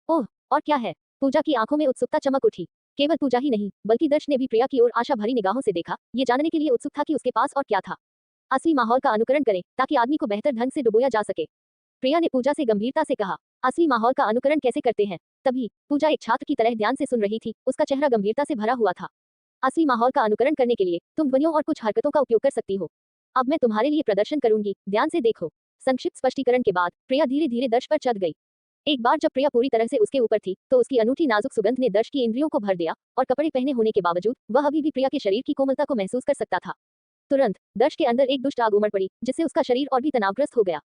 ओह, और क्या है? पूजा की आंखों में उत्सुकता चमक उठी। केवल पूजा ही नहीं बल्कि दर्श ने भी प्रिया की ओर आशा भरी निगाहों से देखा, ये जानने के लिए उत्सुक था कि उसके पास और क्या था। असली माहौल का अनुकरण करें ताकि आदमी को बेहतर ढंग से डुबोया जा सके, प्रिया ने पूजा से गंभीरता से कहा। असली माहौल का अनुकरण कैसे करते हैं? तभी पूजा एक छात्र की तरह ध्यान से सुन रही थी, उसका चेहरा गंभीरता से भरा हुआ था। असली माहौल का अनुकरण करने के लिए तुम ध्वनियों और कुछ हरकतों का उपयोग कर सकती हो। अब मैं तुम्हारे लिए प्रदर्शन करूंगी, ध्यान से देखो। संक्षिप्त स्पष्टीकरण के बाद प्रिया धीरे धीरे दर्श पर चढ़ गई। एक बार जब प्रिया पूरी तरह से उसके ऊपर थी तो उसकी अनूठी नाजुक सुगंध ने दर्श की इंद्रियों को भर दिया और कपड़े पहने होने के बावजूद वह अभी भी प्रिया के शरीर की कोमलता को महसूस कर सकता था। तुरंत दर्श के अंदर एक दुष्ट आग उमड़ पड़ी जिससे उसका शरीर और भी तनावग्रस्त हो गया।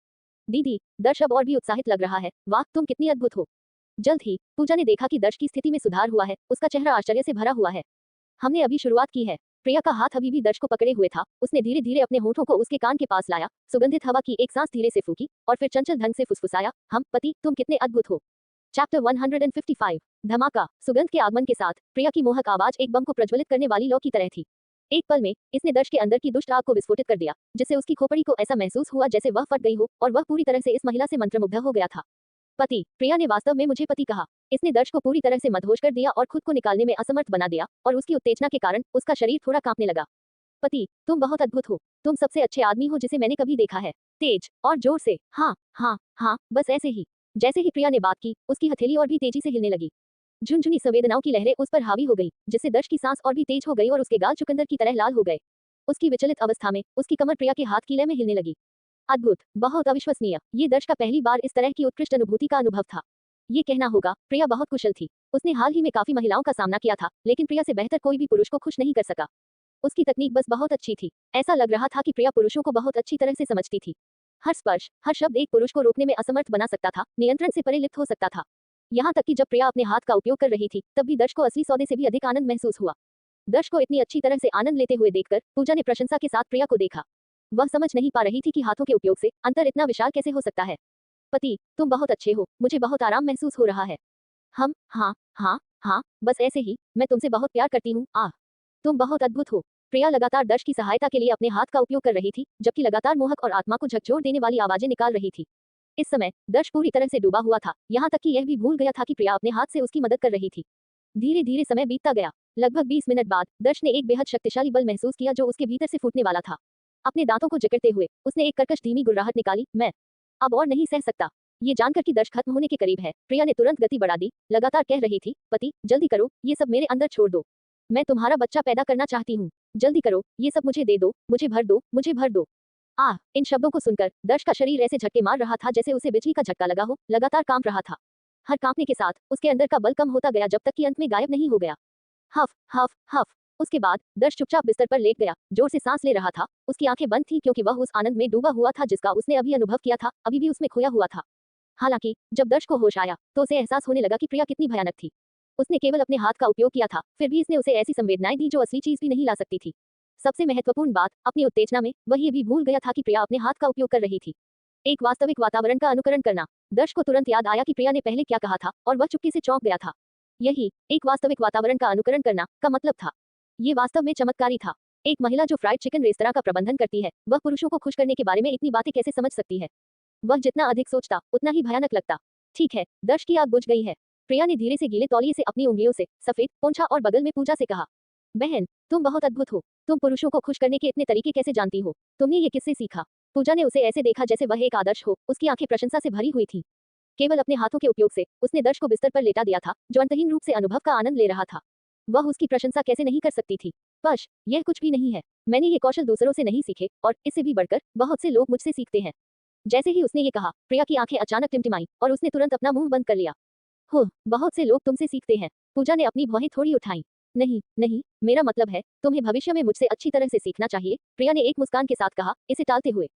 दीदी, दर्श अब और भी उत्साहित लग रहा है। वाह, तुम कितनी अद्भुत हो। जल्द ही पूजा ने देखा कि दर्श की स्थिति में सुधार हुआ है, उसका चेहरा आश्चर्य से भरा हुआ है। हमने अभी शुरुआत की है। प्रिया का हाथ अभी भी दर्श को पकड़े हुए था। उसने धीरे धीरे अपने होठों को उसके कान के पास लाया, सुगंधित हवा की एक सांस धीरे से फूकी और फिर चंचल ढंग से फुसफुसाया, हम पति तुम कितने अद्भुत हो। चैप्टर 155 धमाका। सुगंध के आगमन के साथ प्रिया की मोहक आवाज एक बम को प्रज्वलित करने वाली लौ की तरह थी। एक पल में इसने दर्श के अंदर की दुष्ट आग को विस्फोटित कर दिया, जिससे उसकी खोपड़ी को ऐसा महसूस हुआ जैसे वह फट गई हो और वह पूरी तरह से इस महिला से मंत्रमुग्ध हो गया था। पति, प्रिया ने वास्तव में मुझे पति कहा। इसने दर्श को पूरी तरह से मदहोश कर दिया और खुद को निकालने में असमर्थ बना दिया और उसकी उत्तेजना के कारण उसका शरीर थोड़ा कांपने लगा। पति, तुम बहुत अद्भुत हो। तुम सबसे अच्छे आदमी हो जिसे मैंने कभी देखा है। तेज और जोर से, हाँ हाँ हाँ, बस ऐसे ही। जैसे ही प्रिया ने बात की उसकी हथेली और भी तेजी से हिलने लगी। झुनझुनी संवेदनाओं की लहरें उस पर हावी हो गई, जिससे दर्श की सांस और भी तेज हो गई और उसके गाल चुकंदर की तरह लाल हो गए। उसकी विचलित अवस्था में उसकी कमर प्रिया के हाथ की लय में हिलने लगी। अद्भुत, बहुत अविश्वसनीय। ये दर्श का पहली बार इस तरह की उत्कृष्ट अनुभूति का अनुभव था। ये कहना होगा, प्रिया बहुत कुशल थी। उसने हाल ही में काफी महिलाओं का सामना किया था, लेकिन प्रिया से बेहतर कोई भी पुरुष को खुश नहीं कर सका। उसकी तकनीक बस बहुत अच्छी थी। ऐसा लग रहा था कि प्रिया पुरुषों को बहुत अच्छी तरह से समझती थी। हर स्पर्श, हर शब्द एक पुरुष को रोकने में असमर्थ बना सकता था, नियंत्रण से परे लिप्त हो सकता था। यहाँ तक कि जब प्रिया अपने हाथ का उपयोग कर रही थी तब भी दर्श को असली सौदे से भी अधिक आनंद महसूस हुआ। दर्श को इतनी अच्छी तरह से आनंद लेते हुए देखकर पूजा ने प्रशंसा के साथ प्रिया को देखा। वह समझ नहीं पा रही थी कि हाथों के उपयोग से अंतर इतना विशाल कैसे हो सकता है। पति, तुम बहुत अच्छे हो, मुझे बहुत आराम महसूस हो रहा है। हम, हाँ हाँ हाँ, बस ऐसे ही। मैं तुमसे बहुत प्यार करती हूँ। आह, तुम बहुत अद्भुत हो। प्रिया लगातार दर्श की सहायता के लिए अपने हाथ का उपयोग कर रही थी, जबकि लगातार मोहक और आत्मा को झकझोर देने वाली आवाजें निकाल रही थी। इस समय दर्श पूरी तरह से डूबा हुआ था, यहाँ तक कि यह भी भूल गया था कि प्रिया अपने हाथ से उसकी मदद कर रही थी। धीरे धीरे समय बीतता गया। लगभग 20 मिनट बाद दर्श ने एक बेहद शक्तिशाली बल महसूस किया जो उसके भीतर से फूटने वाला था। अपने दांतों को जकड़ते हुए उसने एक कर्कश धीमी गुर्राहट निकाली, मैं अब और नहीं सह सकता। ये जानकर कि दर्श खत्म होने के करीब है, प्रिया ने तुरंत गति बढ़ा दी, लगातार कह रही थी, पति जल्दी करो, ये सब मेरे अंदर छोड़ दो। मैं तुम्हारा बच्चा पैदा करना चाहती हूँ। जल्दी करो, ये सब मुझे दे दो, मुझे भर दो, मुझे भर दो। आह, इन शब्दों को सुनकर दर्श का शरीर ऐसे झटके मार रहा था जैसे उसे बिजली का झटका लगा हो, लगातार कांप रहा था। हर कांपने के साथ उसके अंदर का बल कम होता गया जब तक कि अंत में गायब नहीं हो गया। हफ हफ हफ। उसके बाद दर्श चुपचाप बिस्तर पर लेट गया, जोर से सांस ले रहा था। उसकी आंखें बंद थी क्योंकि वह उस आनंद में डूबा हुआ था जिसका उसने अभी अनुभव किया था, अभी भी उसमें खोया हुआ था। हालांकि जब दर्श को होश आया तो उसे एहसास होने लगा कि प्रिया कितनी भयानक थी। उसने केवल अपने हाथ का उपयोग किया था, फिर भी इसने उसे ऐसी संवेदनाएं दी जो असली चीज भी नहीं ला सकती थी। सबसे महत्वपूर्ण बात, अपनी उत्तेजना में वह ये भी भूल गया था कि प्रिया अपने हाथ का उपयोग कर रही थी। एक वास्तविक वातावरण का अनुकरण करना। दर्श को तुरंत याद आया कि प्रिया ने पहले क्या कहा था और वह चुप्पी से चौंक गया था। यही एक वास्तविक वातावरण का अनुकरण करना का मतलब था। ये वास्तव में चमत्कारी था। एक महिला जो फ्राइड चिकन रेस्तरां का प्रबंधन करती है, वह पुरुषों को खुश करने के बारे में इतनी बातें कैसे समझ सकती है? वह जितना अधिक सोचता उतना ही भयानक लगता। ठीक है, दर्श की आग बुझ गई है। प्रिया ने धीरे से गीले तौलिए से अपनी उंगलियों से सफेद पोंछा और बगल में पूजा से कहा, बहन, तुम बहुत अद्भुत हो। तुम पुरुषों को खुश करने के इतने तरीके कैसे जानती हो? तुमने ये किससे सीखा? पूजा ने उसे ऐसे देखा जैसे वह एक आदर्श हो। उसकी आंखें प्रशंसा से भरी हुई थी। केवल अपने हाथों के उपयोग से उसने दर्श को बिस्तर पर लेटा दिया था, जो अंतहीन रूप से अनुभव का आनंद ले रहा था। वह उसकी प्रशंसा कैसे नहीं कर सकती थी? पश, यह कुछ भी नहीं है। मैंने ये कौशल दूसरों से नहीं सीखे, और इससे भी बढ़कर बहुत से लोग मुझसे सीखते हैं। जैसे ही उसने ये कहा, प्रिया की आंखें अचानक टिमटिमाई और उसने तुरंत अपना मुंह बंद कर लिया। हो, बहुत से लोग तुमसे सीखते हैं। पूजा ने अपनी भौहें थोड़ी उठाई। नहीं नहीं, मेरा मतलब है, तुम्हें भविष्य में मुझसे अच्छी तरह से सीखना चाहिए, प्रिया ने एक मुस्कान के साथ कहा, इसे टालते हुए।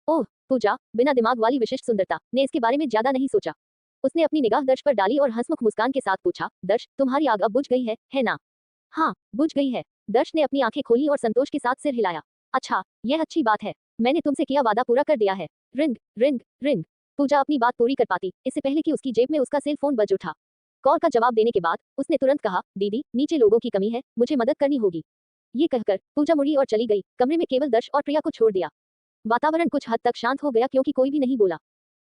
ओह, पूजा, बिना दिमाग वाली विशिष्ट सुंदरता ने इसके बारे में ज्यादा नहीं सोचा। उसने अपनी निगाह दर्श पर डाली और हंसमुख मुस्कान के साथ पूछा, दर्श, तुम्हारी आग अब बुझ गई है ना? हाँ, बुझ गई है। दर्श ने अपनी आंखें खोली और संतोष के साथ सिर हिलाया। अच्छा, यह अच्छी बात है। मैंने तुमसे किया वादा पूरा कर दिया है। Ring ring ring. पूजा अपनी बात पूरी कर पाती इससे पहले कि उसकी जेब में उसका सेल फोन बज उठा। कॉल का जवाब देने के बाद उसने तुरंत कहा, दीदी, नीचे लोगों की कमी है, मुझे मदद करनी होगी। ये कहकर पूजा मुड़ी और चली गई। कमरे में केवल दर्श और प्रिया को छोड़ दिया। वातावरण कुछ हद तक शांत हो गया क्योंकि कोई भी नहीं बोला।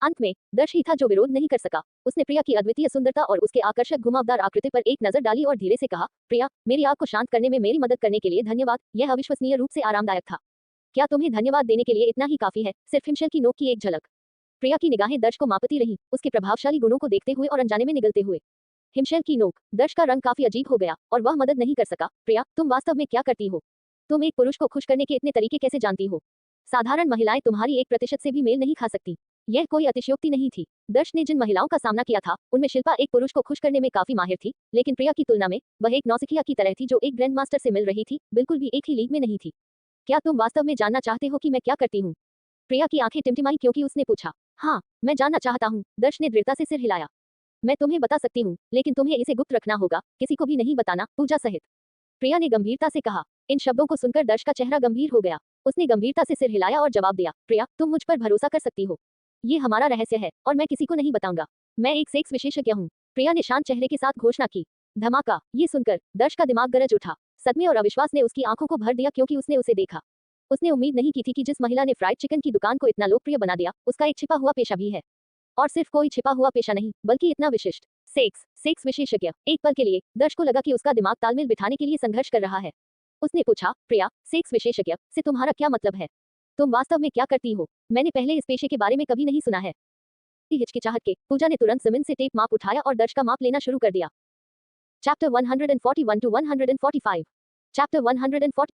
अंत में दर्श ही था जो विरोध नहीं कर सका। उसने प्रिया की अद्वितीय सुंदरता और उसके आकर्षक घुमावदार आकृति पर एक नजर डाली और धीरे से कहा, प्रिया, मेरी आग को शांत करने में मेरी मदद करने के लिए धन्यवाद। यह अविश्वसनीय रूप से आरामदायक था। क्या तुम्हें धन्यवाद देने के लिए इतना ही काफी है? सिर्फ हिमशल की नोक की एक झलक। प्रिया की निगाहें दर्श को मापती रहीं, उसके प्रभावशाली गुणों को देखते हुए और अनजाने में निगलते हुए। हिमशल की नोक। दर्श का रंग काफी अजीब हो गया और वह मदद नहीं कर सका। प्रिया, तुम वास्तव में क्या करती हो? तुम एक पुरुष को खुश करने के इतने तरीके कैसे जानती हो? साधारण महिलाएं तुम्हारी 1% से भी मेल नहीं खा सकती। यह कोई अतिशयोक्ति नहीं थी। दर्श ने जिन महिलाओं का सामना किया था, उनमें शिल्पा एक पुरुष को खुश करने में काफी माहिर थी, लेकिन प्रिया की तुलना में वह एक नौसिखिया की तरह थी जो एक ग्रैंड मास्टर से मिल रही थी, बिल्कुल भी एक ही लीग में नहीं थी। क्या तुम वास्तव में जानना चाहते हो कि मैं क्या करती हूँ? प्रिया की आंखें टिमटिमाई क्योंकि उसने पूछा। हाँ, मैं जानना चाहता हूँ। दर्श ने दृढ़ता से सिर हिलाया। मैं तुम्हें बता सकती हूँ, लेकिन तुम्हें इसे गुप्त रखना होगा, किसी को भी नहीं बताना, पूजा सहित। प्रिया ने गंभीरता से कहा। इन शब्दों को सुनकर दर्श का चेहरा गंभीर हो गया। उसने गंभीरता से सिर हिलाया और जवाब दिया, प्रिया, तुम मुझ पर भरोसा कर सकती हो। ये हमारा रहस्य है और मैं किसी को नहीं बताऊंगा। मैं एक सेक्स विशेषज्ञ हूँ। प्रिया ने शांत चेहरे के साथ घोषणा की। धमाका। ये सुनकर दर्श का दिमाग गरज उठा। सदमे और अविश्वास ने उसकी आंखों को भर दिया क्योंकि उसने उसे देखा। उसने उम्मीद नहीं की थी कि जिस महिला ने फ्राइड चिकन की दुकान को इतना लोकप्रिय बना दिया, उसका एक छिपा हुआ पेशा भी है। और सिर्फ कोई छिपा हुआ पेशा नहीं, बल्कि इतना विशिष्ट। सेक्स विशेषज्ञ। एक पल के लिए दर्श को लगा कि उसका दिमाग तालमेल बिठाने के लिए संघर्ष कर रहा है। उसने पूछा, प्रिया, सेक्स विशेषज्ञ से तुम्हारा क्या मतलब है? तुम वास्तव में क्या करती हो? मैंने पहले इस पेशे के बारे में कभी नहीं सुना है। हिचकिचाहट के पूजा ने तुरंत जमीन से टेप माप उठाया और दर्श का माप लेना शुरू कर दिया। Chapter 141 to 145। चैप्टर 140।